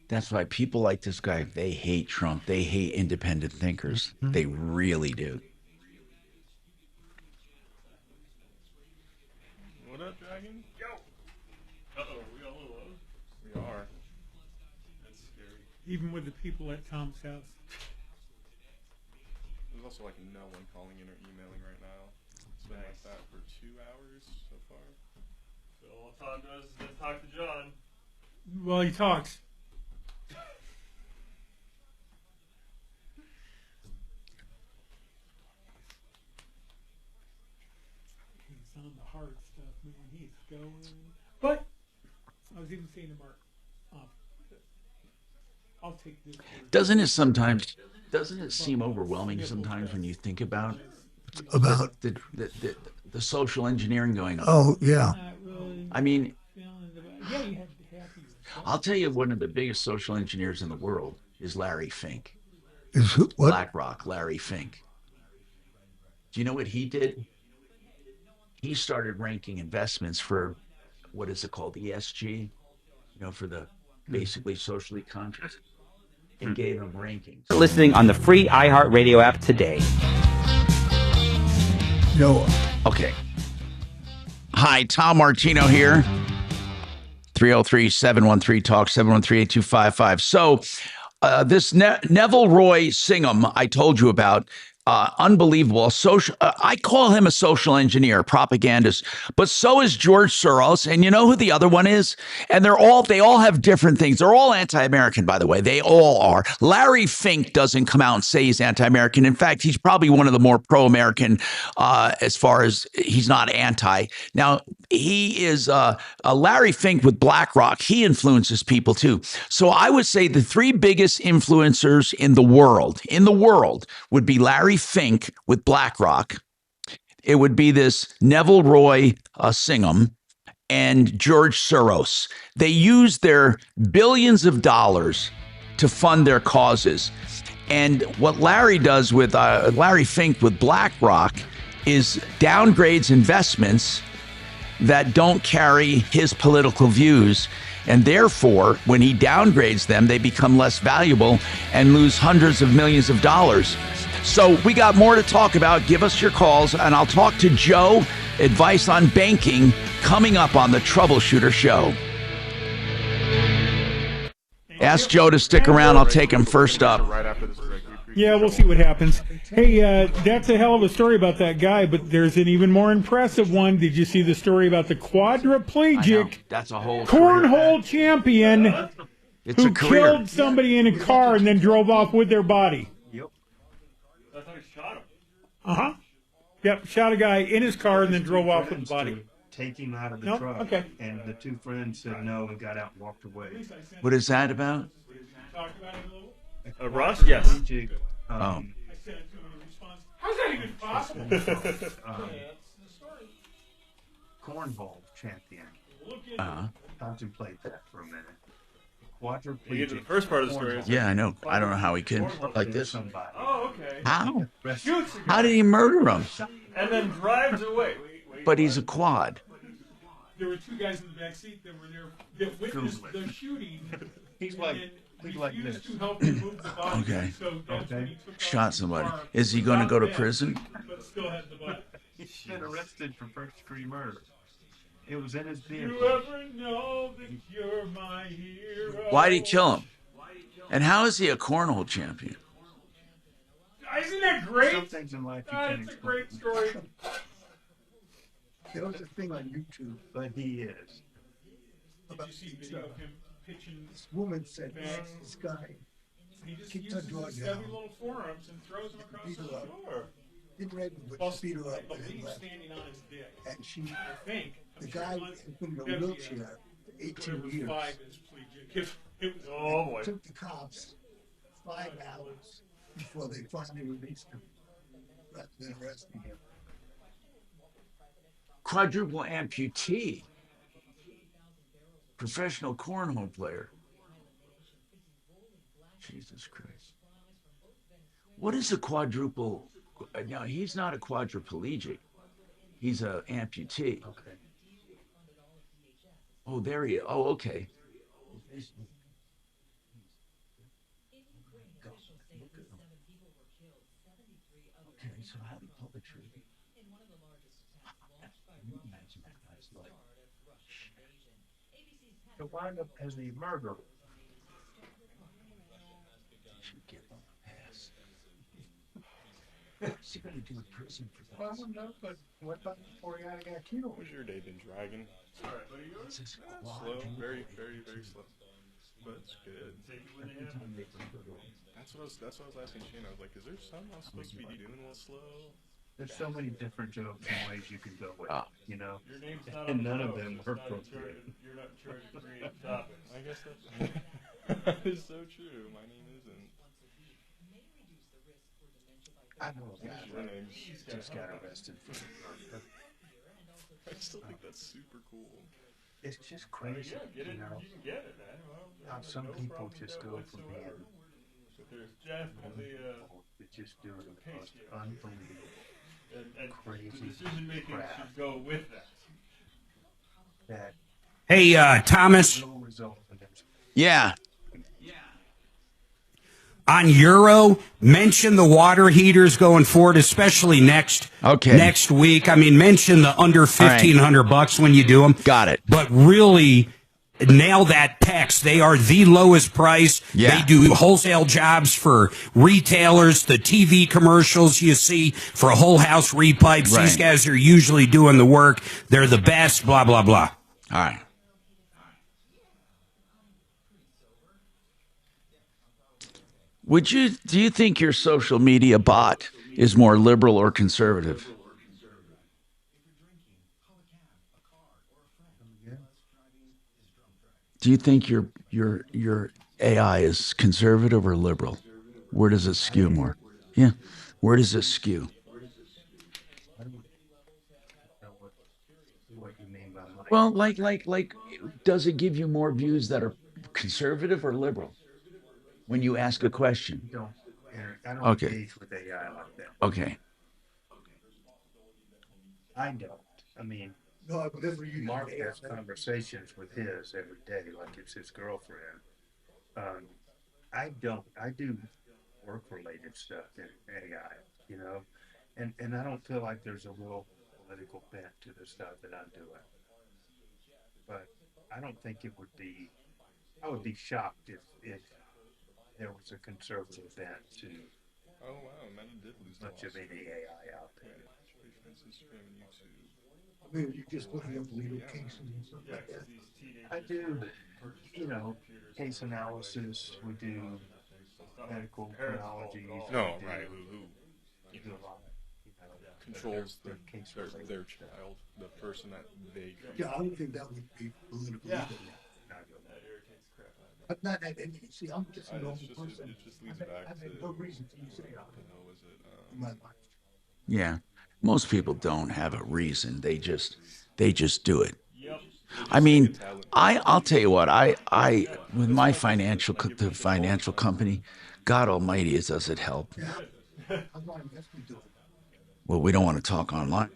That's why people like this guy, they hate Trump. They hate independent thinkers. They really do. What up, Dragon? Yo! Uh-oh, we all alone? We are. That's scary. Even with the people at Tom's house. There's also like no one calling in or emailing right now. It's been like that for 2 hours so far. So all Tom does is just talk to John. Well, he talks. He's on the hard stuff, man. He's going. But I was even saying to Mark, I'll take this. Doesn't it seem overwhelming sometimes when you think about the social engineering going on? Oh, yeah. I mean, Yeah, you have to have you. I'll tell you, one of the biggest social engineers in the world is Larry Fink. Is who, what? BlackRock, Larry Fink. Do you know what he did? He started ranking investments for, what is it called, ESG, for the basically socially conscious. It gave them rankings. Listening on the free iHeartRadio app today. No. Okay. Hi, Tom Martino here. 303-713-TALK, 713-8255. So this Neville Roy Singham I told you about, unbelievable. I call him a social engineer, propagandist, but so is George Soros. And you know who the other one is? And they all have different things. They're all anti-American, by the way. They all are. Larry Fink doesn't come out and say he's anti-American. In fact, he's probably one of the more pro-American as far as he's not anti. Now, he is Larry Fink with BlackRock. He influences people too. So I would say the three biggest influencers in the world would be Larry Fink with BlackRock. It would be this Neville Roy Singham and George Soros. They use their billions of dollars to fund their causes. And what Larry does with Larry Fink with BlackRock is downgrades investments that don't carry his political views. And therefore, when he downgrades them, they become less valuable and lose hundreds of millions of dollars. So we got more to talk about. Give us your calls, and I'll talk to Joe, advice on banking, coming up on the Troubleshooter Show. Ask Joe to stick around. I'll take him first up. Yeah, we'll see what happens. Hey, that's a hell of a story about that guy, but there's an even more impressive one. Did you see the story about the quadriplegic That's a whole cornhole champion It's who a career. killed somebody in a car and then drove off with their body? Yep. I thought he shot him. Uh-huh. Yep, shot a guy in his car and then drove off with the body. Take him out of the Nope, truck. okay. And the two friends said no and got out and walked away. What is that about? Ross? Yes. Oh. How's that even possible? Cornhole champion. Contemplate that for a minute. We get to the first part of the story. Yeah, I know. I don't know how he could like this. Oh, okay. How? Shoots a guy. How did he murder him? And then drives away. But he's a quad. There were two guys in the back seat that were there that witnessed the shooting. He's and like then this. to help remove the body. Okay. So that's when he took off Shot his somebody. car, Is he going to shot go to them, prison? But still had the body. He's been arrested for first-degree murder. It was in his vehicle. You ever know that you're my hero? Why'd he kill him? And how is he a cornhole champion? Isn't that great? Some things in life you can't It's a great story. There was a thing on YouTube. But he is. Did you see video of him pitching? This woman said, this guy He just kicked uses her dog his down. heavy little forearms and throws them across Beat the her up. floor. Didn't rape her, but Well, beat her I up and believe left. standing on his dick. And she, I think. I'm the sure guy he was was in a WS, wheelchair for 18 whatever years. 5 is plegic. It was, oh boy. It took the cops 5 hours before they finally released him, rather than arresting him. Quadruple amputee. Professional cornhole player. Jesus Christ. What is a quadruple? Now, he's not a quadriplegic. He's an amputee. Okay. Oh, there he is. Oh, okay. Okay, so how do you pull the trigger? To wind up as a murderer. Should give him a pass. What's he gonna do in prison for that? Well, I don't know, but what about before he got killed? How's your day been dragging? Alright, buddy, yours? Slow, very, very, very slow. But it's good. That's what I was asking Shane. I was like, is there something I'm supposed to be doing a little slow? There's so many different jokes and ways you can go with it, you know? Your name's not And on the none of show, them so are it's not in appropriate. charge- You're not in charge of creating topics. I guess that is so true. My name isn't. I know a guy Your name's just got arrested for murder. I still think that's super cool. It's just crazy. Yeah, get it. You can get it, man. Well, How some no people problem just there go from being whatsoever. But there's definitely just doing the most scale. unbelievable, and crazy the decision making crap should go with that. that Hey, Thomas, will result in them. Yeah. on Euro, mention the water heaters going forward, especially next week. I mean, mention the under $1,500 when you do them. Got it. But really nail that text. They are the lowest price. Yeah. They do wholesale jobs for retailers, the TV commercials you see for whole house repipes. Right. These guys are usually doing the work. They're the best, blah, blah, blah. All right. Do you think your social media bot is more liberal or conservative? Do you think your AI is conservative or liberal? Where does it skew more? Yeah. Where does it skew? Well, like, does it give you more views that are conservative or liberal when you ask a question? I don't Okay. engage with AI like that. Okay. I don't. I mean, Mark has conversations with his every day, like it's his girlfriend. I don't. I do work-related stuff in AI, you know, and I don't feel like there's a real political bent to the stuff that I'm doing. But I don't think it would be. I would be shocked if there was a conservative bent to. Oh wow, Meta did lose much of any AI out there. Instagram and YouTube. I mean, you're just looking up legal cases and stuff like that. I do, you know, case analysis. We do medical chronologies. No, right. Who do a lot, controls their child, the person that they. Yeah, I don't think that would be political either. That irritates the crap out of me. But not that. See, I'm just a normal person. It just leads back I to. have no reason for you to say that in my life. Yeah. Most people don't have a reason. They just do it. Yep. I mean, I'll tell you what, I with my financial company, God Almighty, does it help? Well, we don't want to talk online.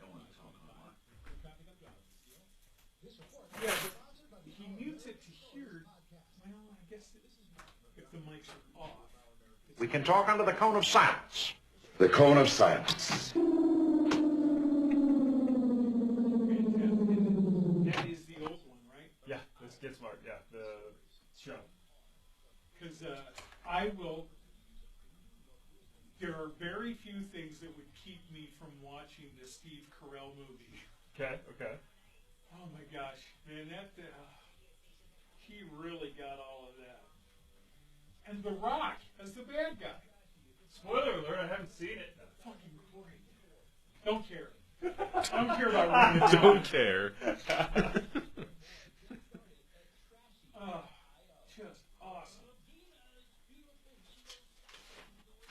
Yeah, but he mutes it to hear. Well, I guess if the mics are off. We can talk under the cone of silence. The cone of silence. That is the old one, right? Yeah, this Get Smart. Yeah, the show. Because I will. There are very few things that would keep me from watching the Steve Carell movie. Okay. Oh my gosh, man, that he really got all of that. And The Rock as the bad guy. Spoiler alert! I haven't seen it. Fucking great. Don't care. I don't care about Rock. Don't care. Oh, just awesome.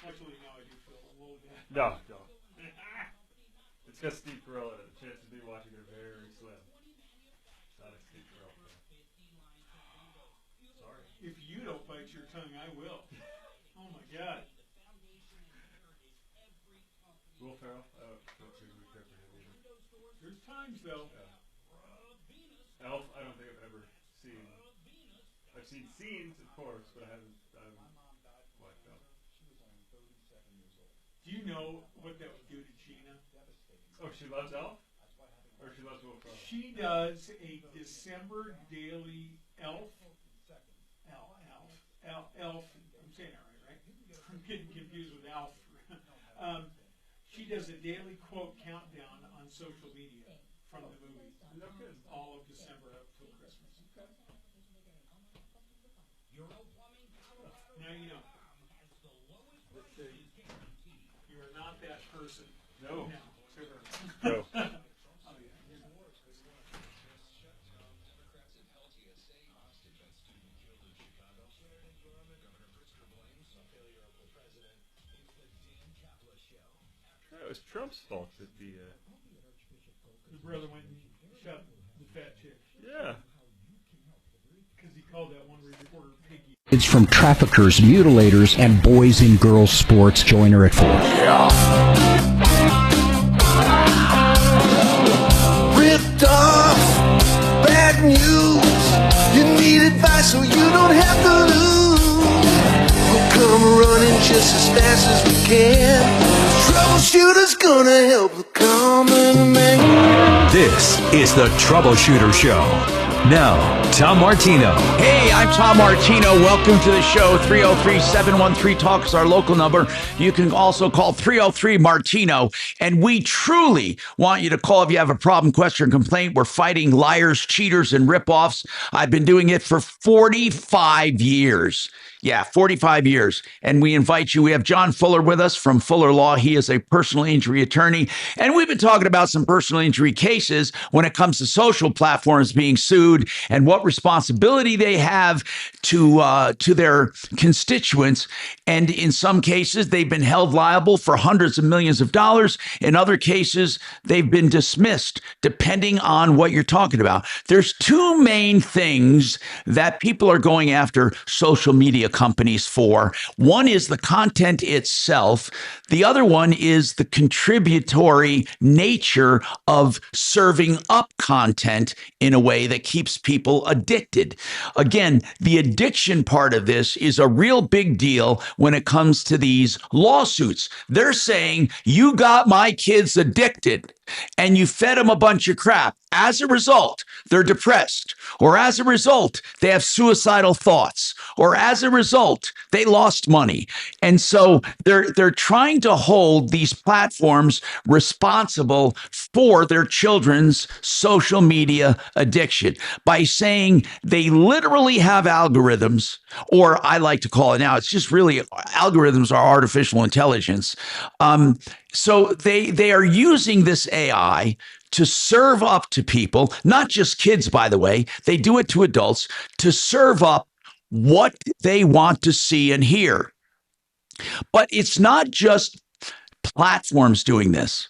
Actually, no, I do feel a little bad. No. It's got Steve Carell in it. The chances of me watching are very slim. Not a Steve Carell fan. Sorry. If you don't bite your tongue, I will. Oh my God. Will Ferrell? Don't think we care for him either. There's times though. Yeah. Elf, I don't think I've ever seen. I've seen scenes, of course, but I haven't watched Elf. Do you know what that would do to Gina? Oh, she loves Elf? Or she loves Will Ferrell? She does a December daily Elf. I'm saying that right? I'm getting confused with Alf. She does a daily quote countdown on social media from the movie. All of December up till Christmas. Now you know. You are not that person. No. No. It was Trump's fault that the brother went and shot the fat chick. Yeah. It's from traffickers, mutilators, and boys and girls sports. Join her at 4. Ripped off, bad news. You need advice so you don't have to lose. We'll come running just as fast as we can. Troubleshooter's gonna help the common man. This is the Troubleshooter Show. Now, Tom Martino. Hey, I'm Tom Martino. Welcome to the show. 303-713-TALK is our local number. You can also call 303-MARTINO. And we truly want you to call if you have a problem, question, or complaint. We're fighting liars, cheaters, and ripoffs. I've been doing it for 45 years. Yeah, 45 years. And we invite you. We have John Fuller with us from Fuller Law. He is a personal injury attorney. And we've been talking about some personal injury cases when it comes to social platforms being sued and what responsibility they have to their constituents. And in some cases, they've been held liable for hundreds of millions of dollars. In other cases, they've been dismissed, depending on what you're talking about. There's two main things that people are going after social media companies for. One is the content itself. The other one is the contributory nature of serving up content in a way that keeps people addicted. Again, the addiction part of this is a real big deal when it comes to these lawsuits. They're saying, you got my kids addicted and you fed them a bunch of crap. As a result, they're depressed, or as a result, they have suicidal thoughts, or as a result, they lost money. And so they're trying to hold these platforms responsible for their children's social media addiction by saying they literally have algorithms, or I like to call it now, it's just really algorithms are artificial intelligence. So they are using this AI to serve up to people, not just kids, by the way, they do it to adults, to serve up what they want to see and hear. But it's not just platforms doing this.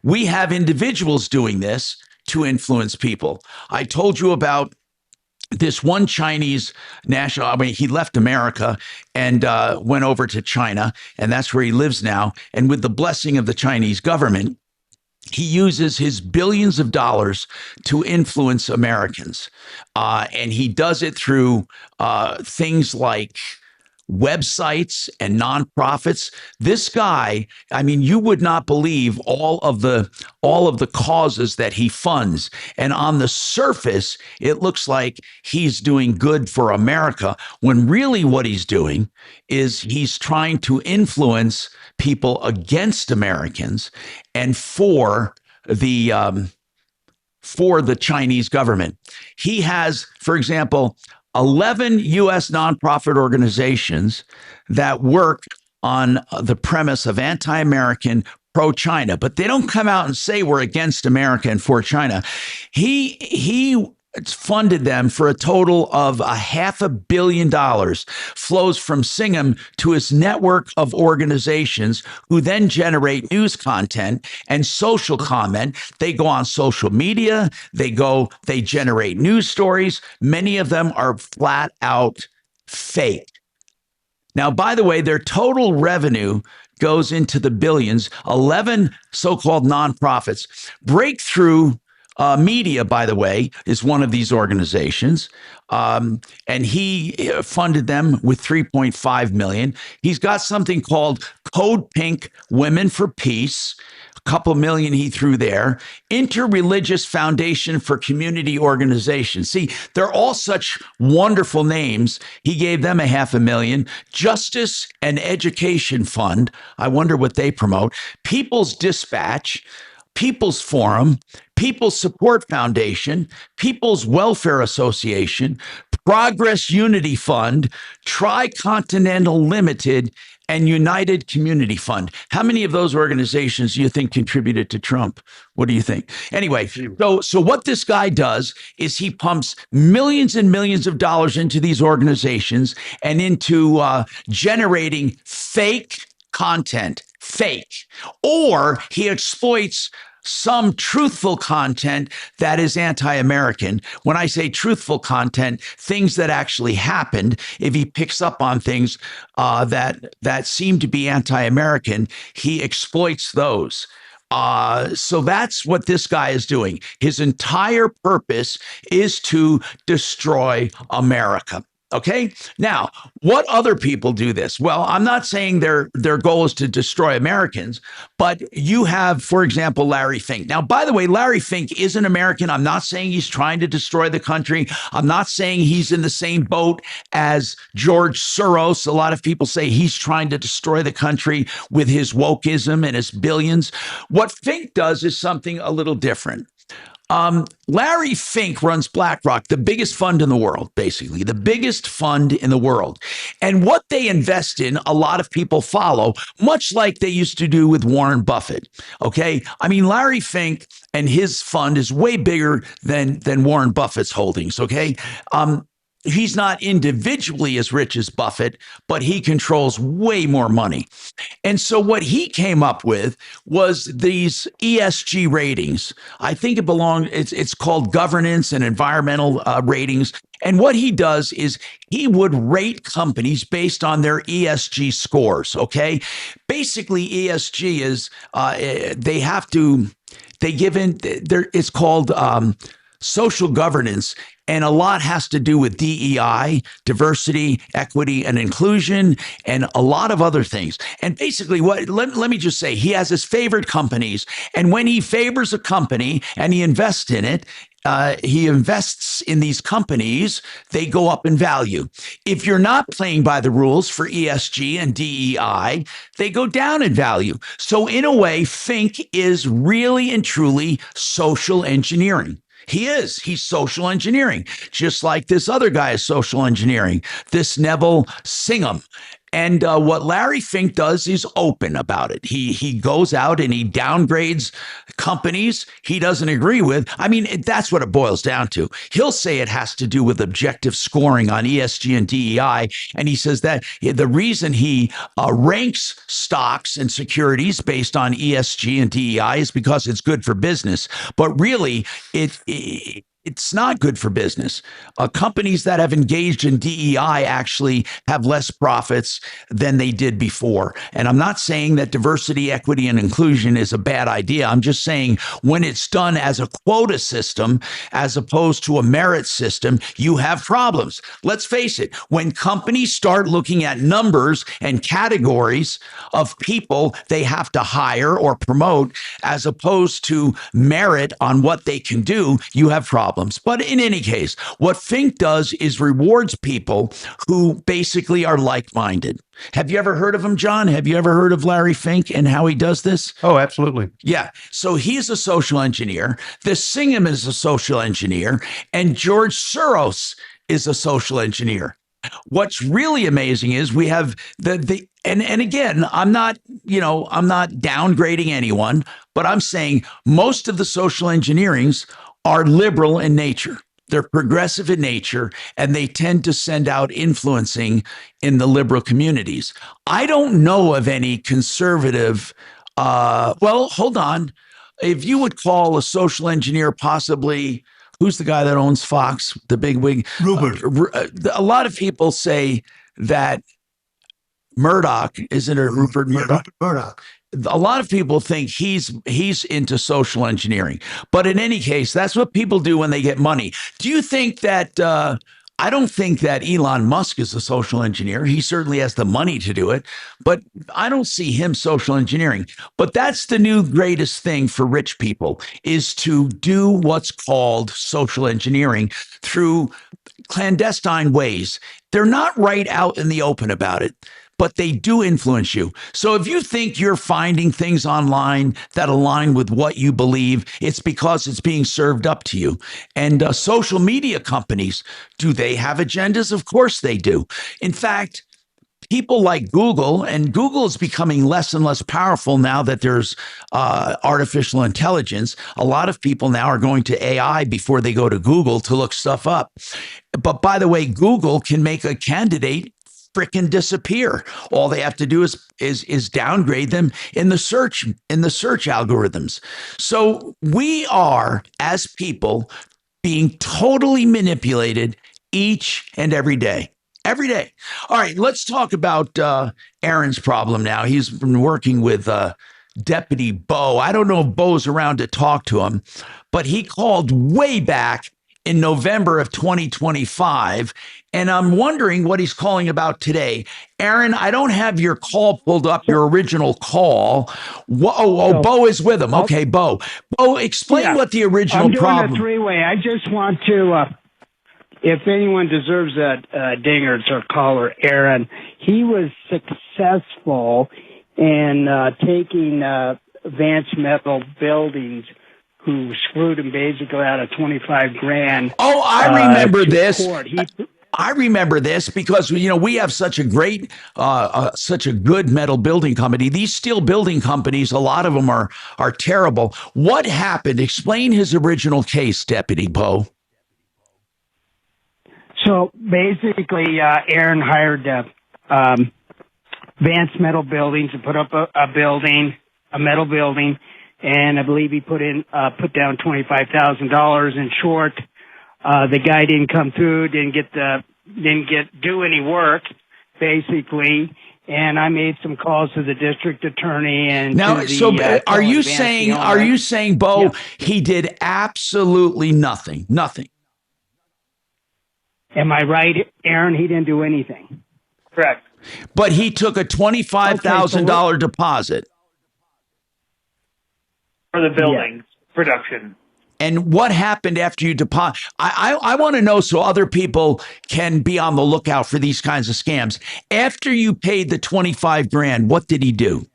We have individuals doing this to influence people. I told you about this one Chinese national, I mean, he left America and went over to China, and that's where he lives now. And with the blessing of the Chinese government, he uses his billions of dollars to influence Americans. And he does it through things like websites and nonprofits. This guy, I mean, you would not believe all of the causes that he funds. And on the surface, it looks like he's doing good for America, when really what he's doing is he's trying to influence people against Americans and for the Chinese government. He has, for example, 11 U.S. nonprofit organizations that work on the premise of anti-American, pro-China, but they don't come out and say we're against America and for China. He funded them for a total of $500 million, flows from Singham to his network of organizations who then generate news content and social comment. They go on social media, they generate news stories. Many of them are flat out fake. Now, by the way, their total revenue goes into the billions. 11 so-called nonprofits. Breakthrough Media, by the way, is one of these organizations, and he funded them with $3.5 million. He's got something called Code Pink Women for Peace. A couple million he threw there. Interreligious Foundation for Community Organizations. See, they're all such wonderful names. He gave them $500,000. Justice and Education Fund. I wonder what they promote. People's Dispatch. People's Forum, People's Support Foundation, People's Welfare Association, Progress Unity Fund, Tricontinental Limited, and United Community Fund. How many of those organizations do you think contributed to Trump? What do you think? Anyway, so what this guy does is he pumps millions and millions of dollars into these organizations and into generating fake content, fake, or he exploits some truthful content that is anti-American. When I say truthful content, things that actually happened, if he picks up on things that seem to be anti-American, he exploits those. So that's what this guy is doing. His entire purpose is to destroy America. Okay. Now, what other people do this? Well, I'm not saying their goal is to destroy Americans, but you have, for example, Larry Fink. Now, by the way, Larry Fink is an American. I'm not saying he's trying to destroy the country. I'm not saying he's in the same boat as George Soros. A lot of people say he's trying to destroy the country with his wokeism and his billions. What Fink does is something a little different. Larry Fink runs BlackRock, the biggest fund in the world, basically, the biggest fund in the world. And what they invest in, a lot of people follow, much like they used to do with Warren Buffett. Okay. I mean, Larry Fink and his fund is way bigger than Warren Buffett's holdings. Okay. He's not individually as rich as Buffett, but he controls way more money. And so what he came up with was these ESG ratings. I think it's called governance and environmental ratings. And what he does is he would rate companies based on their ESG scores. Okay. Basically, ESG is it's called social governance. And a lot has to do with DEI, diversity, equity, and inclusion, and a lot of other things. And basically, let me just say, he has his favorite companies. And when he favors a company and he invests in it, he invests in these companies, they go up in value. If you're not playing by the rules for ESG and DEI, they go down in value. So in a way, Fink is really and truly social engineering. He's social engineering, just like this other guy is social engineering, this Neville Singham. And what Larry Fink does is open about it. He goes out and he downgrades companies he doesn't agree with. I mean, that's what it boils down to. He'll say it has to do with objective scoring on ESG and DEI. And he says that the reason he ranks stocks and securities based on ESG and DEI is because it's good for business. But really, it's not good for business. Companies that have engaged in DEI actually have less profits than they did before. And I'm not saying that diversity, equity, and inclusion is a bad idea. I'm just saying when it's done as a quota system, as opposed to a merit system, you have problems. Let's face it. When companies start looking at numbers and categories of people they have to hire or promote, as opposed to merit on what they can do, you have problems. But in any case, what Fink does is rewards people who basically are like-minded. Have you ever heard of him, John? Have you ever heard of Larry Fink and how he does this? Oh, absolutely. Yeah. So he's a social engineer. This Singham is a social engineer. And George Soros is a social engineer. What's really amazing is we have and again, I'm not downgrading anyone, but I'm saying most of the social engineerings are liberal in nature. They're progressive in nature, and they tend to send out influencing in the liberal communities. I don't know of any conservative, well, hold on. If you would call a social engineer possibly, who's the guy that owns Fox, the big wig? Rupert. A lot of people say that Murdoch, isn't it Rupert Murdoch? Murdoch. A lot of people think he's into social engineering. But in any case, that's what people do when they get money. Do you think that I don't think that Elon Musk is a social engineer. He certainly has the money to do it, but I don't see him social engineering. But that's the new greatest thing for rich people, is to do what's called social engineering through clandestine ways. They're not right out in the open about it, but they do influence you. So if you think you're finding things online that align with what you believe, it's because it's being served up to you. And social media companies, do they have agendas? Of course they do. In fact, people like Google, and Google is becoming less and less powerful now that there's artificial intelligence. A lot of people now are going to AI before they go to Google to look stuff up. But by the way, Google can make a candidate frickin' disappear. All they have to do is downgrade them in the search algorithms. So we are, as people, being totally manipulated each and every day. Every day. All right, let's talk about Aaron's problem now. He's been working with Deputy Bo. I don't know if Bo's around to talk to him, but he called way back in November of 2025, and I'm wondering what he's calling about today. Aaron, I don't have your call pulled up, your original call. Bo is with him. Okay, Bo. Bo, explain what the original problem. I'm doing a three-way. I just want to, if anyone deserves a dinger, it's our caller, Aaron. He was successful in taking Advanced Metal Buildings, who screwed him basically out of $25,000. Oh, I remember this. I remember this because we have such a great, such a good metal building company. These steel building companies, a lot of them are terrible. What happened? Explain his original case, Deputy Bo. So basically, Aaron hired Advanced Metal Buildings to put up a metal building, and I believe he put down $25,000. In short, the guy didn't come through, didn't do any work, basically. And I made some calls to the district attorney and now. Are you saying, Bo, he did absolutely nothing? Nothing. Am I right, Aaron? He didn't do anything. Correct. But he took a $25,000 deposit for the building's production. And what happened after you deposit? I want to know so other people can be on the lookout for these kinds of scams. After you paid the $25,000, what did he do?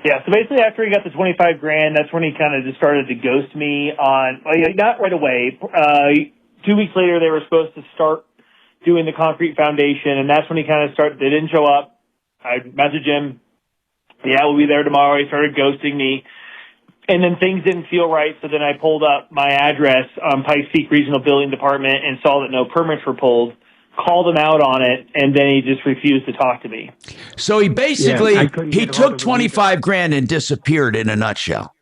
Yeah, so basically after he got the $25,000, that's when he kind of just started to ghost me on, not right away. 2 weeks later, they were supposed to start doing the concrete foundation, and that's when he kind of started, they didn't show up. I messaged him, yeah, we'll be there tomorrow. He started ghosting me. And then things didn't feel right, so then I pulled up my address on Pikes Peak Regional Building Department and saw that no permits were pulled, called him out on it, and then he just refused to talk to me. So he basically, he took $25,000 and disappeared in a nutshell.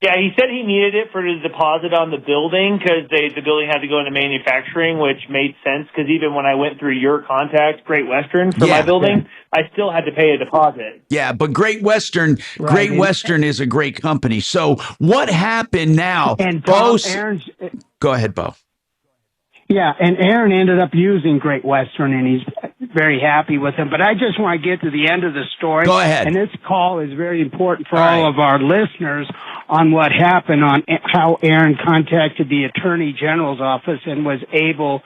Yeah, he said he needed it for the deposit on the building because the building had to go into manufacturing, which made sense because even when I went through your contact, Great Western, for my building, I still had to pay a deposit. Yeah, but Great Western is a great company. So what happened now? And Bo, go ahead, Bo. Yeah, and Aaron ended up using Great Western, and he's very happy with them. But I just want to get to the end of the story. Go ahead. And this call is very important for all of our listeners on what happened, on how Aaron contacted the Attorney General's office and was able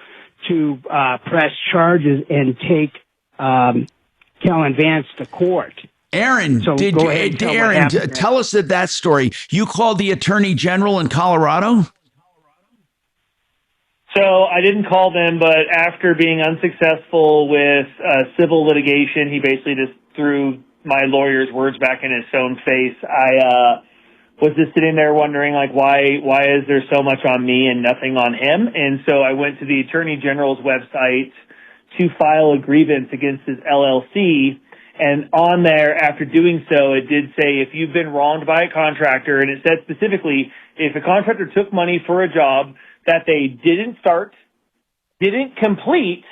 to press charges and take Kellen Vance to court. Aaron, So tell us that story. You called the Attorney General in Colorado? So I didn't call them, but after being unsuccessful with civil litigation, he basically just threw my lawyer's words back in his own face. I was just sitting there wondering, like, why is there so much on me and nothing on him? And so I went to the Attorney General's website to file a grievance against his LLC. And on there, after doing so, it did say if you've been wronged by a contractor, and it said specifically if a contractor took money for a job that they didn't start, didn't complete,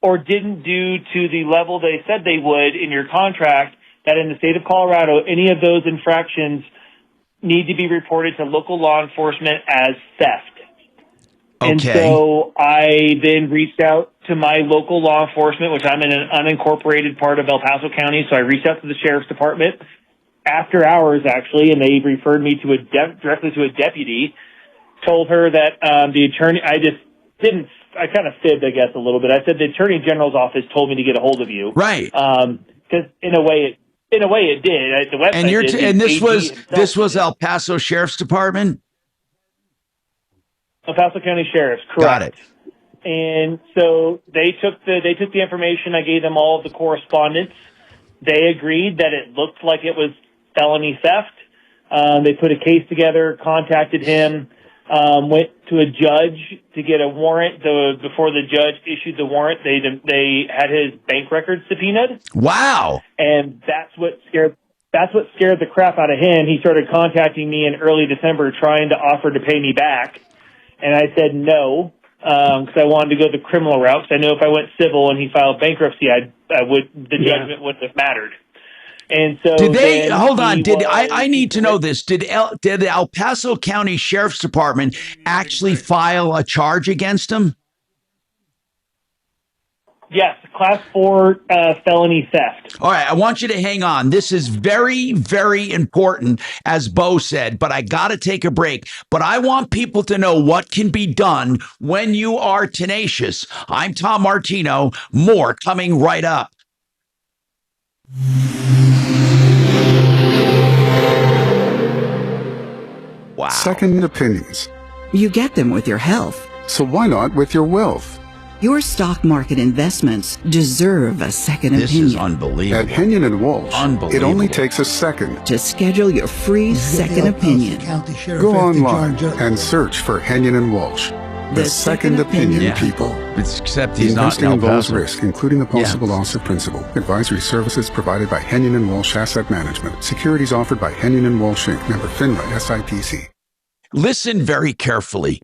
or didn't do to the level they said they would in your contract, that in the state of Colorado, any of those infractions need to be reported to local law enforcement as theft. Okay. And so I then reached out to my local law enforcement, which I'm in an unincorporated part of El Paso County, so I reached out to the sheriff's department after hours, actually, and they referred me to directly to a deputy. Told her that the attorney, I kind of fibbed, I guess, a little bit. I said the Attorney General's office told me to get a hold of you. Right. Because in a way it did. The website and this was El Paso Sheriff's Department? El Paso County Sheriff's, correct. Got it. And so they took the information. I gave them all of the correspondence. They agreed that it looked like it was felony theft. They put a case together, contacted him. went to a judge to get a warrant. Before the judge issued the warrant, they had his bank records subpoenaed. Wow. And that's what scared the crap out of him. He started contacting me in early December trying to offer to pay me back. And I said no, because I wanted to go the criminal route. Because I know if I went civil and he filed bankruptcy, the judgment wouldn't have mattered. And so did they hold on? I need to know this? Did the El Paso County Sheriff's Department actually file a charge against him? Yes, Class 4 felony theft. All right, I want you to hang on. This is very, very important, as Bo said, but I got to take a break. But I want people to know what can be done when you are tenacious. I'm Tom Martino. More coming right up. Wow. Second opinions. You get them with your health. So why not with your wealth? Your stock market investments deserve a second opinion. This is unbelievable. At Henyon and Walsh, it only takes a second to schedule your free second opinion. Go online and search for Henyon and Walsh. The second opinion people. Except he's Investing not involves risk, including the possible loss of principal. Advisory services provided by Henyon and Walsh Asset Management. Securities offered by Henyon and Walsh Inc. Member FINRA SIPC. Listen very carefully.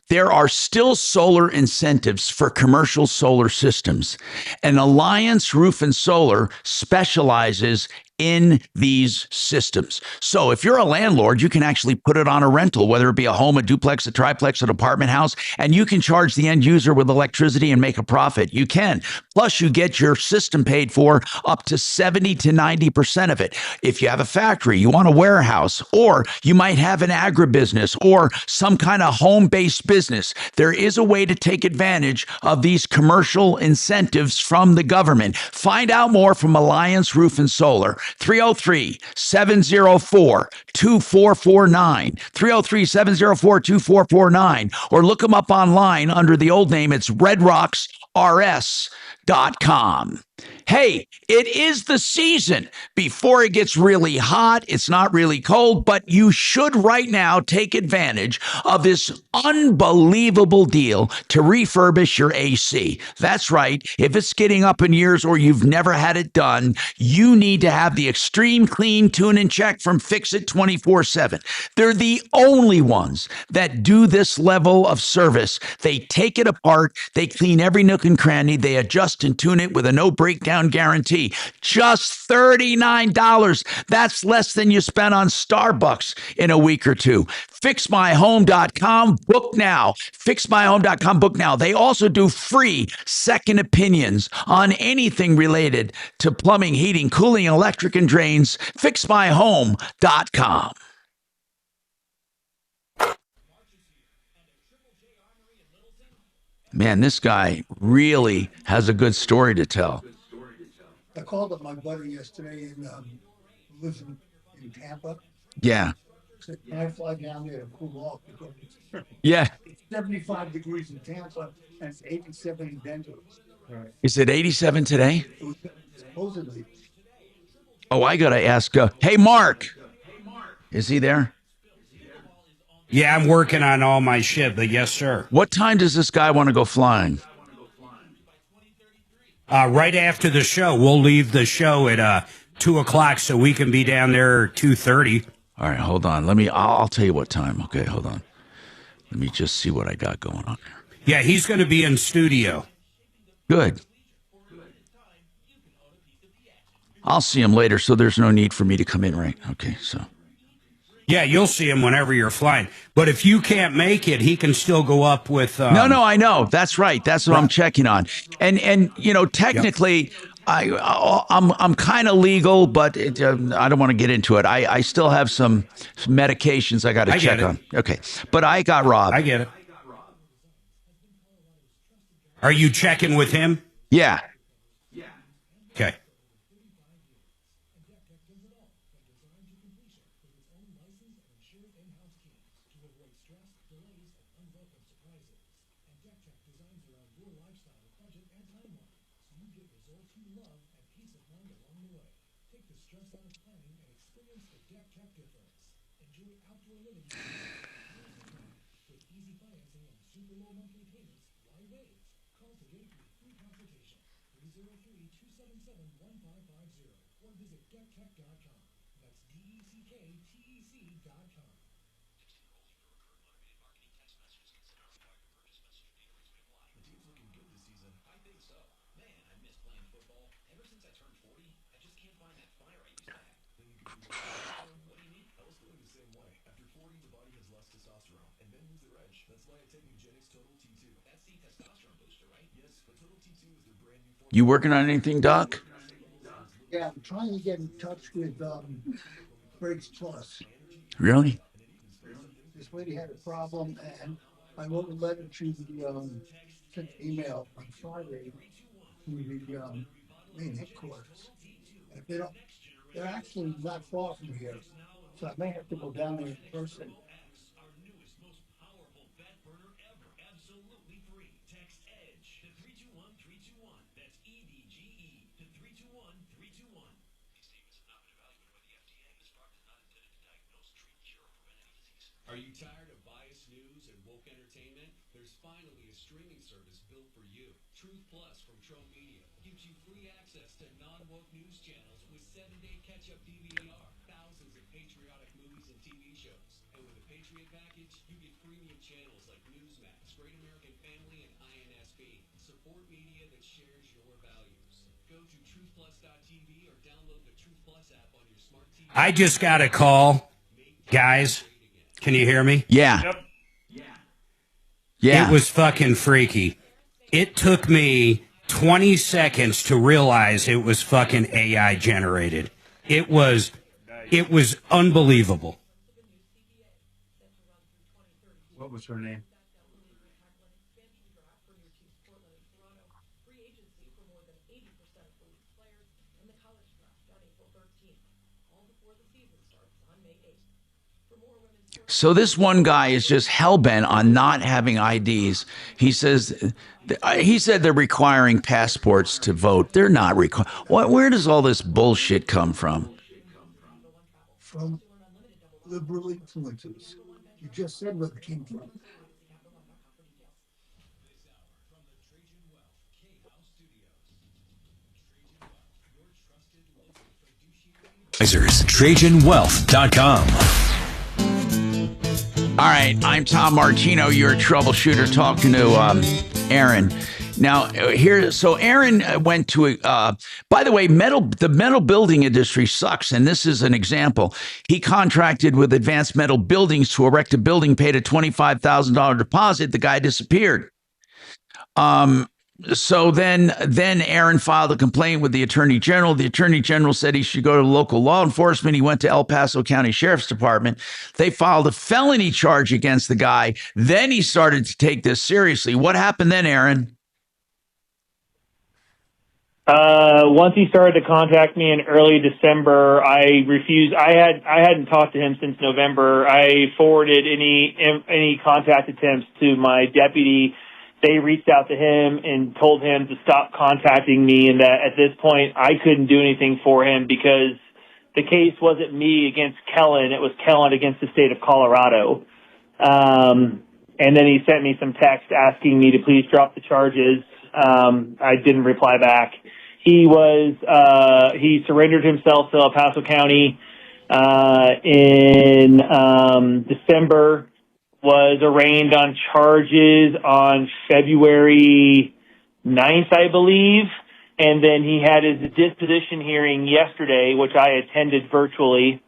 There are still solar incentives for commercial solar systems. And Alliance Roof and Solar specializes in these systems. So if you're a landlord, you can actually put it on a rental, whether it be a home, a duplex, a triplex, an apartment house, and you can charge the end user with electricity and make a profit. You can. Plus, you get your system paid for up to 70 to 90% of it. If you have a factory, you want a warehouse, or you might have an agribusiness or some kind of home-based business, there is a way to take advantage of these commercial incentives from the government. Find out more from Alliance Roof and Solar. 303-704-2449. 303-704-2449. Or look them up online under the old name. It's redrocksrs.com. Hey, it is the season before it gets really hot. It's not really cold, but you should right now take advantage of this unbelievable deal to refurbish your AC. That's right. If it's getting up in years or you've never had it done, you need to have the Extreme Clean Tune and Check from Fix It 24/7. They're the only ones that do this level of service. They take it apart. They clean every nook and cranny. They adjust and tune it with a no breakdown guarantee. Just $39. That's less than you spent on Starbucks in a week or two. FixMyHome.com, book now. FixMyHome.com, book now. They also do free second opinions on anything related to plumbing, heating, cooling, electric, and drains. FixMyHome.com. Man, this guy really has a good story to tell. I called up my buddy yesterday and lives in Tampa. Yeah. I said, can I fly down there to cool off? Because Yeah. it's 75 degrees in Tampa and it's 87 in Denver. Right. Is it 87 today? It was supposedly. Oh, I got to ask. Hey, Mark. Is he there? Yeah, I'm working on all my shit, but yes, sir. What time does this guy want to go flying? Right after the show. We'll leave the show at 2 o'clock so we can be down there 2:30. All right, hold on. I'll tell you what time. Okay, hold on. Let me just see what I got going on here. Yeah, he's going to be in studio. Good. I'll see him later, so there's no need for me to come in, right? Okay, so. Yeah, you'll see him whenever you're flying. But if you can't make it, he can still go up with... No, I know. That's right. That's what I'm checking on. And you know, technically, yep. I'm kind of legal, but I don't want to get into it. I still have some medications I got to check on. Okay, but I got robbed. I get it. Are you checking with him? Yeah. Okay. You working on anything, Doc? Yeah, I'm trying to get in touch with Brakes Plus. Really? This lady had a problem, and I wrote a letter to the sent an email on Friday to the main headquarters. And they don't, they're actually not far from here, so I may have to go down there in person. Are you tired of biased news and woke entertainment? There's finally a streaming service built for you. Truth Plus from Trump Media gives you free access to non-woke news channels with 7-day catch-up DVR, thousands of patriotic movies and TV shows. And with a Patriot package, you get premium channels like Newsmax, Great American Family, and INSB. Support media that shares your values. Go to truthplus.tv or download the Truth Plus app on your smart TV. I just got a call, guys. Can you hear me? Yeah. Yep. Yeah. It was fucking freaky. It took me 20 seconds to realize it was fucking AI generated. It was unbelievable. What was her name? So this one guy is just hell-bent on not having IDs. He said they're requiring passports to vote. They're not where does all this bullshit come from? From liberal influences. You just said where it came from. TrajanWealth.com. All right, I'm Tom Martino, your troubleshooter, talking to Aaron. Now, so Aaron went to by the way, the metal building industry sucks, and this is an example. He contracted with Advanced Metal Buildings to erect a building, paid a $25,000 deposit. The guy disappeared. So then Aaron filed a complaint with the Attorney General. The Attorney General said he should go to local law enforcement. He went to El Paso County Sheriff's Department. They filed a felony charge against the guy. Then he started to take this seriously. What happened then, Aaron? Once he started to contact me in early December, I refused. I hadn't talked to him since November. I forwarded any contact attempts to my deputy. They reached out to him and told him to stop contacting me, and that at this point I couldn't do anything for him because the case wasn't me against Kellen. It was Kellen against the state of Colorado. And then he sent me some text asking me to please drop the charges. I didn't reply back. He surrendered himself to El Paso County in December. Was arraigned on charges on February 9th, I believe. And then he had his disposition hearing yesterday, which I attended virtually,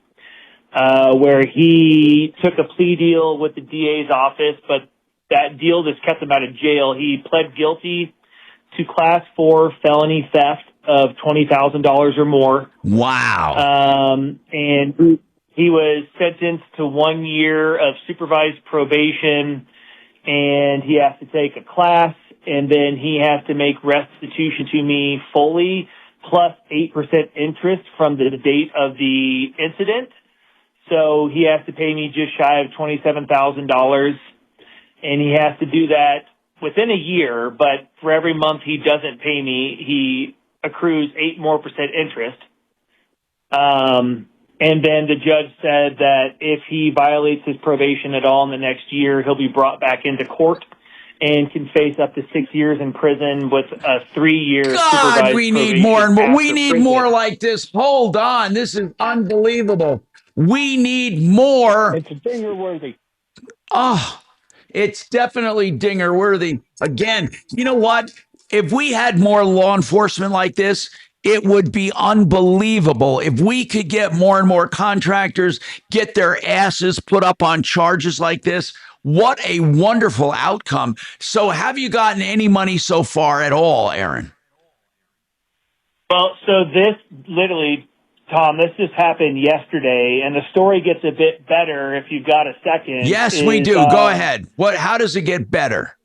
where he took a plea deal with the DA's office, but that deal just kept him out of jail. He pled guilty to Class 4 felony theft of $20,000 or more. Wow. And he was sentenced to 1 year of supervised probation, and he has to take a class, and then he has to make restitution to me fully, plus 8% interest from the date of the incident. So he has to pay me just shy of $27,000, and he has to do that within a year, but for every month he doesn't pay me, he accrues 8% more interest. And then the judge said that if he violates his probation at all in the next year, he'll be brought back into court and can face up to 6 years in prison with a 3-year supervised God, we need probation more and more. We after need prison. more like this. Hold on. This is unbelievable. We need more. It's dinger worthy. Oh, it's definitely dinger worthy. Again, you know what? If we had more law enforcement like this, it would be unbelievable. If we could get more and more contractors get their asses put up on charges like this, what a wonderful outcome. So have you gotten any money so far at all, Aaron? Well, so this literally, Tom, this just happened yesterday, and the story gets a bit better if you've got a second. Yes, we do. Go ahead. How does it get better?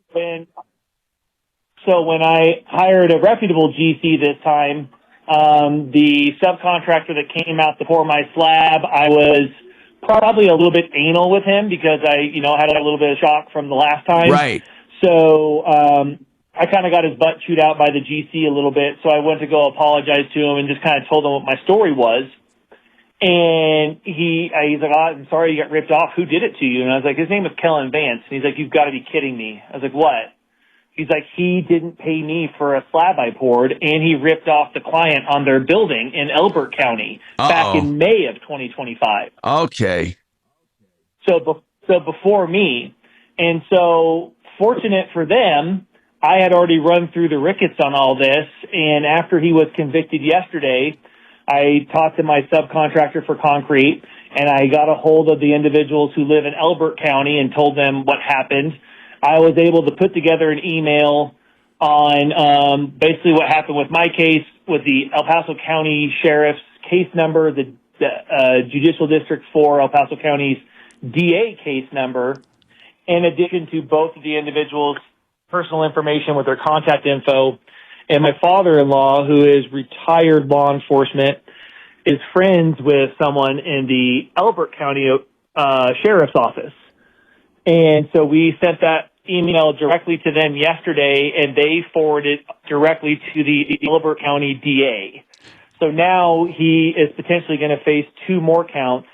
When I hired a reputable GC this time, the subcontractor that came out to pour my slab, I was probably a little bit anal with him because I had a little bit of shock from the last time. Right. So, I kind of got his butt chewed out by the GC a little bit. So I went to go apologize to him and just kind of told him what my story was. And he's like, oh, I'm sorry you got ripped off. Who did it to you? And I was like, his name was Kellen Vance. And he's like, you've got to be kidding me. I was like, what? He's like, he didn't pay me for a slab I poured, and he ripped off the client on their building in Elbert County back in May of 2025. Okay. So before me. And so fortunate for them, I had already run through the rickets on all this, and after he was convicted yesterday, I talked to my subcontractor for concrete, and I got a hold of the individuals who live in Elbert County and told them what happened. I was able to put together an email on basically what happened with my case, with the El Paso County Sheriff's case number, the Judicial District 4 El Paso County's DA case number, in addition to both of the individuals' personal information with their contact info. And my father-in-law, who is retired law enforcement, is friends with someone in the Elbert County Sheriff's Office. And so we sent that email directly to them yesterday, and they forwarded it directly to the Elbert County DA. So now he is potentially going to face 2 more counts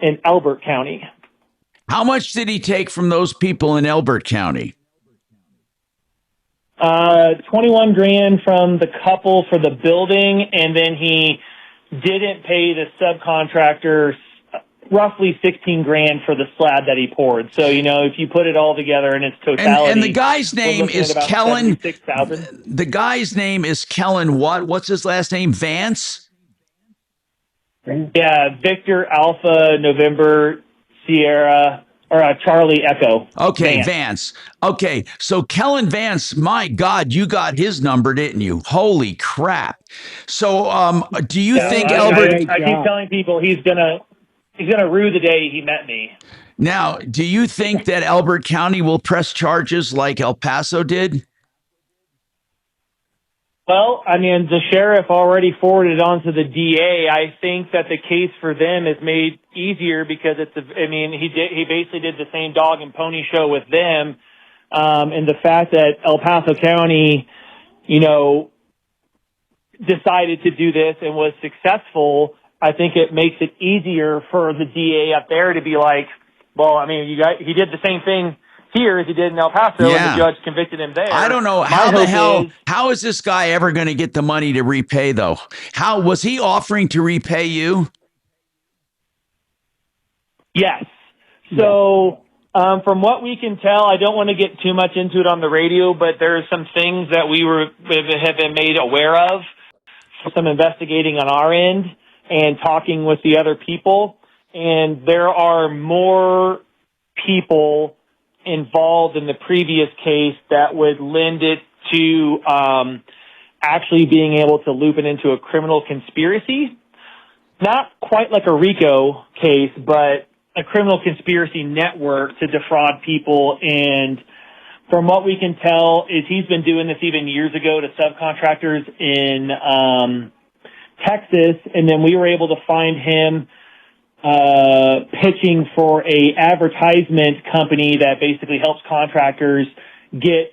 in Elbert County. How much did he take from those people in Elbert County? $21,000 from the couple for the building, and then he didn't pay the subcontractor roughly $16,000 for the slab that he poured. So, if you put it all together in its totality. And the guy's name is Kellen. $76,000. The guy's name is Kellen what? What's his last name? Vance? Yeah, Victor Alpha November Sierra or Charlie Echo. Okay, Vance. Okay, so Kellen Vance, my God, you got his number, didn't you? Holy crap. So do you think Elbert... I keep telling people he's gonna rue the day he met me. Now, do you think that Elbert County will press charges like El Paso did? Well, I mean, the sheriff already forwarded it on to the DA. I think that the case for them is made easier because he basically did the same dog and pony show with them. And the fact that El Paso County, decided to do this and was successful, I think it makes it easier for the DA up there to be like, well, I mean, he did the same thing here as he did in El Paso, and the judge convicted him there. I don't know. How is this guy ever going to get the money to repay, though? How was he offering to repay you? Yes. So, from what we can tell, I don't want to get too much into it on the radio, but there are some things that have been made aware of, some investigating on our end and talking with the other people. And there are more people involved in the previous case that would lend it to actually being able to loop it into a criminal conspiracy. Not quite like a RICO case, but a criminal conspiracy network to defraud people. And from what we can tell is he's been doing this even years ago to subcontractors in Texas, and then we were able to find him pitching for a advertisement company that basically helps contractors get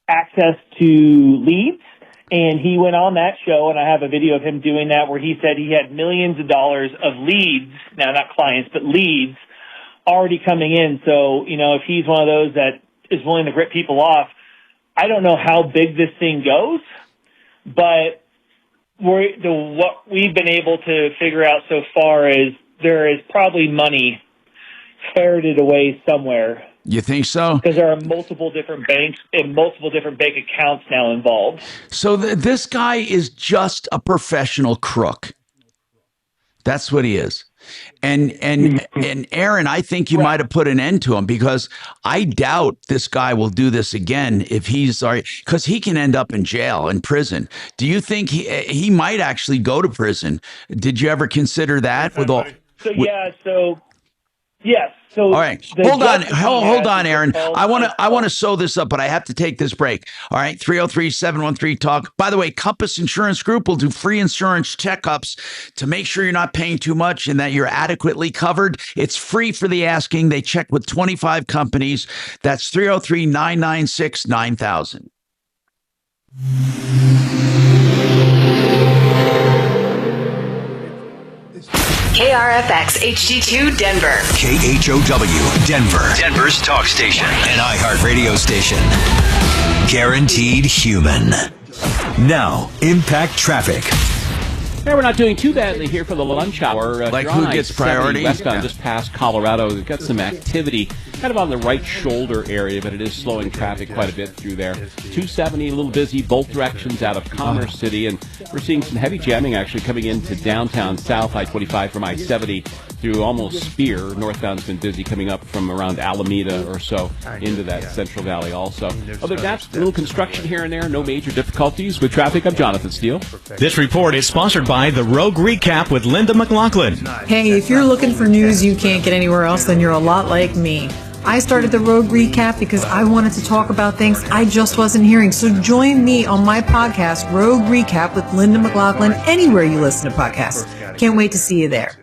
access to leads And he went on that show, and I have a video of him doing that where he said he had millions of dollars of leads, now not clients, but leads, already coming in. So, if he's one of those that is willing to rip people off, I don't know how big this thing goes, but what we've been able to figure out so far is there is probably money ferreted away somewhere. You think so? Because there are multiple different banks and multiple different bank accounts now involved. So this guy is just a professional crook. That's what he is. And Aaron, I think you might have put an end to him, because I doubt this guy will do this again if he's sorry, because he can end up in jail, in prison. Do you think he might actually go to prison? Did you ever consider that? Yes. So all right, hold on, Aaron. I want to sew this up, but I have to take this break. All right, 303-713-TALK. By the way, Compass Insurance Group will do free insurance checkups to make sure you're not paying too much and that you're adequately covered. It's free for the asking. They check with 25 companies. That's 303-996-9000. KRFX HD2 Denver. KHOW Denver. Denver's talk station. An iHeart radio station. Guaranteed human. Now, impact traffic. Yeah, we're not doing too badly here for the lunch hour. Like who gets priority? Westbound just past Colorado. We've got some activity kind of on the right shoulder area, but it is slowing traffic quite a bit through there. 270, a little busy, both directions out of Commerce City, and we're seeing some heavy jamming actually coming into downtown South I-25 from I-70 through almost Spear. Northbound's been busy coming up from around Alameda or so into that Central Valley also. Other than that, a little construction here and there, no major difficulties with traffic. I'm Jonathan Steele. This report is sponsored by the Rogue Recap with Linda McLaughlin. Hey, if you're looking for news you can't get anywhere else, then you're a lot like me. I started the Rogue Recap because I wanted to talk about things I just wasn't hearing. So join me on my podcast, Rogue Recap with Linda McLaughlin, anywhere you listen to podcasts. Can't wait to see you there.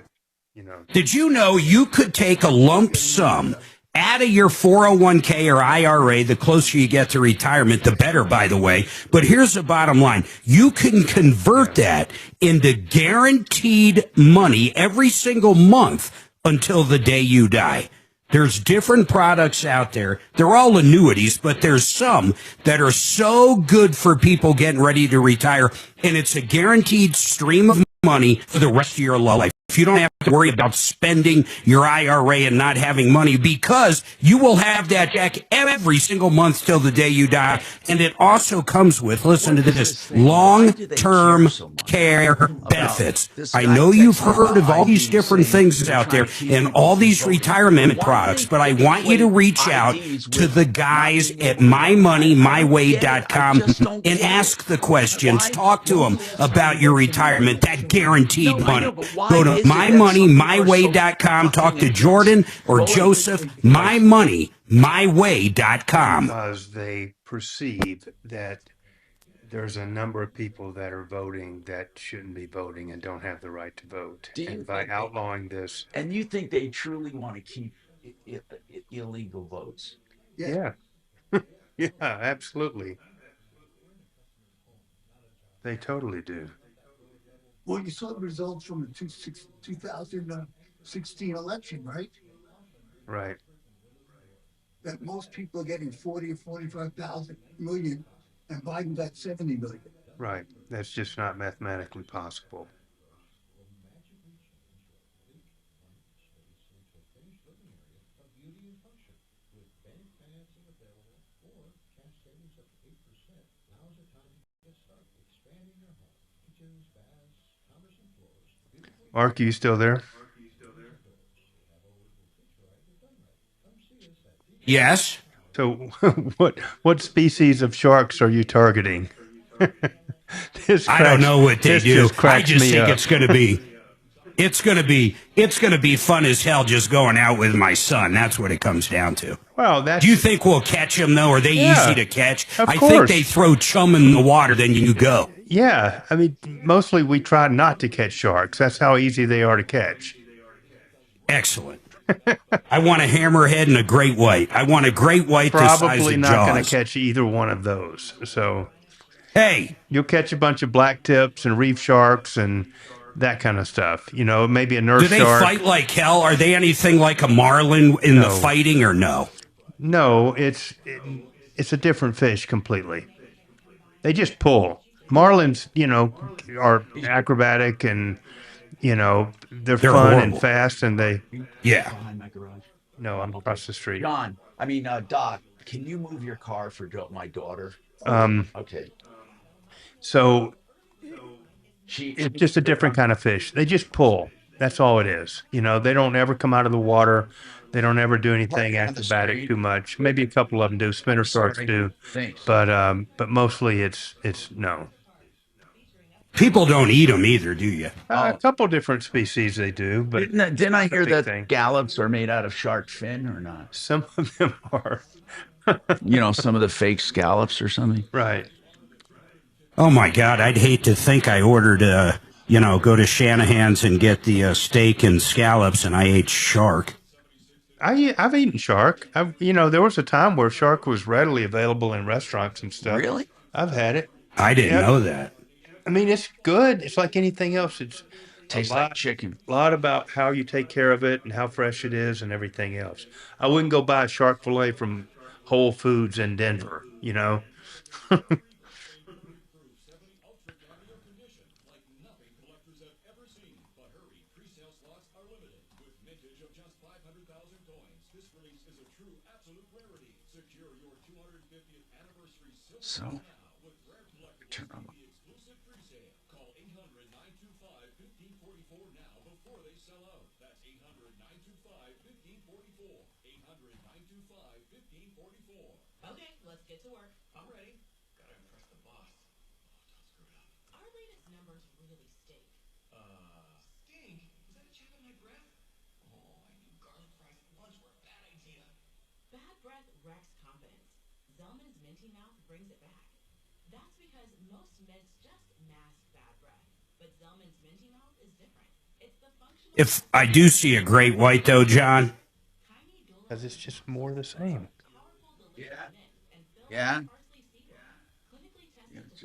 Did you know you could take a lump sum out of your 401k or IRA? The closer you get to retirement, the better, by the way. But here's the bottom line. You can convert that into guaranteed money every single month until the day you die. There's different products out there. They're all annuities, but there's some that are so good for people getting ready to retire, and it's a guaranteed stream of money for the rest of your life. You don't have to worry about spending your IRA and not having money, because you will have that check every single month till the day you die. And it also comes with, listen to this, long-term care benefits. I know you've heard of all these different things out there and all these retirement products, but I want you to reach out to the guys at mymoneymyway.com and ask the questions. Talk to them about your retirement, that guaranteed money. Go to mymoneymyway.com. Talk to Jordan or Joseph. mymoneymyway.com. Because they perceive that there's a number of people that are voting that shouldn't be voting and don't have the right to vote. And by outlawing this. And you think they truly want to keep illegal votes? Yeah. Yeah, absolutely. They totally do. Well, you saw the results from the 2016 election, right? Right. That most people are getting 40 or 45,000 million, and Biden got 70 million. Right. That's just not mathematically possible. Mark, are you still there? Yes. So what species of sharks are you targeting? I don't know what they do. I just think it's going to be fun as hell just going out with my son. That's what it comes down to. Well, do you think we'll catch them though? Are they easy to catch? I think they throw chum in the water, then you go. Yeah, I mean, mostly we try not to catch sharks. That's how easy they are to catch. Excellent. I want a hammerhead and a great white. I want a great white the size of Jaws. Probably not going to catch either one of those. So Hey, you'll catch a bunch of black tips and reef sharks and that kind of stuff. Maybe a nurse do they shark. fight like hell? Are they anything like a marlin in the fighting, or no? No, it's a different fish completely. They just pull. Marlins, are acrobatic and they're fun horrible. and fast, and they. Yeah. Behind my garage. No, I'm across the street. Doc, can you move your car for my daughter? Okay. So it's just a different kind of fish. They just pull. That's all it is. They don't ever come out of the water. They don't ever do anything acrobatic too much. Maybe a couple of them do. Spinner sharks do. But mostly it's no. People don't eat them either, do you? A couple different species they do, but didn't I hear that scallops are made out of shark fin or not? Some of them are. Some of the fake scallops or something. Right. Oh my God! I'd hate to think I ordered go to Shanahan's and get the steak and scallops, and I ate shark. I've eaten shark. There was a time where shark was readily available in restaurants and stuff. Really? I've had it. I didn't know that. I mean, it's good. It's like anything else. It's tastes like chicken. A lot about how you take care of it and how fresh it is and everything else. I wouldn't go buy a shark fillet from Whole Foods in Denver, So, turn on. Okay, let's get to work. I'm ready. Gotta impress the boss. Our latest numbers really stink. Stink? Was that a chip in my breath? Oh, I knew garlic fries at lunch were a bad idea. Bad breath wrecks confidence. Zellman's Minty Mouth brings it back. That's because most mints just mask bad breath. But Zellman's Minty Mouth is different. It's the function. If I do see a great white, though, John. Because it's just more the same. Yeah.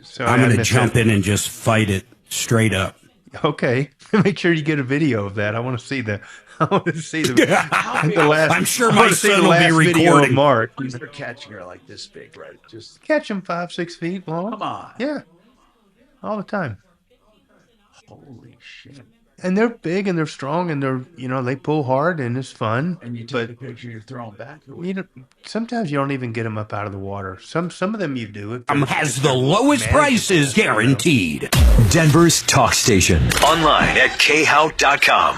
So I'm going to jump in and just fight it straight up. Okay, make sure you get a video of that. I want to see the. I want to see the last. I'm sure my son will be recording. Mark, they're catching her like this big, right? Just catch them 5-6 feet long. Come on. Yeah, all the time. Holy shit! And they're big and they're strong and they're they pull hard and it's fun. And you take a picture, you're throwing back. Sometimes you don't even get them up out of the water. Some of them you do. Has the lowest prices guaranteed. Denver's talk station. Online at khout.com.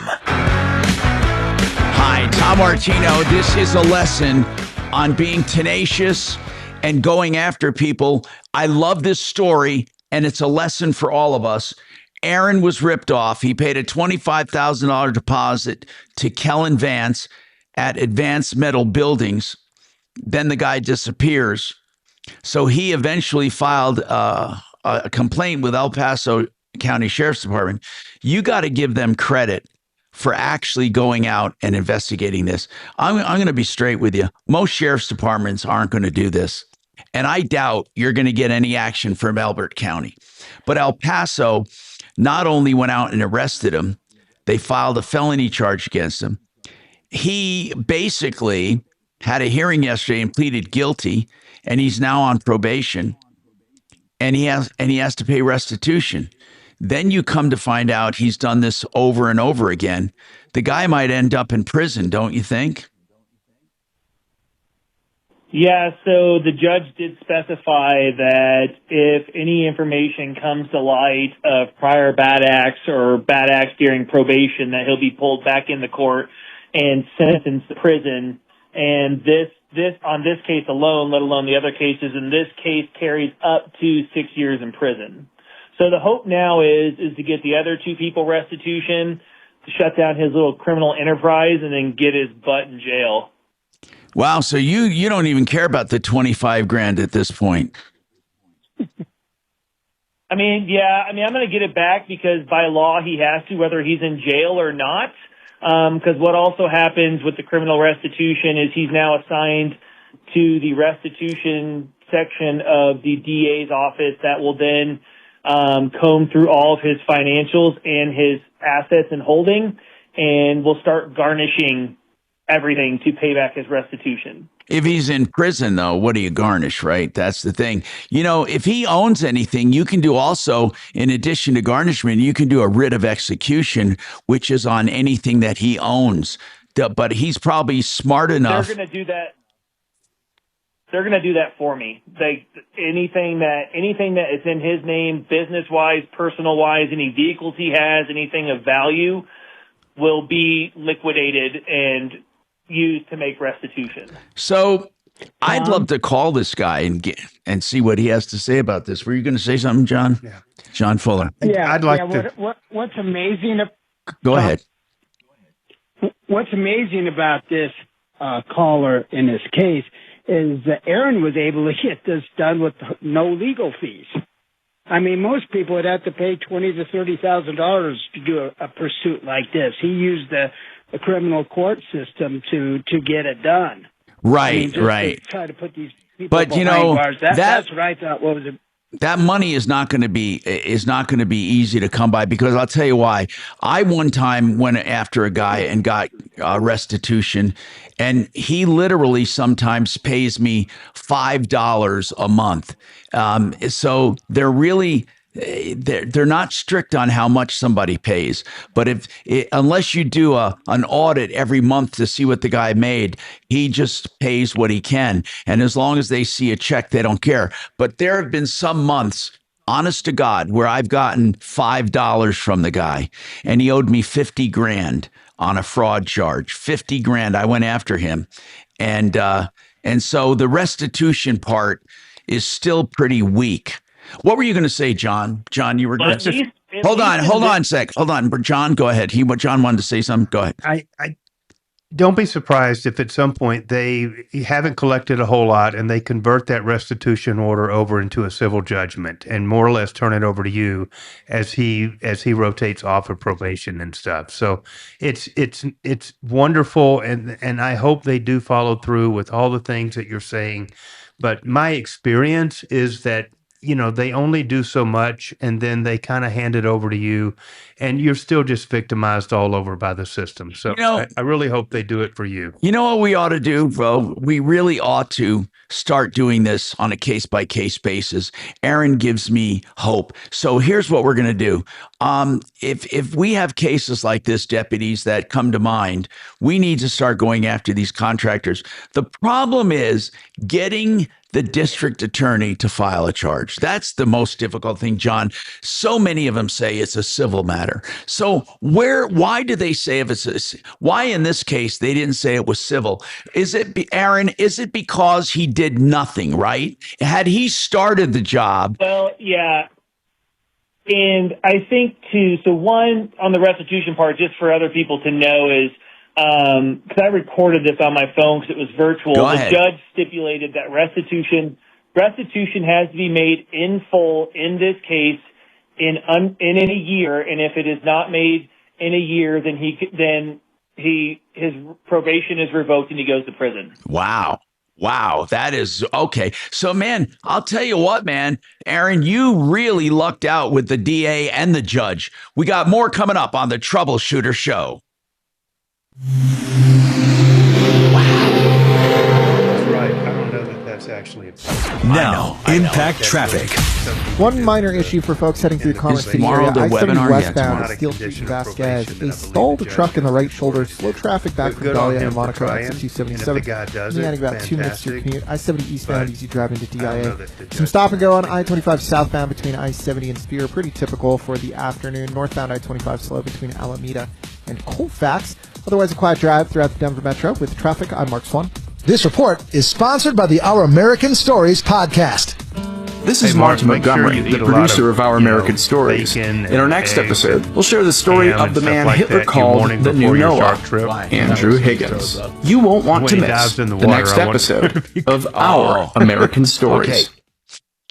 Hi, Tom Martino. This is a lesson on being tenacious and going after people. I love this story, and it's a lesson for all of us. Aaron was ripped off. He paid a $25,000 deposit to Kellen Vance at Advanced Metal Buildings. Then the guy disappears. So he eventually filed a complaint with El Paso County Sheriff's Department. You got to give them credit for actually going out and investigating this. I'm going to be straight with you. Most sheriff's departments aren't going to do this. And I doubt you're going to get any action from Elbert County. But El Paso not only went out and arrested him, they filed a felony charge against him. He basically had a hearing yesterday and pleaded guilty, and he's now on probation, and he has to pay restitution. Then you come to find out he's done this over and over again. The guy might end up in prison, don't you think? Yeah, so the judge did specify that if any information comes to light of prior bad acts or bad acts during probation, that he'll be pulled back in the court and sentenced to prison. And this on this case alone, let alone the other cases, in this case carries up to 6 years in prison. So the hope now is to get the other two people restitution, to shut down his little criminal enterprise, and then get his butt in jail. Wow, so you don't even care about the $25,000 at this point. I'm going to get it back because by law he has to, whether he's in jail or not. Because what also happens with the criminal restitution is he's now assigned to the restitution section of the DA's office that will then comb through all of his financials and his assets and holding, and will start garnishing everything to pay back his restitution. If he's in prison, though, what do you garnish, right? That's the thing. You know, if he owns anything, you can do also, in addition to garnishment, you can do a writ of execution, which is on anything that he owns. But he's probably smart enough. They're going to do that. They're going to do that for me. Anything that is in his name, business-wise, personal-wise, any vehicles he has, anything of value, will be liquidated and used to make restitution. So I'd love to call this guy and see what he has to say about this. Were you going to say something, John? Yeah. John Fuller. Yeah, I'd like to. What's amazing? Go ahead. What's amazing about this caller in this case is that Aaron was able to get this done with no legal fees. I mean, most people would have to pay $20,000 to $30,000 to do a pursuit like this. He used the criminal court system to get it done. Right, right. To try to put these people But you know bars. That's what I thought. What was it? That money is not going to be easy to come by, because I'll tell you why. I one time went after a guy and got restitution, and he literally sometimes pays me $5 a month. So they're really they're not strict on how much somebody pays, but unless you do an audit every month to see what the guy made, he just pays what he can. And as long as they see a check, they don't care. But there have been some months, honest to God, where I've gotten $5 from the guy, and he owed me 50 grand on a fraud charge. 50 grand. I went after him, and so the restitution part is still pretty weak. What were you going to say, John? John, you were going to... Hold on a sec. Hold on. John, go ahead. John wanted to say something. Go ahead. I don't be surprised if at some point they haven't collected a whole lot and they convert that restitution order over into a civil judgment and more or less turn it over to you as he rotates off of probation and stuff. So it's wonderful, and I hope they do follow through with all the things that you're saying. But my experience is that, you know, they only do so much, and then they kind of hand it over to you, and you're still just victimized all over by the system. So I really hope they do it for you. You know what we ought to do, bro? We really ought to start doing this on a case-by-case basis. Aaron gives me hope. So here's what we're going to do. If we have cases like this, deputies, that come to mind, we need to start going after these contractors. The problem is getting the district attorney to file a charge. That's the most difficult thing, John. So many of them say it's a civil matter. So why do they say why in this case they didn't say it was civil? Aaron, is it because he did nothing, right? Had he started the job? Well, yeah. And I think so one, on the restitution part, just for other people to know, is because I recorded this on my phone because it was virtual. The judge stipulated that restitution has to be made in full in this case in a year, and if it is not made in a year, then his probation is revoked and he goes to prison. Wow, that is okay. So, man, I'll tell you what, man, Aaron, you really lucked out with the DA and the judge. We got more coming up on the Troubleshooter Show. That's right. I don't know that that's actually now, impact traffic. One minor issue for folks heading through Commerce City area, I-70 westbound at Steel Street and Vasquez. A stalled truck in the right shoulder, slow traffic back from Dahlia and Monaco exit 277. Adding about 2 minutes to your commute. I-70 eastbound, easy driving to DIA. Some stop and go on I-25 southbound between I-70 and Spear, pretty typical for the afternoon. Northbound I-25 slow between Alameda and Colfax. Otherwise, a quiet drive throughout the Denver Metro. With traffic, I'm Mark Swan. This report is sponsored by the Our American Stories podcast. This is Martin Montgomery, the producer of Our American Stories. In our next episode, we'll share the story of the man Hitler called the New Noah, Andrew Higgins. You won't want to miss the next episode of Our American Stories. Okay.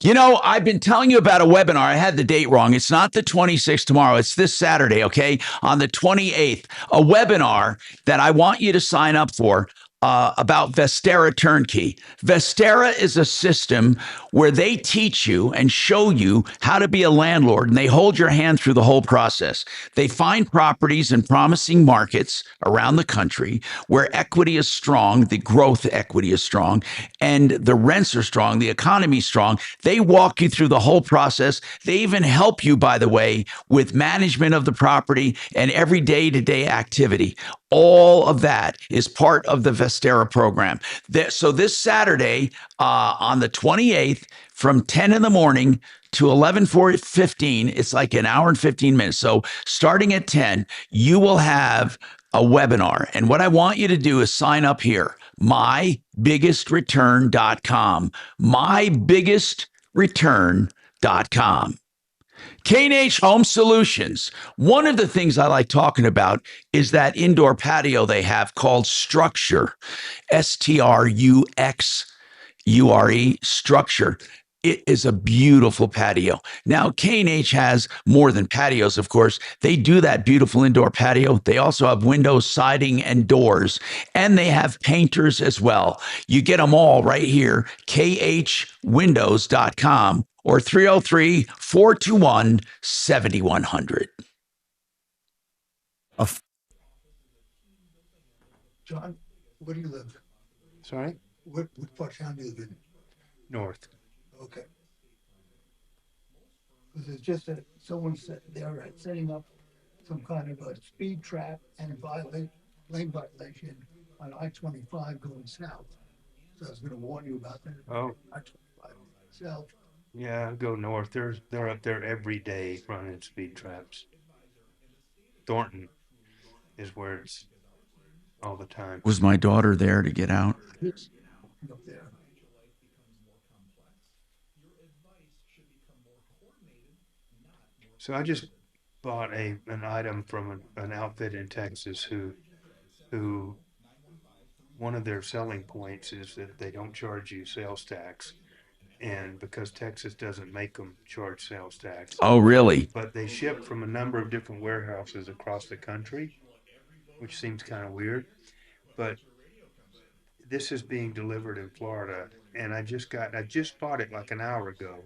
You know, I've been telling you about a webinar. I had the date wrong. It's not the 26th tomorrow. It's this Saturday, okay? On the 28th, a webinar that I want you to sign up for about Vestera Turnkey. Vestera is a system where they teach you and show you how to be a landlord, and they hold your hand through the whole process. They find properties in promising markets around the country where equity is strong, the growth equity is strong, and the rents are strong, the economy is strong. They walk you through the whole process. They even help you, by the way, with management of the property and every day-to-day activity. All of that is part of the Vestera program. So this Saturday, on the 28th, from 10 in the morning to 11:15, it's like an hour and 15 minutes. So starting at 10, you will have a webinar. And what I want you to do is sign up here, mybiggestreturn.com, mybiggestreturn.com. K&H Home Solutions. One of the things I like talking about is that indoor patio they have called Structure, Struxure, Structure. It is a beautiful patio. Now, K&H has more than patios, of course. They do that beautiful indoor patio. They also have windows, siding, and doors, and they have painters as well. You get them all right here, khwindows.com. or 303-421-7100. John, where do you live? Sorry? What part of town do you live in? North. Okay. Because it's just that someone said they're setting up some kind of a speed trap and lane violation on I-25 going south. So I was going to warn you about that. Oh. I-25 south. Yeah, go north. They're up there every day running speed traps. Thornton is where it's all the time. Was my daughter there to get out? Up there. So I just bought an item from an outfit in Texas who one of their selling points is that they don't charge you sales tax. And because Texas doesn't make them charge sales tax. Oh, really? But they ship from a number of different warehouses across the country, which seems kind of weird. But this is being delivered in Florida, and I just bought it like an hour ago,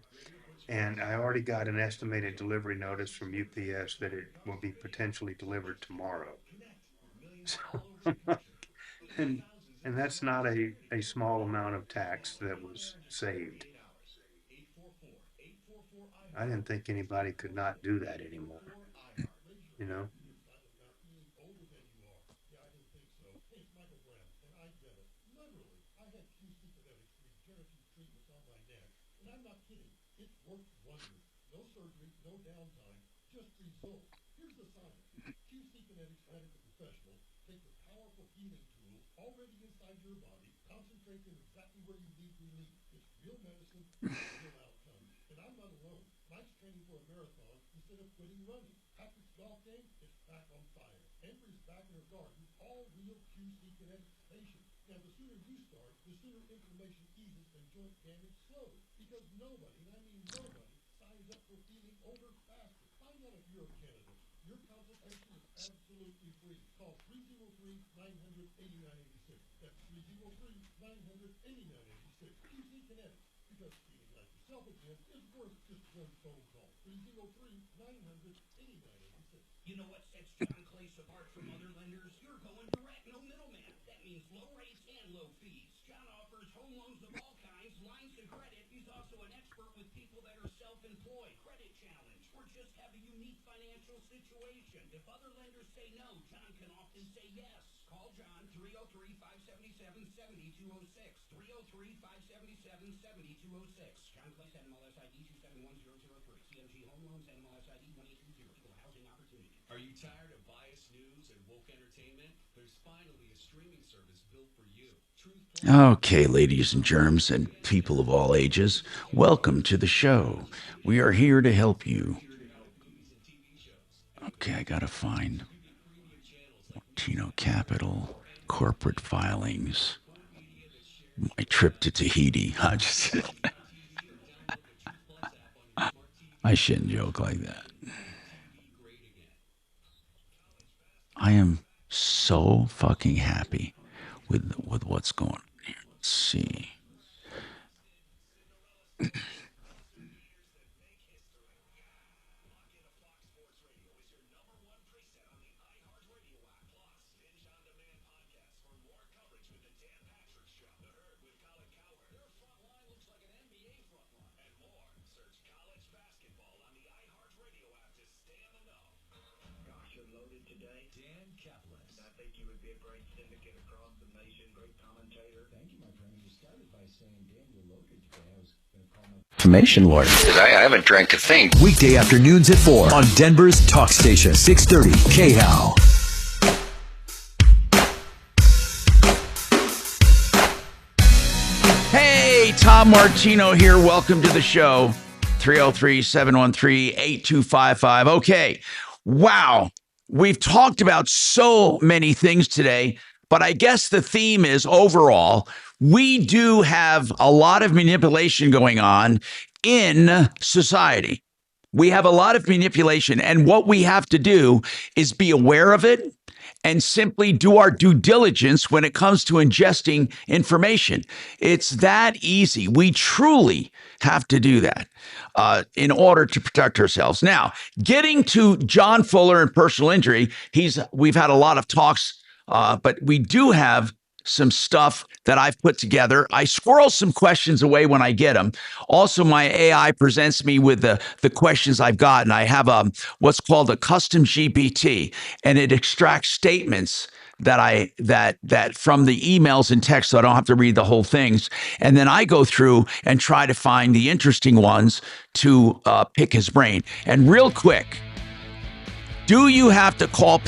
and I already got an estimated delivery notice from UPS that it will be potentially delivered tomorrow. So, and that's not a small amount of tax that was saved. I didn't think anybody could not do that anymore. You know? Already inside your body, concentrate in exactly where you need relief. It's real medicine, real outcome. And I'm not alone. Mike's training for a marathon instead of quitting running. Patrick's golf game is back on fire. Amber's back in her garden, all real QC Kinetics patients. Now, the sooner you start, the sooner inflammation eases and joint damage slows. Because nobody, and I mean nobody, signs up for feeling older faster. Find out if you're a candidate. Your consultation is absolutely free. Call 303-900-8986. That's 303-900-8986. QC Kinetics. Because feeling like yourself again is worth just one phone call. 303-900-8986. You know what sets John Clace apart from other lenders? You're going direct, no middleman. That means low rates and low fees. John offers home loans of all kinds, lines of credit. He's also an expert with people that are self-employed, credit challenged, or just have a unique financial situation. If other lenders say no, John can often say yes. Call John 303-577-7206. 303-577-7206. John Clace, NMLS ID 271003. CMG Home Loans, NMLS ID 1820. Equal Housing Opportunity. Are you tired of biased news and woke entertainment? There's finally a streaming service built for you. Okay, ladies and germs and people of all ages, welcome to the show. We are here to help you. Okay, I gotta find Martino Capital, corporate filings, my trip to Tahiti. I shouldn't joke like that. I am so fucking happy with what's going on here. Let's see. Information lawyer. I haven't drank a thing. Weekday afternoons at 4 on Denver's Talk Station, 630 KHAL. Hey, Tom Martino here. Welcome to the show. 303-713-8255. Okay. Wow. We've talked about so many things today, but I guess the theme is overall, we do have a lot of manipulation going on in society. We have a lot of manipulation, and what we have to do is be aware of it and simply do our due diligence when it comes to ingesting information. It's that easy. We truly have to do that in order to protect ourselves. Now, getting to John Fuller and personal injury, we've had a lot of talks, but we do have some stuff that I've put together. I squirrel some questions away when I get them. Also, my AI presents me with the questions I've gotten. I have what's called a custom GPT, and it extracts statements that from the emails and text, so I don't have to read the whole things. And then I go through and try to find the interesting ones to pick his brain. And real quick, do you have to call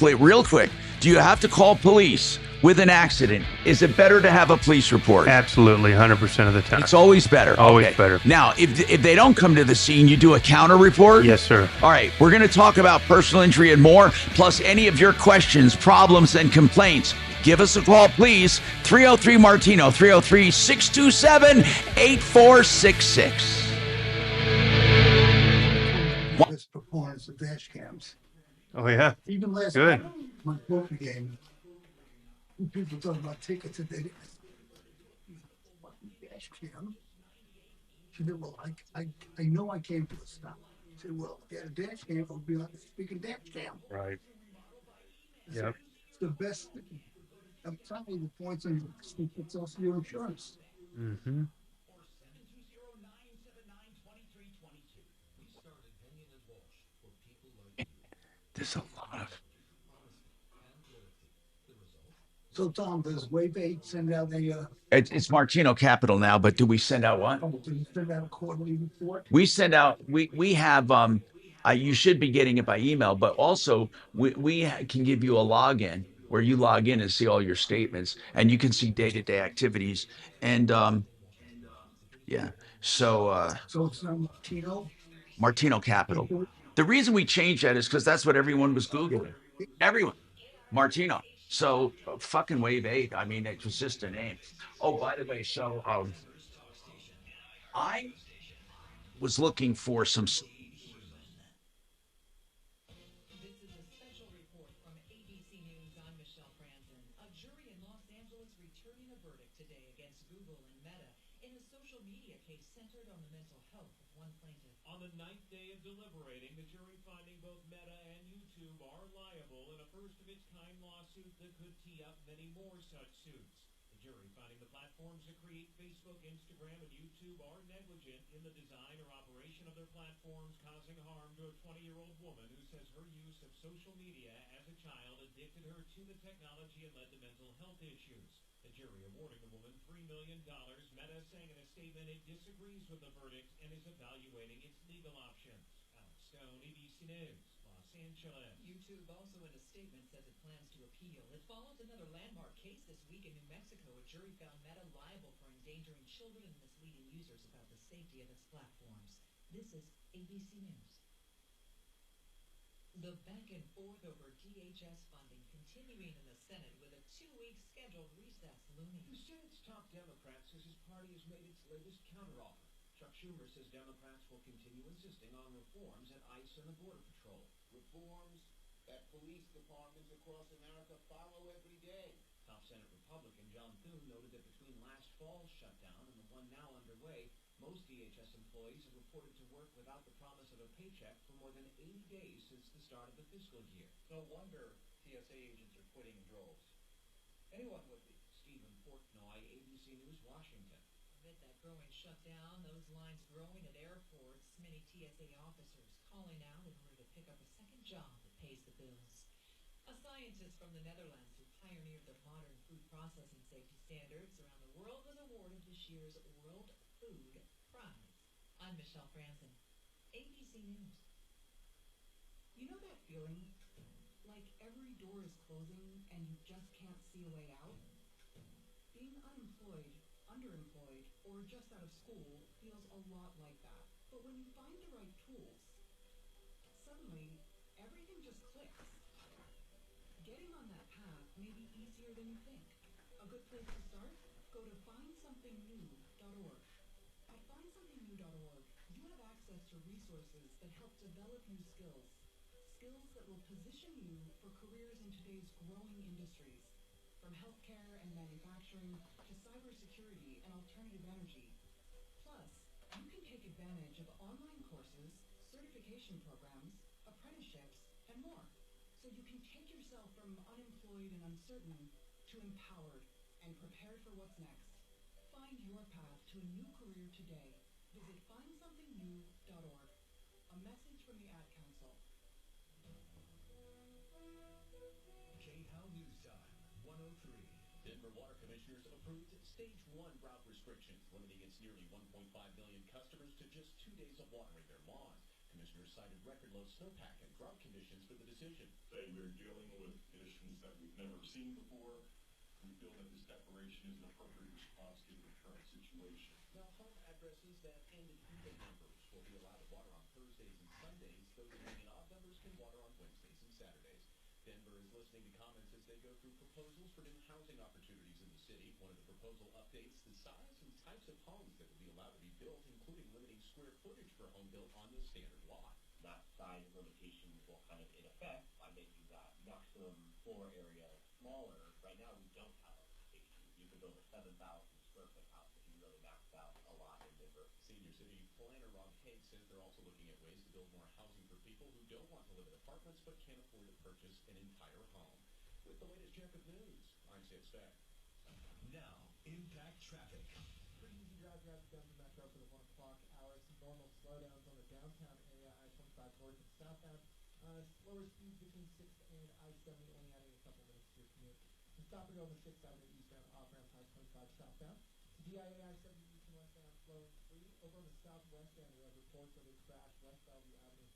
police with an accident? Is it better to have a police report? Absolutely, 100% of the time. It's always better. Always better. Now, if they don't come to the scene, you do a counter report? Yes, sir. All right, we're going to talk about personal injury and more, plus any of your questions, problems, and complaints. Give us a call, please. 303-MARTINO, 303-627-8466. This proponents of dash cams. Oh, yeah. Even last Good. night, my poker game, people talking about tickets and they dash cam. She said, well, I know I came to a stop. I said, well, if you had a dash cam, it would be like a speaking dash cam. Right. I said, it's the best thing. I'm telling you the points and it's also your insurance. Mm-hmm. There's a lot of... So, Tom, does Wave 8 send out a... It's Martino Capital now, but do we send out what? Do you send out a quarterly report? We send out, we have, you should be getting it by email, but also we can give you a login where you log in and see all your statements, and you can see day-to-day activities. And yeah, so it's not Martino? Martino Capital. The reason we changed that is because that's what everyone was Googling. Everyone. Martino. So fucking Wave 8. I mean, it was just a name. Oh, by the way, so I was looking for some... On the ninth day of deliberating, the jury finding both Meta and YouTube are liable in a first-of-its-kind lawsuit that could tee up many more such suits. The jury finding the platforms that create Facebook, Instagram, and YouTube are negligent in the design or operation of their platforms, causing harm to a 20-year-old woman who says her use of social media as a child addicted her to the technology and led to mental health issues. The jury awarding the woman $3 million. Meta saying in a statement it disagrees with the verdict and is evaluating its legal options. Alex Stone, ABC News, Los Angeles. YouTube also in a statement says it plans to appeal. It follows another landmark case this week in New Mexico. A jury found Meta liable for endangering children and misleading users about the safety of its platforms. This is ABC News. The back and forth over DHS funding continuing in the Senate with a 2-week scheduled recess looming. The Senate's top Democrat says his party has made its latest counteroffer. Chuck Schumer says Democrats will continue insisting on reforms at ICE and the Border Patrol. Reforms that police departments across America follow every day. Top Senate Republican John Thune noted that between last fall's shutdown and the one now underway, most DHS employees have reported to work without the promise of a paycheck for more than 80 days since the start of the fiscal year. No wonder TSA agents are quitting in droves. Anyone would be. Stephen Portnoy, ABC News, Washington. Amid that growing shutdown, those lines growing at airports, many TSA officers calling out in order to pick up a second job that pays the bills. A scientist from the Netherlands who pioneered the modern food processing safety standards around the world was awarded this year's World Food Prize. I'm Michelle Franzen, ABC News. You know that feeling? Like every door is closing and you just can't see a way out? Being unemployed, underemployed, or just out of school feels a lot like that. But when you find the right tools, suddenly everything just clicks. Getting on that path may be easier than you think. A good place to start? Go to findsomethingnew.org. At findsomethingnew.org, you have access to resources that help develop new skills. Skills that will position you for careers in today's growing industries, from healthcare and manufacturing to cybersecurity and alternative energy. Plus, you can take advantage of online courses, certification programs, apprenticeships, and more. So you can take yourself from unemployed and uncertain to empowered and prepared for what's next. Find your path to a new career today. Visit findsomethingnew.org. A message from the Ad Council. KHOW News Time, 103. Denver Water Commissioners approved Stage 1 drought restrictions, limiting its nearly 1.5 million customers to just 2 days of watering their lawns. Commissioners cited record-low snowpack and drought conditions for the decision. Today we're dealing with conditions that we've never seen before. We feel that this declaration is an appropriate response to the current situation. Now, home addresses that end in even numbers will be allowed to water on Thursdays and Sundays. Those ending in odd numbers can water on Wednesdays and Saturdays. Denver is listening to comments as they go through proposals for new housing opportunities in the city. One of the proposal updates the size and types of homes that will be allowed to be built, including limiting square footage for a home built on the standard lot. That size limitation will come in effect by making that maximum floor area smaller. Right now we don't have a limitation. You could build a 7,000 square foot house if you really maxed out a lot in Denver. Senior City Planner Rob Haig says they're also looking at ways to build more housing for people who don't want to live in apartments but can't afford to purchase an entire home. With the latest check of news, I'm Sid Stack. Now, impact traffic. Pretty easy drive throughout the Denver Metro for the 1 o'clock hour. Some normal slowdowns on the downtown area, I-25 north and southbound. Slower speeds between 6th and I-70, only adding a couple minutes to your commute. And stop and go on the 6th Avenue eastbound, off-ramp I-25 southbound. DIA I-70 east and westbound flowing free. Over on the southwest end, we have reports of a crash West Bellevue Avenue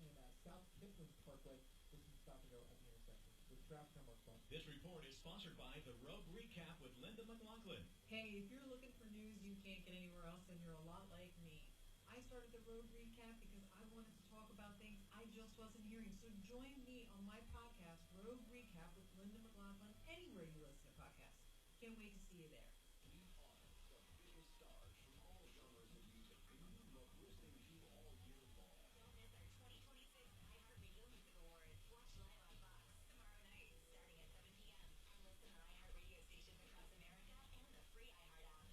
and South Kipling Parkway. This is stop and go at the intersection. With traffic on Mark Mager. This report is sponsored by The Rogue Recap with Linda McLaughlin. Hey, if you're looking for news you can't get anywhere else, then you're a lot like me. I started the Road Recap because I wanted to talk about things I just wasn't hearing. So join me on my podcast, Road Recap with Linda McLaughlin, anywhere you listen to podcasts. Can't wait to see you there. We honor the biggest stars from all genres of music that you love listening to all year long. Don't miss our 2026 iHeartRadio Music Awards. Watch live on Fox tomorrow night starting at 7 p.m. And listen on iHeartRadio stations across America and the free iHeart app.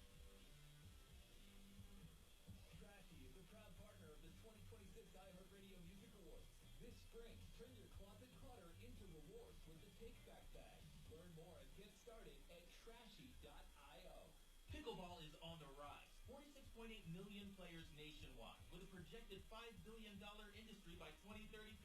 Trashy is a proud partner of the 2026 iHeartRadio Music Awards. This spring, turn your closet clutter into rewards with the Take Back Bag. Learn more and get started at trashy.io. Pickleball is on the rise. 46.8 million players nationwide, with a projected $5 billion industry by 2033.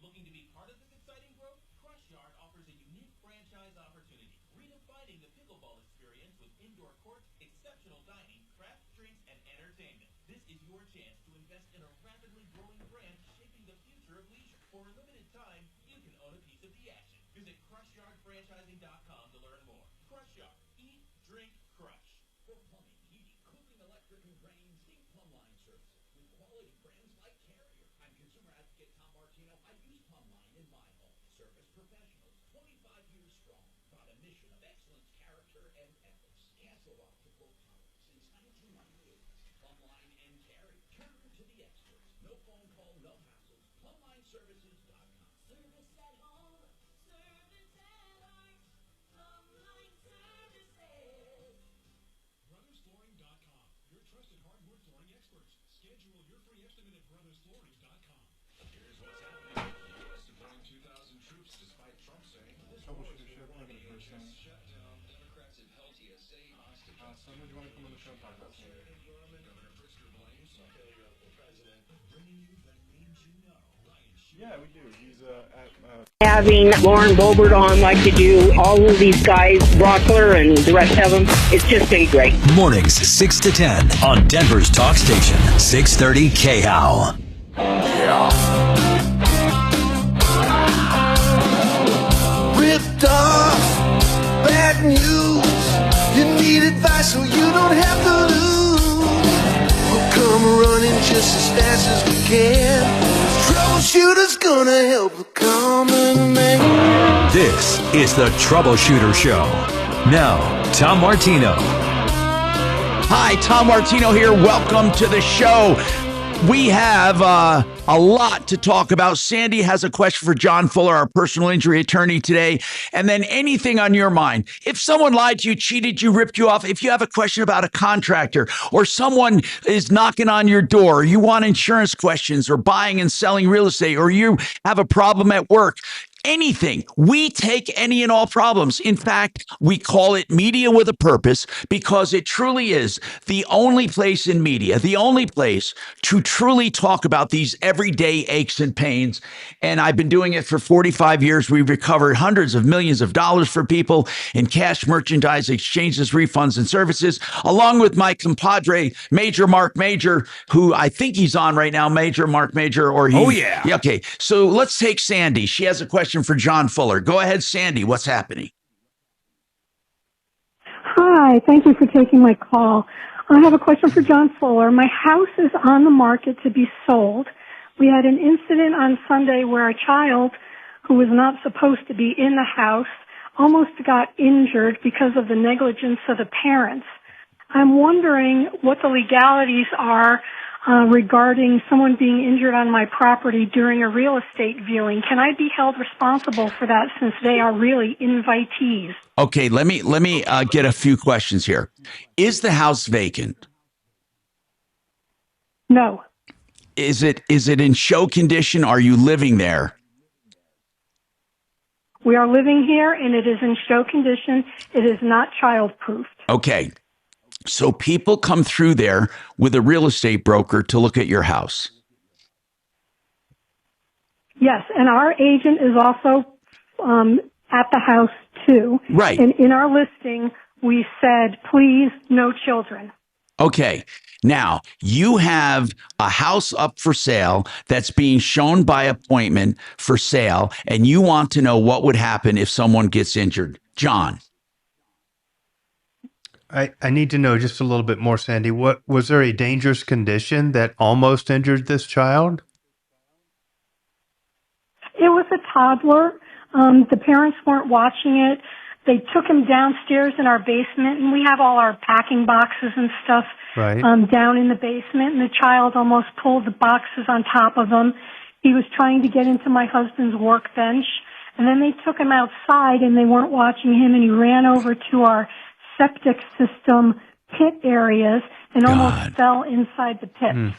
Looking to be part of this exciting growth? Crush Yard offers a unique franchise opportunity, redefining the pickleball experience with indoor courts, exceptional dining, craft drinks, and entertainment. This is your chance to invest in a rapidly growing brand shaping the future of leisure. For a limited time, you can own a piece of the action. Visit CrushYardFranchising.com to learn more. Crush Yard. Eat, drink, crush. For plumbing, heating, cooking, electric, and drains, think Plumbline Service. With quality brands like Carrier. I'm consumer advocate Tom Martino. I use Plumbline in my home. Service professionals, 25 years strong. About a mission of excellence, character, and ethics. Castle Rock to Fort Collins since 1998. Plumbline and Carrier. Turn to the experts. No phone call, no hassles. PlumblineServices.com. Service at home, service at heart. Plumbline trusted hardwood flooring experts. Schedule your free estimate at brothersflooring.com. Here's what's happening. U.S. deploying 2,000 troops despite Trump saying this Troubleshooter Show for the first time. Shutdown. Democrats have held TSA hostage. Someone you want to come on the show and talk about something? Governor Pritzker blames failure of the president. Bringing you the names you know. Ryan Shue. Yeah, we do. He's having Lauren Boebert on like you do, all of these guys, Brockler and the rest of them, it's just been great. Mornings 6 to 10 on Denver's talk station, 630 KHOW. Ripped off, bad news. You need advice so you don't have to lose. We'll come running just as fast as we can. Troubleshooter's gonna help the common man. This is the Troubleshooter Show. Now, Tom Martino. Hi, Tom Martino here. Welcome to the show. We have a lot to talk about. Sandy has a question for John Fuller, our personal injury attorney today. And then anything on your mind. If someone lied to you, cheated you, ripped you off, if you have a question about a contractor or someone is knocking on your door, or you want insurance questions or buying and selling real estate, or you have a problem at work, anything. We take any and all problems. In fact, we call it Media with a Purpose because it truly is the only place in media, the only place to truly talk about these everyday aches and pains. And I've been doing it for 45 years. We've recovered hundreds of millions of dollars for people in cash, merchandise, exchanges, refunds, and services, along with my compadre, Major Marc Mager, who I think he's on right now, Major Marc Mager, or he. Oh, yeah. Okay. So let's take Sandy. She has a question for John Fuller. Go ahead, Sandy. What's happening? Hi. Thank you for taking my call. I have a question for John Fuller. My house is on the market to be sold. We had an incident on Sunday where a child who was not supposed to be in the house almost got injured because of the negligence of the parents. I'm wondering what the legalities are regarding someone being injured on my property during a real estate viewing. Can I be held responsible for that since they are really invitees? Okay, let me get a few questions here. Is the house vacant? No. Is it in show condition? Are you living there? We are living here, and it is in show condition. It is not child-proofed. Okay. So people come through there with a real estate broker to look at your house. Yes, and our agent is also at the house too. Right. And in our listing, we said, please, no children. Okay. Now, you have a house up for sale that's being shown by appointment for sale, and you want to know what would happen if someone gets injured. John. I need to know just a little bit more, Sandy. What was there a dangerous condition that almost injured this child? It was a toddler. The parents weren't watching it. They took him downstairs in our basement, and we have all our packing boxes and stuff down in the basement, and the child almost pulled the boxes on top of him. He was trying to get into my husband's workbench, and then they took him outside, and they weren't watching him, and he ran over to our septic system pit areas and almost fell inside the pit.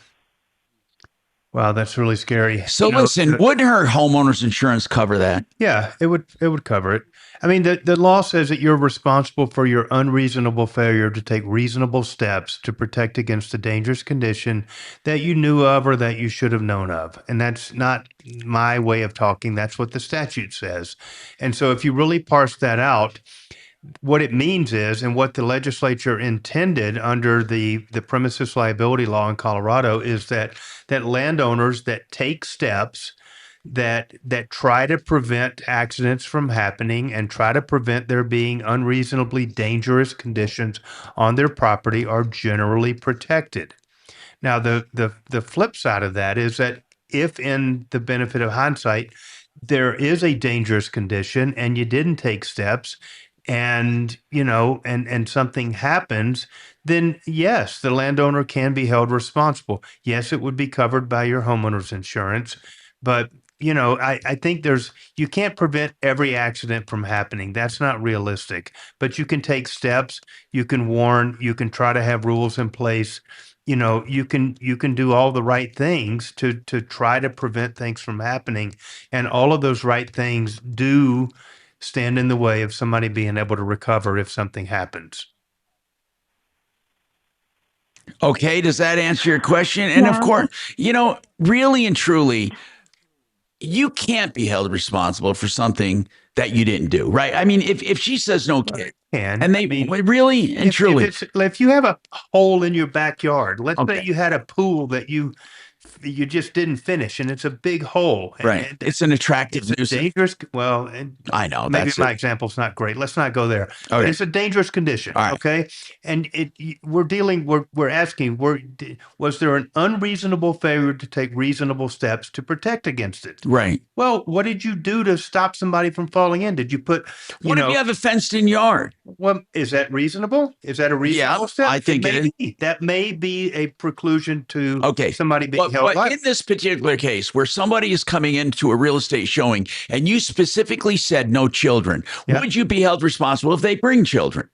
Wow, that's really scary. So listen, wouldn't her homeowner's insurance cover that? Yeah, it would cover it. I mean, the law says that you're responsible for your unreasonable failure to take reasonable steps to protect against a dangerous condition that you knew of or that you should have known of. And that's not my way of talking. That's what the statute says. And so if you really parse that out, what it means is, and what the legislature intended under the premises liability law in Colorado, is that landowners that take steps that try to prevent accidents from happening and try to prevent there being unreasonably dangerous conditions on their property are generally protected. Now, the flip side of that is that if, in the benefit of hindsight, there is a dangerous condition and you didn't take steps, and something happens, then yes, the landowner can be held responsible. Yes, it would be covered by your homeowner's insurance, but I think you can't prevent every accident from happening. That's not realistic, but you can take steps, you can warn, you can try to have rules in place you can do all the right things to try to prevent things from happening. And all of those right things do stand in the way of somebody being able to recover if something happens. Okay, does that answer your question? And of course, really and truly, you can't be held responsible for something that you didn't do, right? I mean, if she says no kid, and they really and truly, if you have a hole in your backyard, let's say you had a pool that you just didn't finish, and it's a big hole. Right. And it's an attractive nuisance. Dangerous. Well, I know. Maybe my example's not great. Let's not go there. Okay. But it's a dangerous condition. All right. Okay. And we're asking, was there an unreasonable failure to take reasonable steps to protect against it? Right. Well, what did you do to stop somebody from falling in? Did you put, what if you have a fenced-in yard? Well, is that reasonable? Is that a reasonable step? I think it is. That may be a preclusion to somebody being held But liable. in this particular case, where somebody is coming into a real estate showing and you specifically said no children, would you be held responsible if they bring children?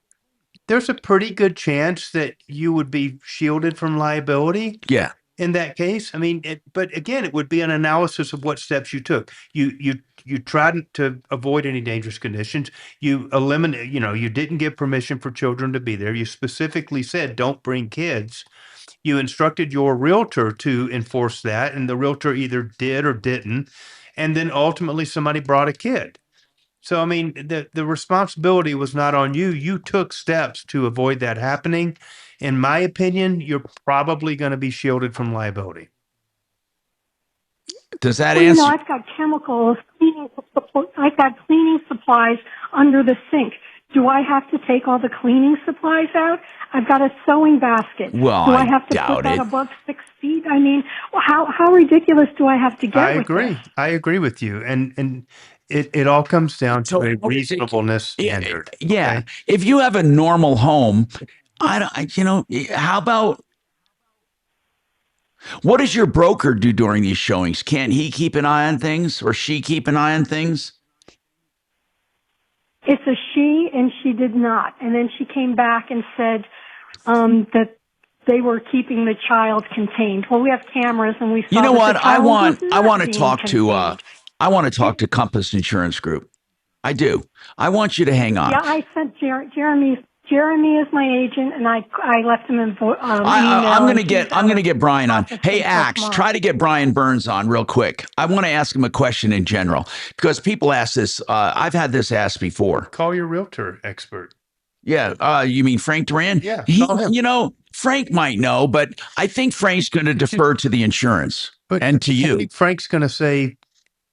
There's a pretty good chance that you would be shielded from liability. Yeah. In that case, I mean, but again, it would be an analysis of what steps you took. You tried to avoid any dangerous conditions. You eliminate, you didn't give permission for children to be there. You specifically said, don't bring kids. You instructed your realtor to enforce that, and the realtor either did or didn't. And then ultimately somebody brought a kid. So, I mean, the responsibility was not on you. You took steps to avoid that happening. In my opinion, you're probably going to be shielded from liability. Does that answer? I've got chemicals, I've got cleaning supplies under the sink. Do I have to take all the cleaning supplies out? I've got a sewing basket. Well, do I have to put that above 6 feet? I mean, how ridiculous do I have to get? I agree. I agree with you. And it all comes down to a reasonableness standard. Yeah. Okay? If you have a normal home, how about, what does your broker do during these showings? Can't he keep an eye on things, or she keep an eye on things? It's a she, and she did not. And then she came back and said that they were keeping the child contained. Well, we have cameras, and we saw. You know what? I want to talk contained. to Compass Insurance Group. I do. I want you to hang on. Yeah, I sent Jeremy is my agent, and I left him in email. I'm gonna get Brian on. Hey, Axe, try to get Brian Burns on real quick. I want to ask him a question in general, because people ask this. I've had this asked before. Call your realtor expert. Yeah. You mean Frank Duran? Yeah. Call him. Frank might know, but I think Frank's going to defer to the insurance and to you. I think Frank's going to say,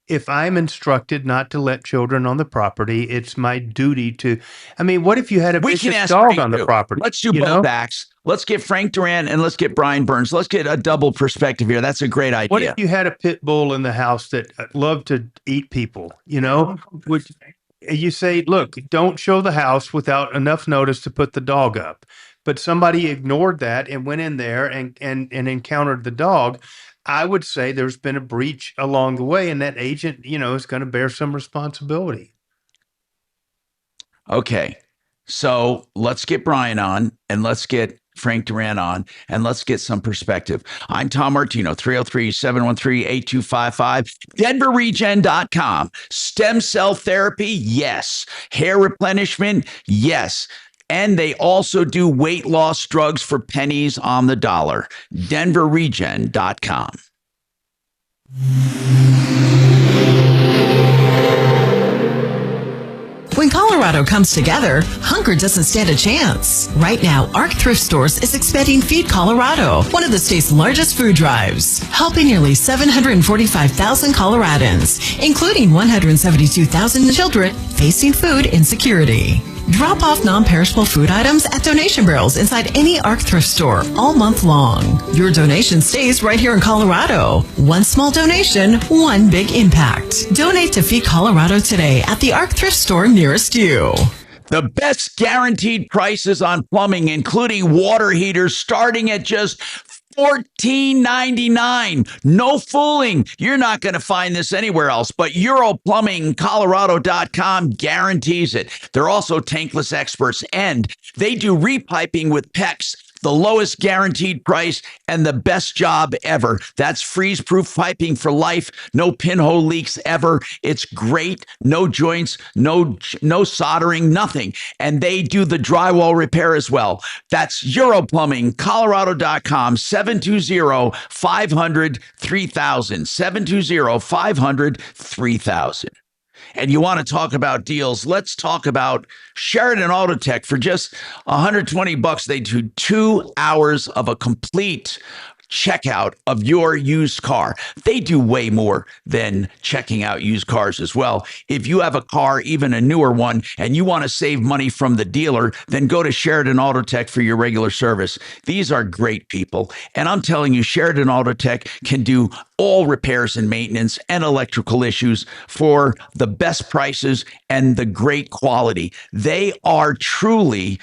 if I'm instructed not to let children on the property, it's my duty to. I mean, what if you had a vicious dog on the property? Let's do both acts. Let's get Frank Duran and let's get Brian Burns. Let's get a double perspective here. That's a great idea. What if you had a pit bull in the house that loved to eat people? Which you say, look, don't show the house without enough notice to put the dog up. But somebody ignored that and went in there and encountered the dog. I would say there's been a breach along the way, and that agent, is going to bear some responsibility. Okay. So let's get Brian on, and let's get Frank Duran on, and let's get some perspective. I'm Tom Martino, 303-713-8255, denverregen.com. Stem cell therapy, yes. Hair replenishment, yes. And they also do weight loss drugs for pennies on the dollar. denverregen.com. When Colorado comes together, hunger doesn't stand a chance. Right now, ARC Thrift Stores is expanding Feed Colorado, one of the state's largest food drives, helping nearly 745,000 Coloradans, including 172,000 children facing food insecurity. Drop off non-perishable food items at donation barrels inside any ARC thrift store all month long. Your donation stays right here in Colorado. One small donation, one big impact. Donate to Feed Colorado today at the ARC thrift store nearest you. The best guaranteed prices on plumbing, including water heaters, starting at just $14.99. No fooling. You're not going to find this anywhere else, but EuroPlumbingColorado.com guarantees it. They're also tankless experts, and they do repiping with PEX, the lowest guaranteed price, and the best job ever. That's freeze-proof piping for life. No pinhole leaks ever. It's great. No joints, no soldering, nothing. And they do the drywall repair as well. That's Europlumbing, Colorado.com, 720-500-3000, 720-500-3000. And you want to talk about deals? Let's talk about Sheridan Auto Tech. For just $120, they do 2 hours of a complete checkout of your used car. They do way more than checking out used cars as well. If you have a car, even a newer one, and you want to save money from the dealer, then go to Sheridan Auto Tech for your regular service. These are great people. And I'm telling you, Sheridan Auto Tech can do all repairs and maintenance and electrical issues for the best prices and the great quality. They are truly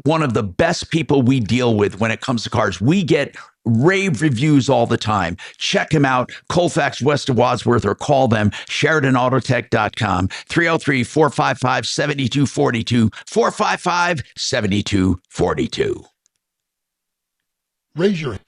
one of the best people we deal with when it comes to cars. We get rave reviews all the time. Check them out, Colfax, west of Wadsworth, or call them, SheridanAutotech.com, 303-455-7242, 455-7242. Raise your hand.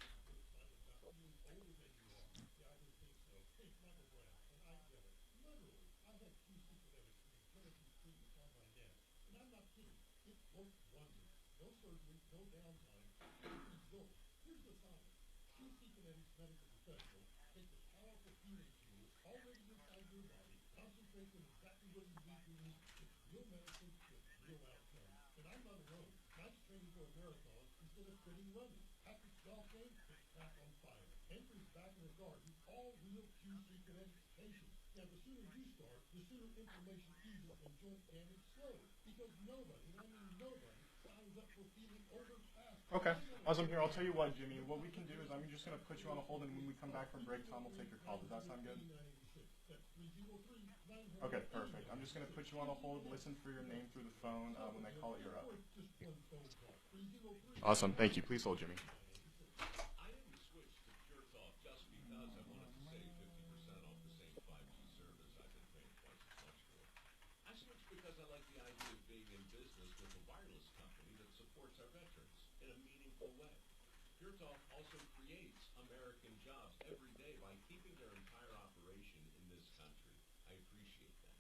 Okay. As I'm here, I'll tell you what, Jimmy. What we can do is I'm just going to put you on a hold, and when we come back from break, Tom will take your call. Does that sound good? Okay, perfect. I'm just going to put you on a hold, listen for your name through the phone. When they call it, you're up. Awesome. Thank you. Please hold, Jimmy. I didn't switch to Pure Talk just because I wanted to save 50% off the same 5G service I've been paying twice as much for. I switched because I like the idea of being in business with a wireless company that supports our veterans in a meaningful way. Pure Talk also creates American jobs every day by keeping their entire operation in this country. I appreciate that.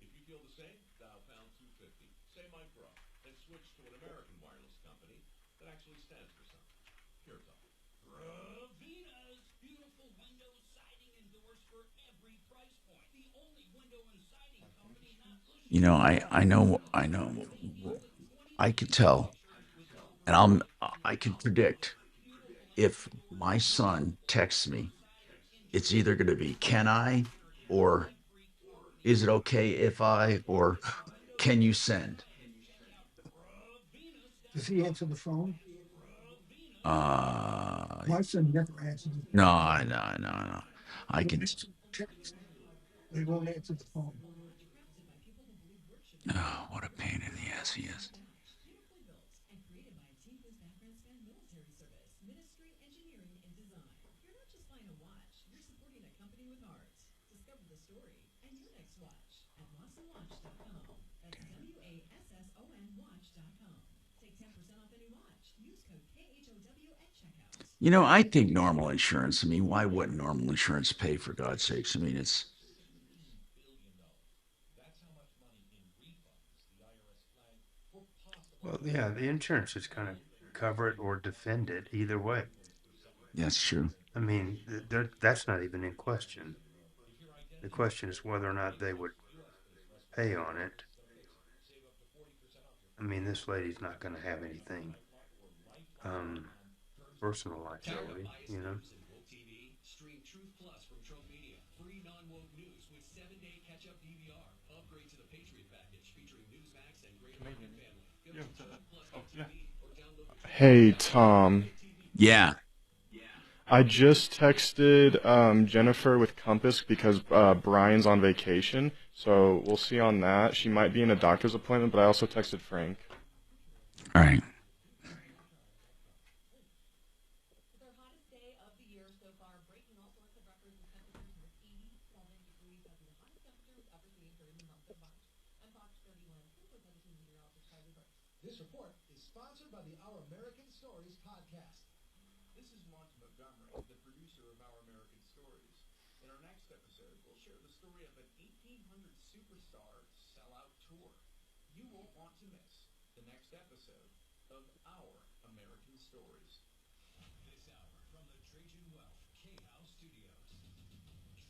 If you feel the same, dial pound 250. Say Mike Rowe, then switch to an American wireless company that actually stands for something. Pure Talk. Ravina's beautiful window siding endorsed for every price point. The only window and siding company not listed. You know, I know, I can tell, and I can predict if my son texts me, it's either going to be, can I, or is it okay if I, or can you send? Does he answer the phone? My son never answers. No. I can. He won't answer the phone. Oh, what a pain in the ass he is. You know, I think normal insurance, I mean, why wouldn't normal insurance pay, for God's sakes? I mean, it's... Well, yeah, the insurance is going to cover it or defend it either way. That's true. I mean, that's not even in question. The question is whether or not they would pay on it. I mean, this lady's not going to have anything personal liability, you know. Stream Truth Plus from Trump Media. Free non-woke news with 7-day catch-up DVR. Upgrade to the Patriot package featuring Newsmax and Great American Family. Go to Truth+.tv or download the... Hey, Tom. Yeah. I just texted Jennifer with Compass because Brian's on vacation, so we'll see on that. She might be in a doctor's appointment, but I also texted Frank. All right. This report is sponsored by the Our American Stories Montgomery, the producer of Our American Stories. In our next episode, we'll share the story of an 1800 superstar sellout tour. You won't want to miss the next episode of Our American Stories. This hour from the Trajan Wealth K-House Studios.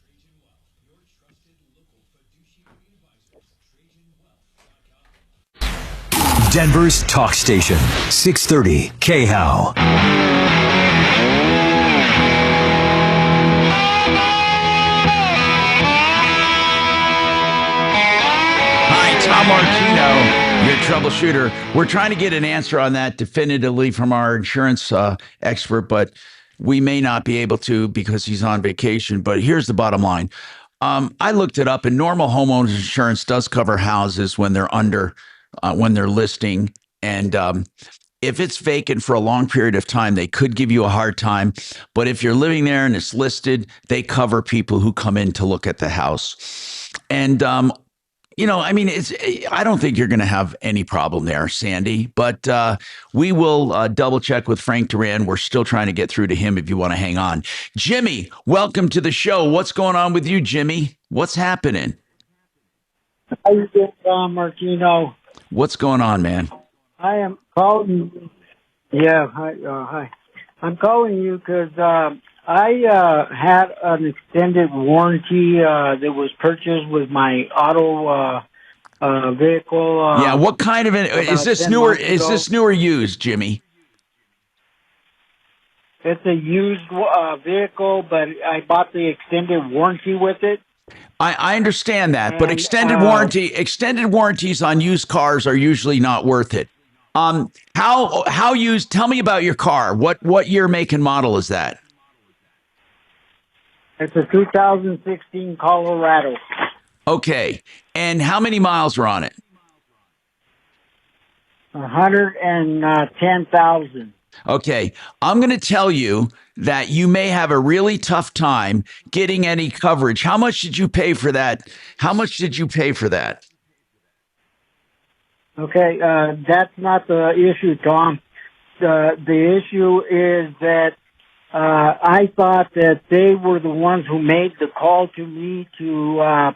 Trajan Wealth, your trusted local fiduciary advisors. TrajanWealth.com. Denver's talk station, 630 KHOW. Hi, Tom Martino, your troubleshooter. We're trying to get an answer on that definitively from our insurance expert, but we may not be able to because he's on vacation. But here's the bottom line. I looked it up, and normal homeowners insurance does cover houses when they're when they're listing. And if it's vacant for a long period of time, they could give you a hard time. But if you're living there and it's listed, they cover people who come in to look at the house. And I don't think you're going to have any problem there, Sandy, but we will double check with Frank Duran. We're still trying to get through to him if you want to hang on. Jimmy, welcome to the show. What's going on with you, Jimmy? What's happening? How you doing, Tom Martino? What's going on, man? I am calling. Yeah, hi. I'm calling you because I had an extended warranty that was purchased with my auto vehicle. Yeah, what kind of is this newer? Is this newer used, Jimmy? It's a used vehicle, but I bought the extended warranty with it. I understand that, but extended warranties on used cars are usually not worth it. How used? Tell me about your car. What year, make, and model is that? It's a 2016 Colorado. Okay, and how many miles are on it? 110,000. Okay, I'm going to tell you that you may have a really tough time getting any coverage. How much did you pay for that? Okay, that's not the issue, Tom. The issue is that I thought that they were the ones who made the call to me to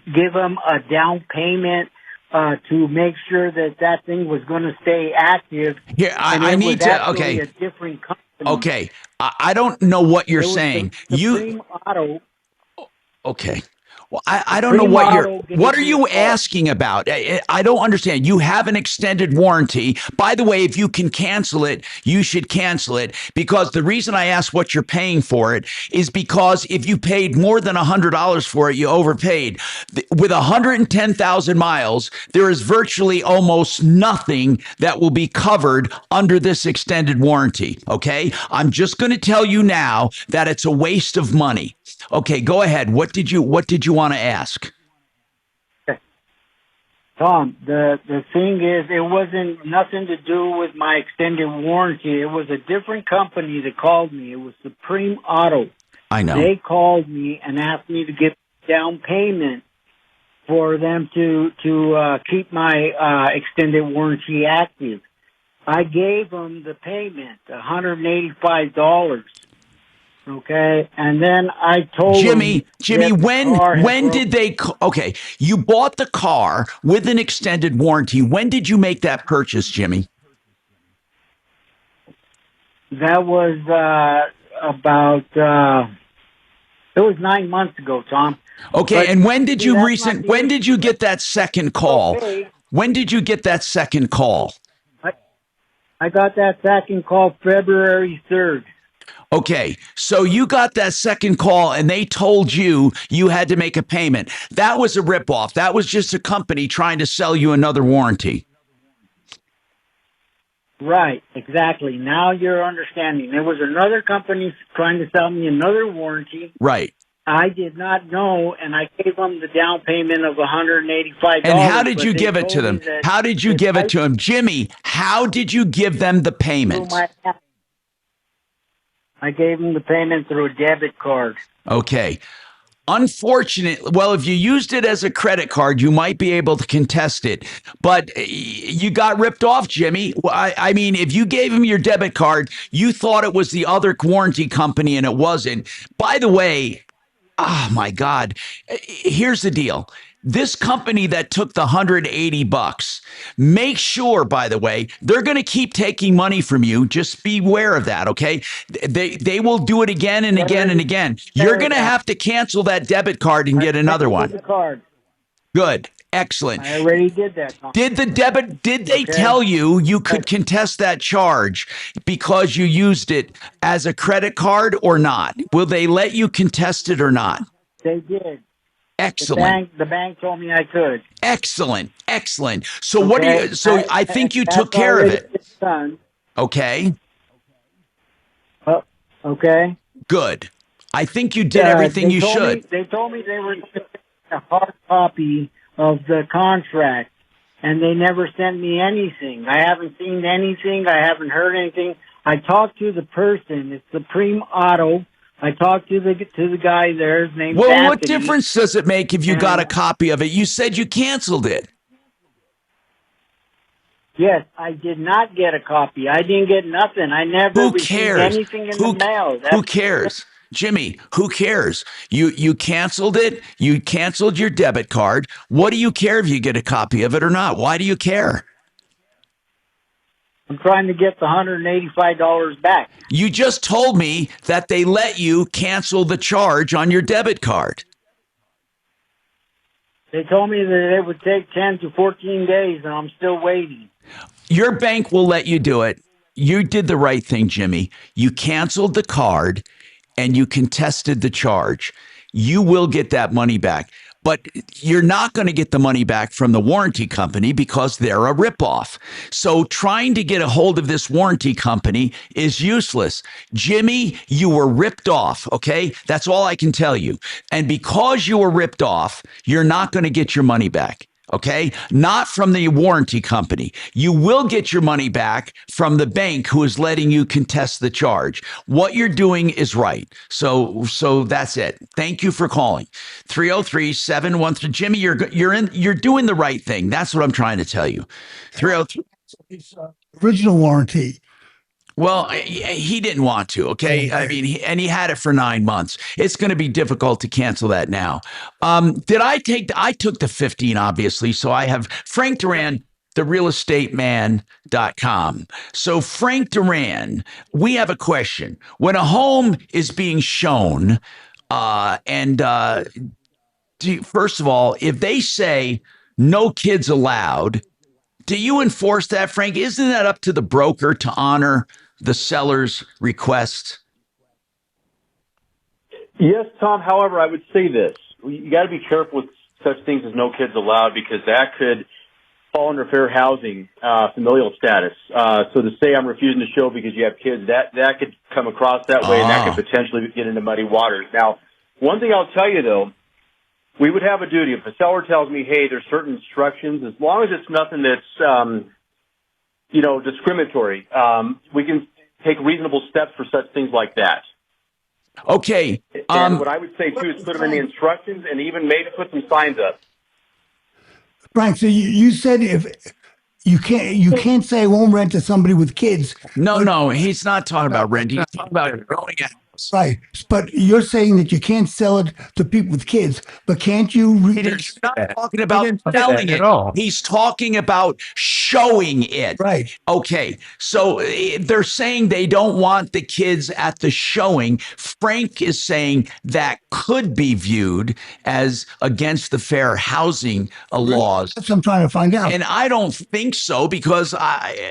give them a down payment to make sure that thing was going to stay active. Here, I need to. Okay, a different company. Okay, I don't know what you're saying. Supreme Auto. Okay. Well, I don't know what are you asking about? I don't understand. You have an extended warranty. By the way, if you can cancel it, you should cancel it, because the reason I asked what you're paying for it is because if you paid more than $100 for it, you overpaid. With 110,000 miles, there is virtually almost nothing that will be covered under this extended warranty. Okay? I'm just going to tell you now that it's a waste of money. Okay, go ahead. What did you want to ask? Tom, the thing is, it wasn't nothing to do with my extended warranty. It was a different company that called me. It was Supreme Auto. I know. They called me and asked me to get down payment for them to keep my extended warranty active. I gave them the payment, $185. Okay, and then I told Jimmy, when did they? Okay, you bought the car with an extended warranty. When did you make that purchase, Jimmy? That was about. It was 9 months ago, Tom. Okay, but, and when did you When did you get that second call? Okay. When did you get that second call? I got that second call February 3rd. Okay, so you got that second call and they told you had to make a payment. That was a ripoff. That was just a company trying to sell you another warranty. Right, exactly. Now you're understanding. There was another company trying to sell me another warranty. Right. I did not know, and I gave them the down payment of $185. And how did you give it to them? How did you give it to them? Jimmy, how did you give them the payment? I gave them the payment through a debit card. Okay. Unfortunately, well, if you used it as a credit card, you might be able to contest it. But you got ripped off, Jimmy. I mean, if you gave him your debit card, you thought it was the other warranty company and it wasn't. By the way, oh my God, here's the deal. This company that took the $180, make sure, by the way, they're going to keep taking money from you. Just beware of that, okay? They will do it again and again and again. You're going to have to cancel that debit card and get another one. The card. Good. Excellent. I already did that. Did they tell you could contest that charge because you used it as a credit card or not? Will they let you contest it or not? They did. Excellent. The bank told me I could. Excellent. So what do you? So I think you took care of it. Done. Okay. Okay. Good. I think you did everything you should. They told me they were sending a hard copy of the contract, and they never sent me anything. I haven't seen anything. I haven't heard anything. I talked to the person. It's Supreme Auto. I talked to the guy there. His name's Anthony. What difference does it make if you got a copy of it? You said you canceled it. Yes, I did not get a copy. I didn't get nothing. I never received anything in the mail. Who cares? Jimmy, who cares? You canceled it. You canceled your debit card. What do you care if you get a copy of it or not? Why do you care? I'm trying to get the $185 back. You just told me that they let you cancel the charge on your debit card. They told me that it would take 10 to 14 days, and I'm still waiting. Your bank will let you do it. You did the right thing, Jimmy. You canceled the card and you contested the charge. You will get that money back. But you're not going to get the money back from the warranty company because they're a ripoff. So trying to get a hold of this warranty company is useless. Jimmy, you were ripped off, okay? That's all I can tell you. And because you were ripped off, you're not going to get your money back. Okay, not from the warranty company. You will get your money back from the bank who is letting you contest the charge. What you're doing is right. So that's it. Thank you for calling. 303-713. Jimmy, you're doing the right thing. That's what I'm trying to tell you. 303. Original warranty. Well, he didn't want to, okay? I mean, he had it for 9 months. It's going to be difficult to cancel that now. I took the 15, obviously, so I have Frank Duran, therealestateman.com. So Frank Duran, we have a question. When a home is being shown, first of all, if they say no kids allowed, do you enforce that, Frank? Isn't that up to the broker to honor the seller's request? Yes, Tom. However, I would say this. You got to be careful with such things as no kids allowed, because that could fall under fair housing, familial status. So to say I'm refusing to show because you have kids, that could come across that way, and that could potentially get into muddy waters. Now, one thing I'll tell you, though, we would have a duty. If a seller tells me, hey, there's certain instructions, as long as it's nothing that's, discriminatory, we can take reasonable steps for such things like that. Okay. And what I would say, too, is put them in the instructions and even maybe put some signs up. Frank, so you said if you can't say I won't rent to somebody with kids. No, he's not talking about rent. He's talking about growing it. Right, but you're saying that you can't sell it to people with kids, but can't you? He's not talking about selling it. He's talking about showing it. Right. Okay, so they're saying they don't want the kids at the showing. Frank is saying that could be viewed as against the fair housing laws. That's what I'm trying to find out. And I don't think so, because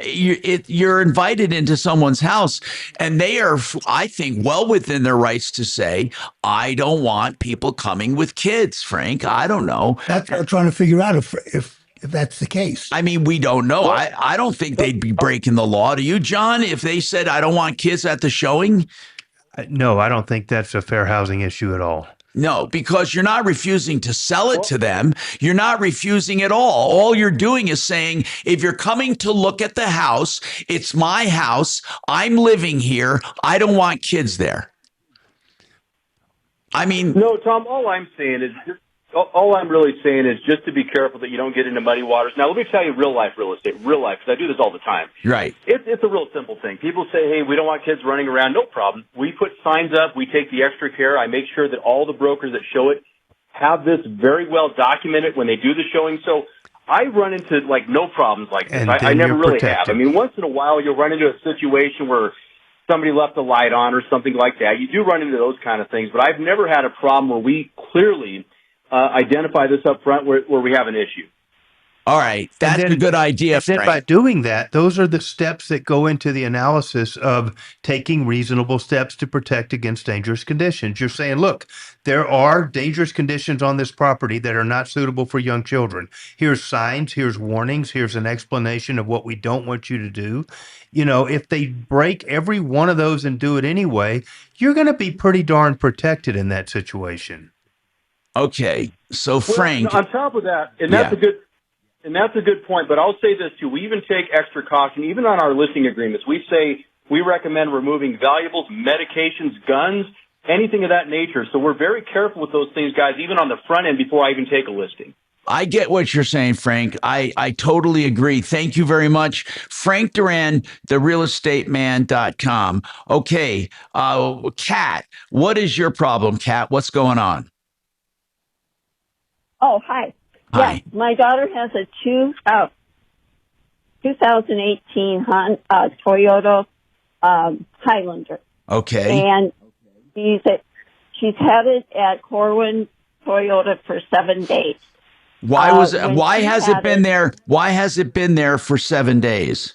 you're invited into someone's house, and they are, I think, well within their rights to say, I don't want people coming with kids, Frank. I don't know. That's what I'm trying to figure out if that's the case. I mean, we don't know. I don't think they'd be breaking the law. Do you, John, if they said, I don't want kids at the showing? No, I don't think that's a fair housing issue at all. No, because you're not refusing to sell it to them. You're not refusing at all. All you're doing is saying, if you're coming to look at the house, it's my house. I'm living here. I don't want kids there. I mean, no, Tom. All I'm really saying is just to be careful that you don't get into muddy waters. Now, let me tell you, real life real estate, because I do this all the time. Right. It's a real simple thing. People say, "Hey, we don't want kids running around." No problem. We put signs up. We take the extra care. I make sure that all the brokers that show it have this very well documented when they do the showing. So I run into no problems like this. I never really have. I mean, once in a while you'll run into a situation where somebody left a light on or something like that. You do run into those kind of things, but I've never had a problem where we clearly identify this up front where we have an issue. All right. That's a good idea, And then Frank. by doing that, those are the steps that go into the analysis of taking reasonable steps to protect against dangerous conditions. You're saying, look, there are dangerous conditions on this property that are not suitable for young children. Here's signs, here's warnings, here's an explanation of what we don't want you to do. You know, if they break every one of those and do it anyway, you're going to be pretty darn protected in that situation. Okay. So, Frank. On top of that, and that's a good point, but I'll say this too. We even take extra caution, even on our listing agreements. We say we recommend removing valuables, medications, guns, anything of that nature. So we're very careful with those things, guys, even on the front end before I even take a listing. I get what you're saying, Frank. I totally agree. Thank you very much. Frank Duran, therealestateman.com. Okay. Kat, what is your problem, Kat? What's going on? Oh, hi. Hi. Yeah, my daughter has a 2018 Toyota Highlander. Okay. And she's had it at Corwin Toyota for 7 days. Why has it been there? Why has it been there for 7 days?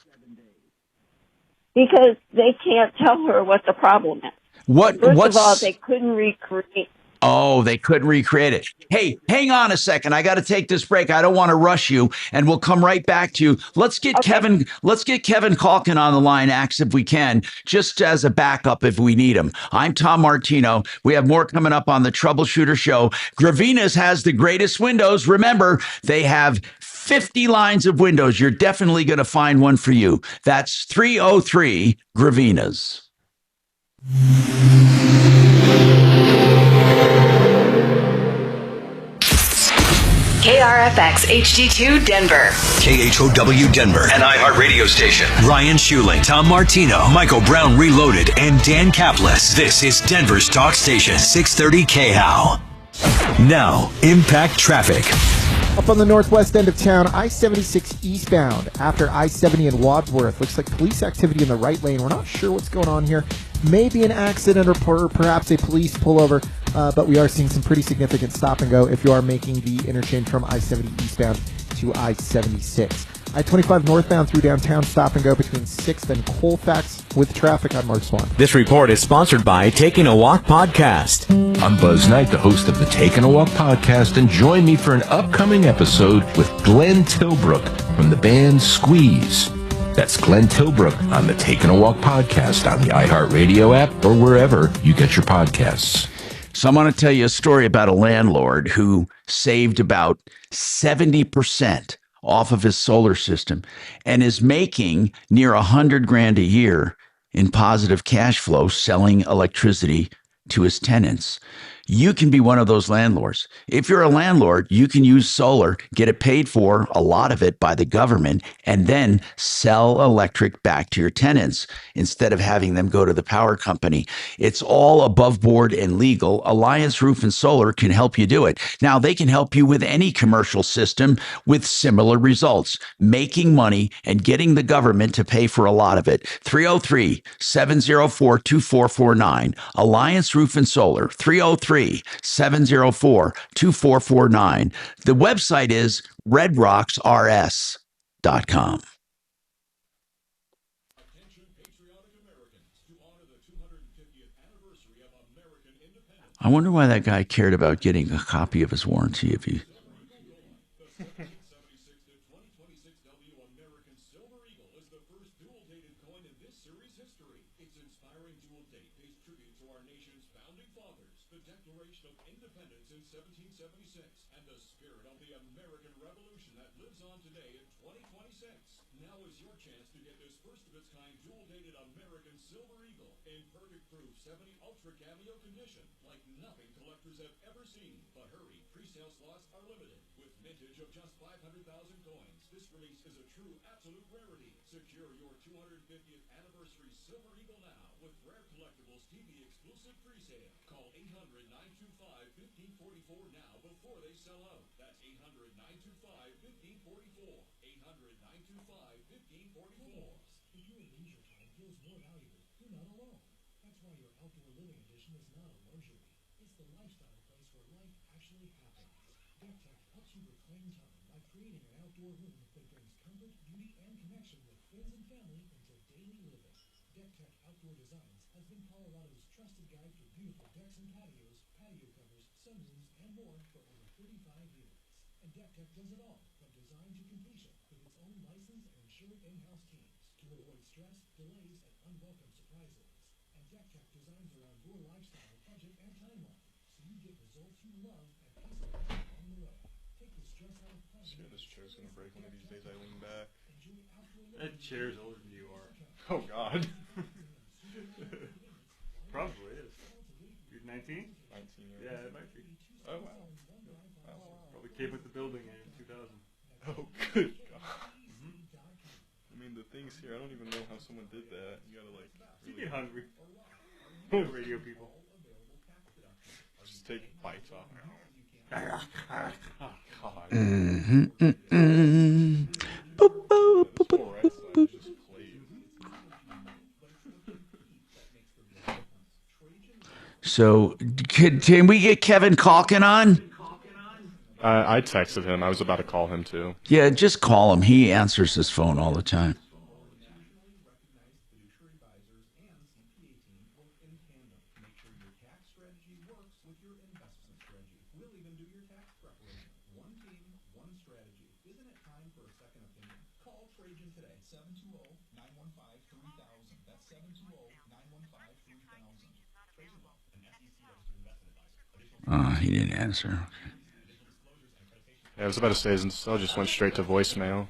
Because they can't tell her what the problem is. First of all, they couldn't recreate. Oh, they couldn't recreate it. Hey, hang on a second. I got to take this break. I don't want to rush you, and we'll come right back to you. Let's get Kevin Calkin on the line, Axe, if we can, just as a backup if we need him. I'm Tom Martino. We have more coming up on the Troubleshooter Show. Gravina's has the greatest windows. Remember, they have 50 lines of windows. You're definitely going to find one for you. That's 303 Gravina's. KRFX HD2 Denver. KHOW Denver, an iHeart radio station. Ryan Schuling, Tom Martino, Michael Brown Reloaded, and Dan Caplis. This is Denver's talk station, 630 KHOW. Now, impact traffic. Up on the northwest end of town, I-76 eastbound after I-70 in Wadsworth. Looks like police activity in the right lane. We're not sure what's going on here. Maybe an accident or perhaps a police pullover, but we are seeing some pretty significant stop and go if you are making the interchange from I-70 eastbound to I-76. I-25 northbound through downtown, stop and go between 6th and Colfax with traffic on Mark Swan. This report is sponsored by Taking a Walk Podcast. I'm Buzz Knight, the host of the Taking a Walk Podcast, and join me for an upcoming episode with Glenn Tilbrook from the band Squeeze. That's Glenn Tilbrook on the Taking a Walk Podcast on the iHeartRadio app or wherever you get your podcasts. So I want to tell you a story about a landlord who saved about 70% off of his solar system and is making near $100,000 a year in positive cash flow selling electricity to his tenants. You can be one of those landlords. If you're a landlord, you can use solar, get it paid for, a lot of it by the government, and then sell electric back to your tenants instead of having them go to the power company. It's all above board and legal. Alliance Roof and Solar can help you do it. Now, they can help you with any commercial system with similar results, making money and getting the government to pay for a lot of it. 303-704-2449. Alliance Roof and Solar, 303-704-2449. The website is redrocksrs.com. I wonder why that guy cared about getting a copy of his warranty if he... Now is your chance to get this first-of-its-kind dual-dated American Silver Eagle in perfect proof 70 ultra cameo condition, like nothing collectors have ever seen. But hurry, pre-sale slots are limited. With mintage of just 500,000 coins, this release is a true absolute rarity. Secure your 250th anniversary Silver Eagle now with Rare Collectibles TV exclusive pre-sale. Call 800-925-1544 now before they sell out. That's 800-925-1544. 800-925-1544. If your leisure time feels more valuable, you're not alone. That's why your outdoor living edition is not a luxury. It's the lifestyle place where life actually happens. Deck Tech helps you reclaim time by creating an outdoor room that brings comfort, beauty, and connection with friends and family into daily living. Deck Tech Outdoor Designs has been Colorado's trusted guide for beautiful decks and patios, patio covers, sunrooms, and more for over 35 years. And Deck Tech does it all, from design to completion, with its own licensed and insured in-house teams to avoid stress, delays, and unwelcome surprises. And Deck Tech designs around your lifestyle, budget, and timeline, so you get results you love and peace of mind along the way. Take the stress out of planning. Sure, this chair's gonna break one of these days. I lean back. That chair's older than you are. Oh God. Probably is. You're 19? 19. Yeah, it might be. Oh wow. Probably came with the building in 2000. Oh good God. I mean the things here. I don't even know how someone did that. You gotta like. You Really get hungry. Radio people. Just take bites off. Oh God. So, can we get Kevin Calkin on? I texted him. I was about to call him too. Yeah, just call him. He answers his phone all the time. He didn't answer. Yeah, I was about to say his cell just went straight to voicemail.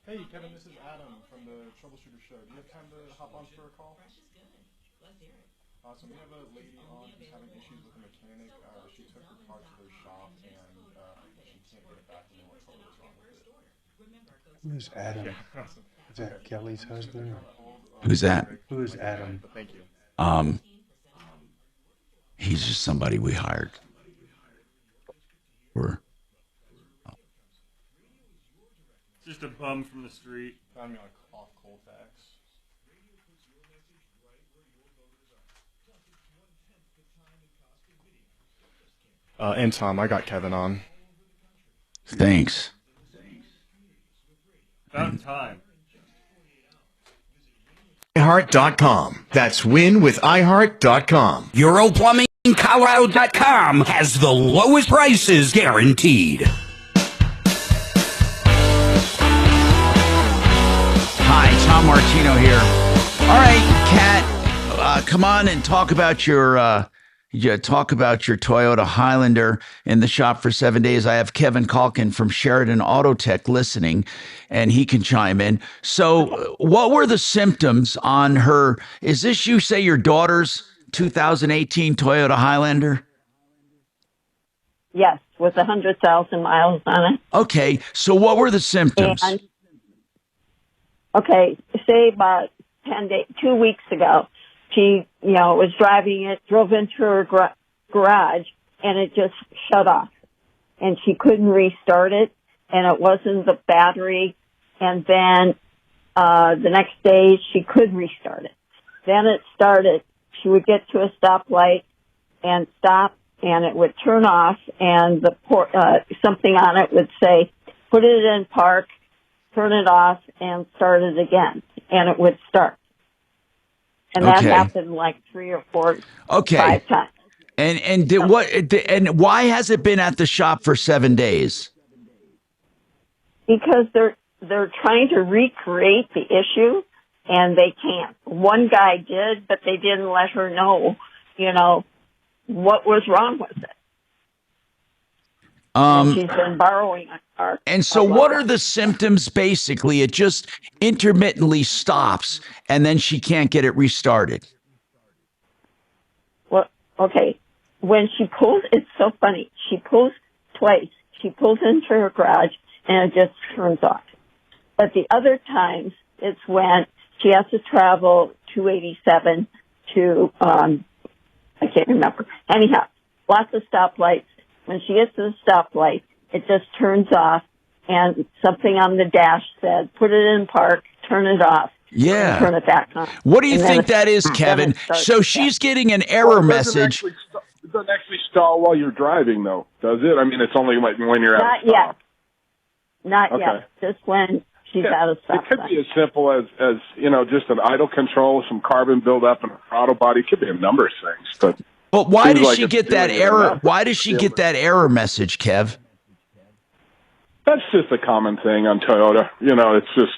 Hey, Kevin, this is Adam from the Troubleshooter Show. Do you have time to hop on for a call? Awesome. We have a lady on who's having issues with a mechanic. She took her car to their shop and she can't get it back and they want to know what's wrong with it. Who's Adam? Yeah. Is that Kelly's husband? Who's that? Who is Adam? Thank you. He's just somebody we hired. Just a bum from the street. Found me on off coal tax. And Tom, I got Kevin on. Thanks. About time. iHeart.com. That's win with iHeart.com. EuroPlumbingColorado.com has the lowest prices guaranteed. Hi, Tom Martino here. All right, Kat, come on and talk about your Toyota Highlander in the shop for 7 days. I have Kevin Calkin from Sheridan Auto Tech listening, and he can chime in. So, what were the symptoms on her? Is this, you say, your daughter's 2018 Toyota Highlander? Yes, with 100,000 miles on it. Okay, so what were the symptoms? And, okay, say about 2 weeks ago, she, was driving it, drove into her garage, and it just shut off. And she couldn't restart it, and it wasn't the battery. And then the next day, she could restart it. Then it started. She would get to a stoplight and stop, and it would turn off, and something on it would say, put it in park, turn it off, and start it again, and it would start. And that happened like 3 or 4, 5 times. And why has it been at the shop for 7 days? Because they're trying to recreate the issue, and they can't. One guy did, but they didn't let her know, what was wrong with it. And she's been borrowing a car. And so what are the symptoms, basically? It just intermittently stops, and then she can't get it restarted. Well, okay. When she pulls, it's so funny. She pulls twice. She pulls into her garage, and it just turns off. But the other times, it's when she has to travel 287 to, I can't remember. Anyhow, lots of stoplights. When she gets to the stoplight, it just turns off, and something on the dash said, put it in park, turn it off, and turn it back on. What do you think that is, Kevin? So she's getting an error message. It doesn't actually stall while you're driving, though, does it? I mean, it's only when you're at a stop. Not yet. Just when she's at a stop. It could be as simple as just an idle control, some carbon buildup in a throttle body. It could be a number of things, But why does she get that error? Why does she get that error message, Kev? That's just a common thing on Toyota. It's just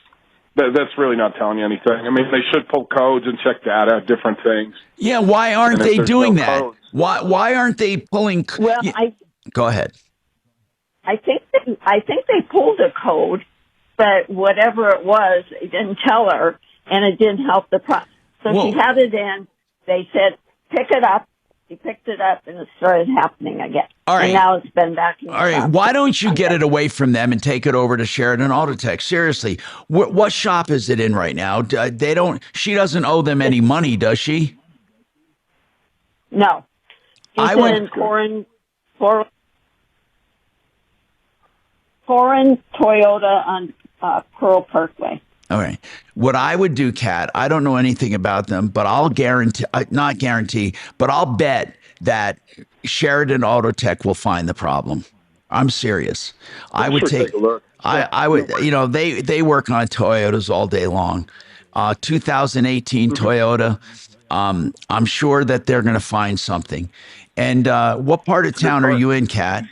that's really not telling you anything. I mean, they should pull codes and check data, different things. Yeah, why aren't they doing that? Why aren't they pulling? Well, go ahead. I think they pulled a code, but whatever it was, it didn't tell her, and it didn't help the process. So she had it in. They said, pick it up. She picked it up, and it started happening again. All right. And now it's been back in the All right. shop. Why don't you get it away from them and take it over to Sheridan Autotech? Seriously, what shop is it in right now? They don't. She doesn't owe them any money, does she? No. She's in Foreign Toyota on Pearl Parkway. All right. What I would do, Kat, I don't know anything about them, but I'll guarantee, not guarantee, but I'll bet that Sheridan Autotech will find the problem. I'm serious. I would take a look. I would, they work on Toyotas all day long. 2018 Toyota. I'm sure that they're going to find something. And what part of town are you in, Kat?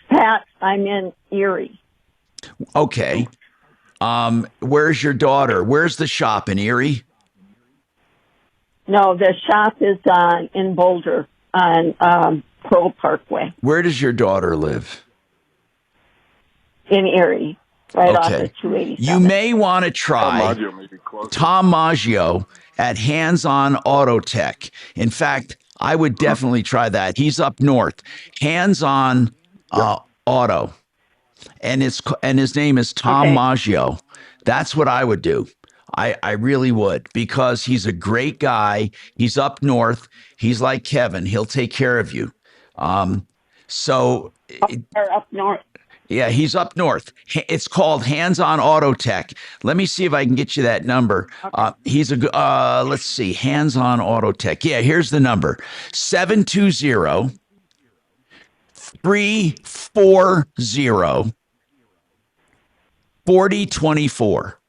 Pat, I'm in Erie. Okay. Where's your daughter? Where's the shop, in Erie? No, the shop is in Boulder on Pearl Parkway. Where does your daughter live? In Erie, right off of 287. You may want to try Tom Maggio at Hands On Auto Tech. In fact, I would definitely try that. He's up north. Hands On Auto. And his name is Tom Maggio. That's what I would do. I really would, because he's a great guy. He's up north. He's like Kevin. He'll take care of you. Up north. Yeah, he's up north. It's called Hands On Auto Tech. Let me see if I can get you that number. He's let's see, Hands On Auto Tech. Yeah, here's the number: 720 340 4024.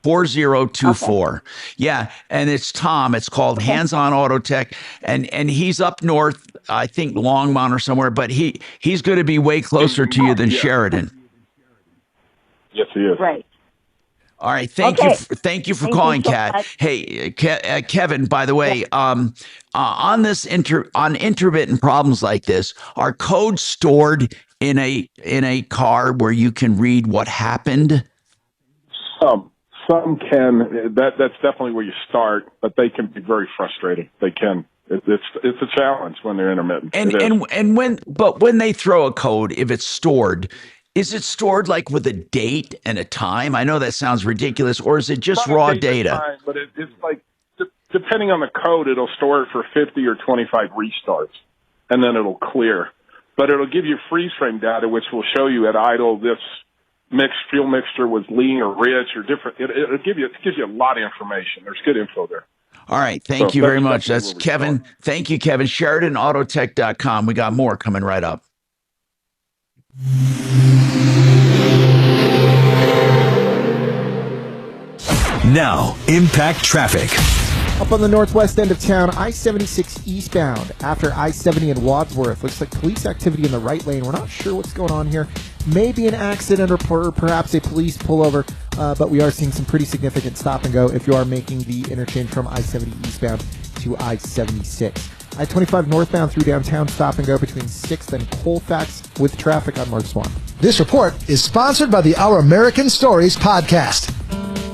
4024. Yeah, and it's Tom. It's called Hands On Auto Tech, and he's up north, I think Longmont or somewhere, but he's going to be way closer to you than Sheridan. Yes, he is. Right. All right. Thank you for calling, Kat. Hey, Kevin, by the way, on this on intermittent problems like this, are codes stored in a car where you can read what happened? Some can. That's definitely where you start, but they can be very frustrating. They can. It's a challenge when they're intermittent. And when they throw a code, if it's stored, is it stored like with a date and a time? I know that sounds ridiculous, or is it just raw data? Time, but it's like, depending on the code, it'll store it for 50 or 25 restarts, and then it'll clear. But it'll give you freeze frame data, which will show you at idle this fuel mixture was lean or rich or different. It gives you a lot of information. There's good info there. All right. Thank you very much. That's Kevin. Thank you, Kevin. SheridanAutotech.com. We got more coming right up. Now, impact traffic. Up on the northwest end of town, I-76 eastbound after I-70 in Wadsworth. Looks like police activity in the right lane. We're not sure what's going on here. Maybe an accident or perhaps a police pullover, but we are seeing some pretty significant stop and go if you are making the interchange from I-70 eastbound to I-76. I-25 northbound through downtown, stop and go between 6th and Colfax with traffic on Mark Swan. This report is sponsored by the Our American Stories podcast.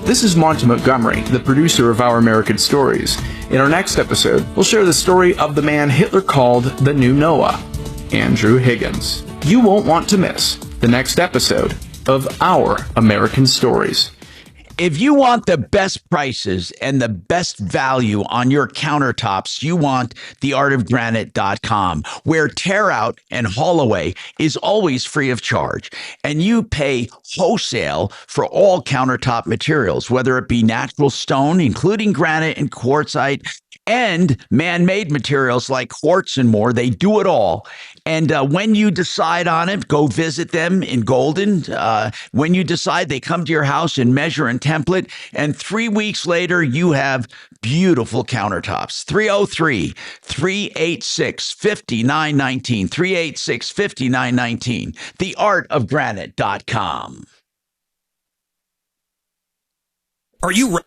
This is Monty Montgomery, the producer of Our American Stories. In our next episode, we'll share the story of the man Hitler called the new Noah, Andrew Higgins. You won't want to miss the next episode of Our American Stories. If you want the best prices and the best value on your countertops, you want theartofgranite.com, where tear out and haul away is always free of charge. And you pay wholesale for all countertop materials, whether it be natural stone, including granite and quartzite, and man-made materials like quartz and more. They do it all. And when you decide on it, go visit them in Golden. When you decide, they come to your house and measure and template. And 3 weeks later, you have beautiful countertops. 303-386-5919. 386-5919. Theartofgranite.com. Are you ready?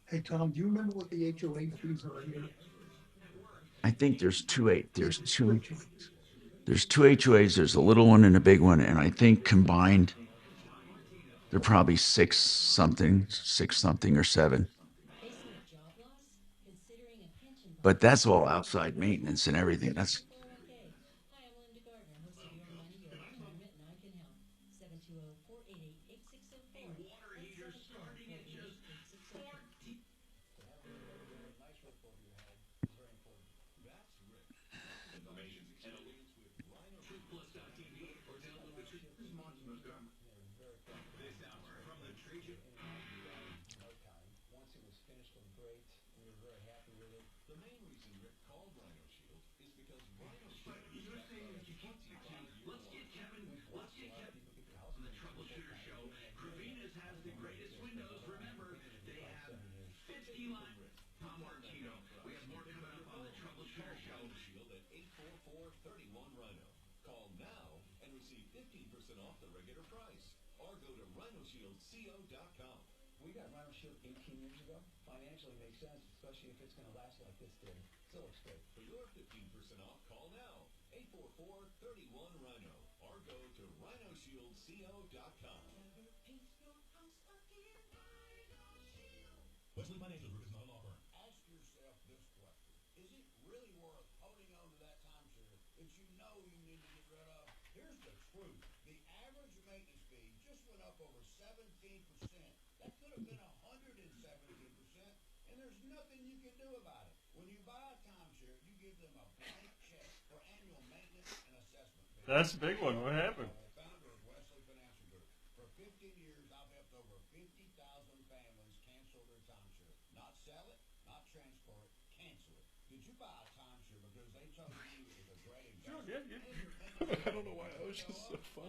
Hey, Tom, do you remember what the HOA fees are here? I think there's two HOAs. There's a little one and a big one, and I think combined they're probably six something or seven. But that's all outside maintenance and everything. That's the Troubleshooter Show. Cravina's has the greatest windows. Remember, they have 50 lines. Tom Martino. We have more coming up on the Troubleshooter Show. Shield at 844-31-RHINO. Call now and receive 15% off the regular price. Or go to rhinoshieldsco.com. We got Rhino Shield 18 years ago. Financially makes sense, especially if it's going to last like this did. Still looks good. For your 15% off, call now. 844-31-RHINO. Or go to rhinoshieldsco.com. Wesley Financial Group is not a law firm. Ask yourself this question. Is it really worth holding on to that timeshare that you know you need to get rid of? Here's the truth. The average maintenance fee just went up over 17%. That could have been 117%, and there's nothing you can do about it. When you buy a timeshare, you give them a blank check for annual maintenance and assessment fees. That's a big one. What happened? Founder of Wesley Financial Group. For 15 years, I've helped over 50,000 families cancel their timeshare. Not sell it, not transfer it, cancel it. Did you buy a timeshare because they told you it was a great investment? I don't know why that was just so fun.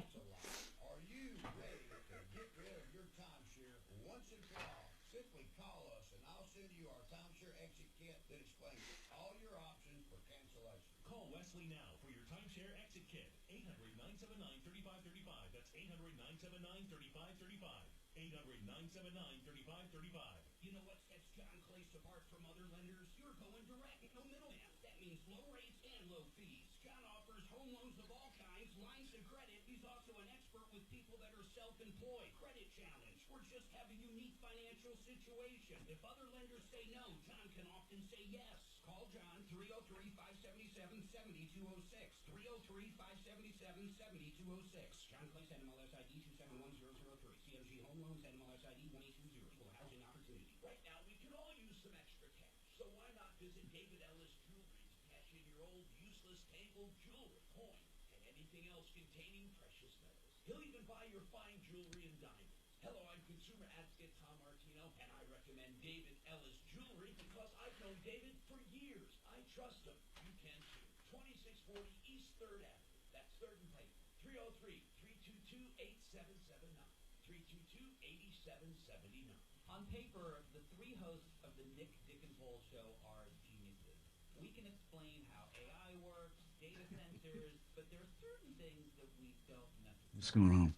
Are you ready to get rid of your timeshare once and for all? Simply call us and I'll send you our timeshare exit kit that explains all your options for cancellation. Call Wesley now for your timeshare exit kit. 800-979-3535. That's 800-979-3535. 800-979-3535. You know what sets John Cleese apart from other lenders? You're going direct, no middleman. That means low rates and low fees. John offers home loans of all kinds, lines of credit. He's also an expert with people that are self-employed, credit challenged, or just have a unique financial situation. If other lenders say no, John can often say yes. Call John, 303-577-7206. 303-577-7206. John Clayton, NMLS ID 271003. CMG Home Loans, NMLS ID 1820. Equal Housing Opportunity. Right now, we could all use some extra cash. So why not visit David Ellis Jewelry to cash in your old useless tangled jewelry, coin, and anything else containing precious metals. He'll even buy your fine jewelry and diamonds. Hello, I'm consumer advocate Tom Martino, and I recommend David Ellis Jewelry because I've known David for years. I trust him. You can too. 2640 East 3rd Avenue. That's 3rd and Payne. 303-322-8779. 322-8779. On paper, the three hosts of the Nick Dickens-Hole Show are geniuses. We can explain how AI works, data sensors, but there are certain things that we don't necessarily. What's going on?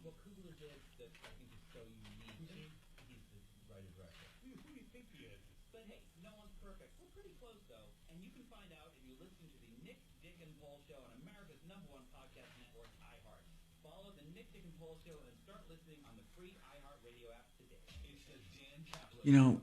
What Kugler did that I think is so unique, he's the writer-director. Who do you think he is? But hey, no one's perfect. We're pretty close, though, and you can find out if you listen to the Nick Dickens-Hole Show on America's #1 podcast network, iHeart. Follow the Nick Dickens-Hole Show and start listening on the free iHeart Radio app today. It's the Dan Kaplan. You know,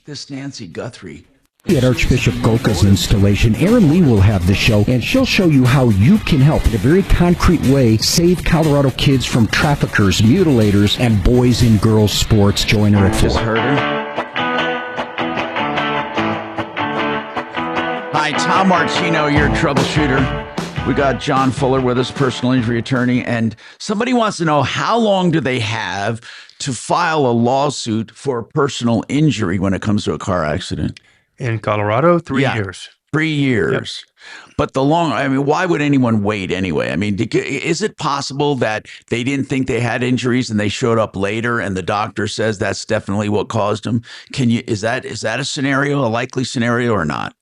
this Nancy Guthrie. At Archbishop Golka's installation, Erin Lee will have the show, and she'll show you how you can help in a very concrete way save Colorado kids from traffickers, mutilators, and boys and girls sports. Join her at 4. Just heard her. Hi, Tom Martino, your troubleshooter. We got John Fuller with us, personal injury attorney, and somebody wants to know how long do they have to file a lawsuit for a personal injury when it comes to a car accident? In Colorado, 3 years. 3 years. Yep. But why would anyone wait anyway? I mean, is it possible that they didn't think they had injuries and they showed up later and the doctor says that's definitely what caused them? Is that a scenario, a likely scenario or not?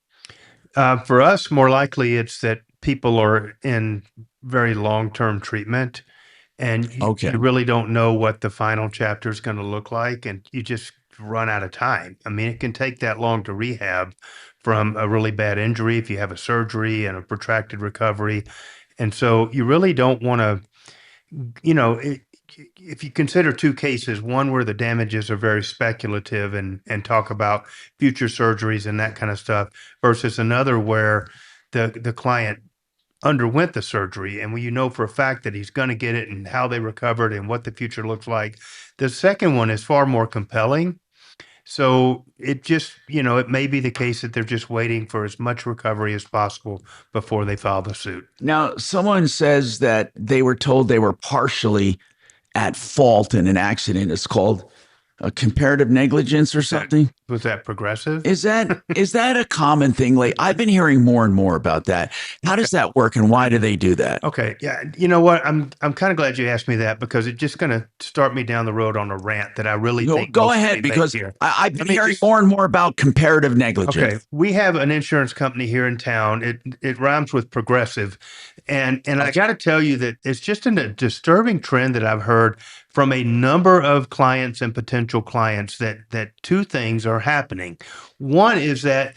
For us, more likely it's that people are in very long-term treatment and you really don't know what the final chapter is going to look like, and you just run out of time. I mean, it can take that long to rehab from a really bad injury if you have a surgery and a protracted recovery. And so you really don't want to, if you consider two cases, one where the damages are very speculative and talk about future surgeries and that kind of stuff, versus another where the client underwent the surgery and when you know for a fact that he's going to get it and how they recovered and what the future looks like. The second one is far more compelling. So it just, it may be the case that they're just waiting for as much recovery as possible before they file the suit. Now, someone says that they were told they were partially at fault in an accident. It's called a comparative negligence or something. Was that progressive? Is that a common thing? Like, I've been hearing more and more about that. How does that work and why do they do that? Okay. Yeah. You know what? I'm kind of glad you asked me that because it's just going to start me down the road on a rant that I really think. Go ahead, because I've been hearing more and more about comparative negligence. Okay. We have an insurance company here in town. It rhymes with progressive. And I got to tell you that it's just a disturbing trend that I've heard from a number of clients and potential clients that two things are happening. One is that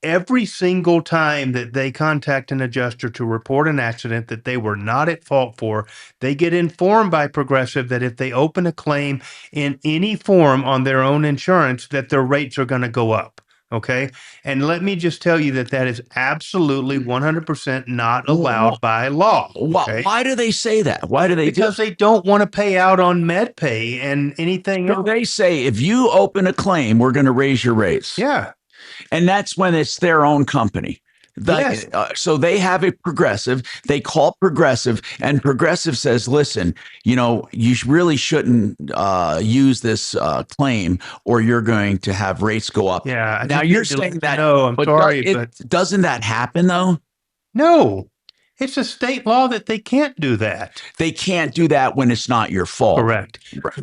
every single time that they contact an adjuster to report an accident that they were not at fault for, they get informed by Progressive that if they open a claim in any form on their own insurance, that their rates are going to go up. Okay. And let me just tell you that is absolutely 100% not allowed by law. Okay? Why do they say that? Why do they Because they don't want to pay out on MedPay and anything else. They say, if you open a claim, we're going to raise your rates. Yeah. And that's when it's their own company. Yes. So they have a Progressive, they call Progressive, and Progressive says, listen, you really shouldn't use this claim or you're going to have rates go up. Yeah. Now you're saying that. No, I'm sorry, but doesn't that happen though? No. It's a state law that they can't do that. They can't do that when it's not your fault. Correct.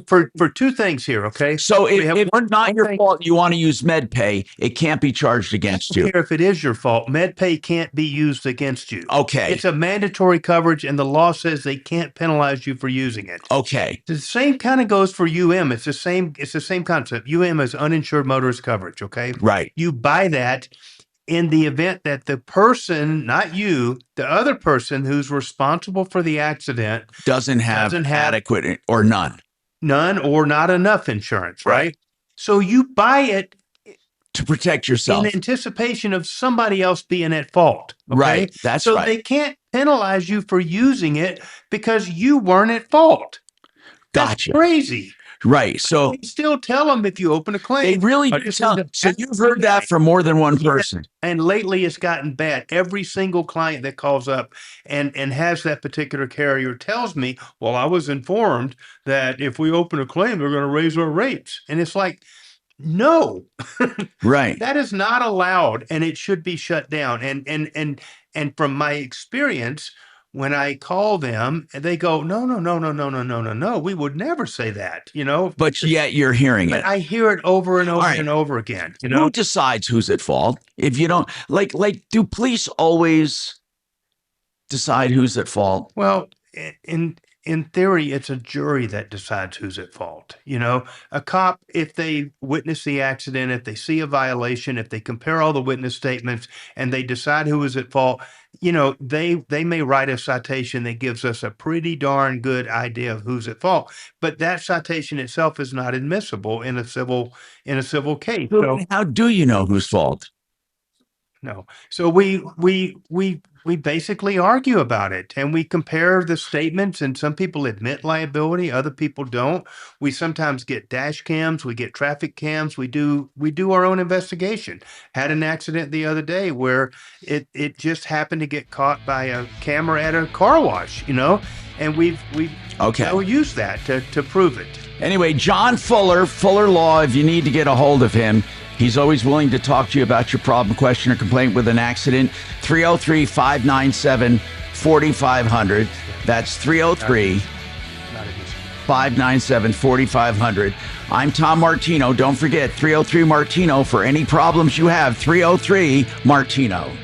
For two things here, okay? So if it's not your fault, you want to use MedPay, it can't be charged against you. I don't care if it is your fault. MedPay can't be used against you. Okay. It's a mandatory coverage, and the law says they can't penalize you for using it. Okay. The same kind of goes for UM. It's the same concept. UM is uninsured motorist coverage, okay? Right. You buy that in the event that the person, not you, the other person who's responsible for the accident doesn't have adequate or none or not enough insurance, right? So you buy it to protect yourself in anticipation of somebody else being at fault. Okay? Right. That's so right. they can't penalize you for using it because you weren't at fault. That's Gotcha. crazy. Right. So you still tell them if you open a claim. They really do tell. So you've heard that from more than one person. And lately it's gotten bad. Every single client that calls up and has that particular carrier tells me, well, I was informed that if we open a claim, they're going to raise our rates. And it's like, no, right. That is not allowed, and it should be shut down. And from my experience, when I call them, they go, no, we would never say that, But yet you're hearing it. I hear it over and over and over again. Who decides who's at fault? If you don't like, do police always decide who's at fault? Well, in theory, it's a jury that decides who's at fault. A cop, if they witness the accident, if they see a violation, if they compare all the witness statements and they decide who is at fault, they may write a citation that gives us a pretty darn good idea of who's at fault. But that citation itself is not admissible in a civil case. So how do you know whose fault? No. So we basically argue about it, and we compare the statements, and some people admit liability, other people don't. We sometimes get dash cams, we get traffic cams, we do our own investigation. Had an accident the other day where it just happened to get caught by a camera at a car wash, and we've used that to prove it. Anyway, John Fuller Law, if you need to get a hold of him, he's always willing to talk to you about your problem, question, or complaint with an accident. 303-597-4500. That's 303-597-4500. I'm Tom Martino. Don't forget, 303-MARTINO for any problems you have. 303-MARTINO.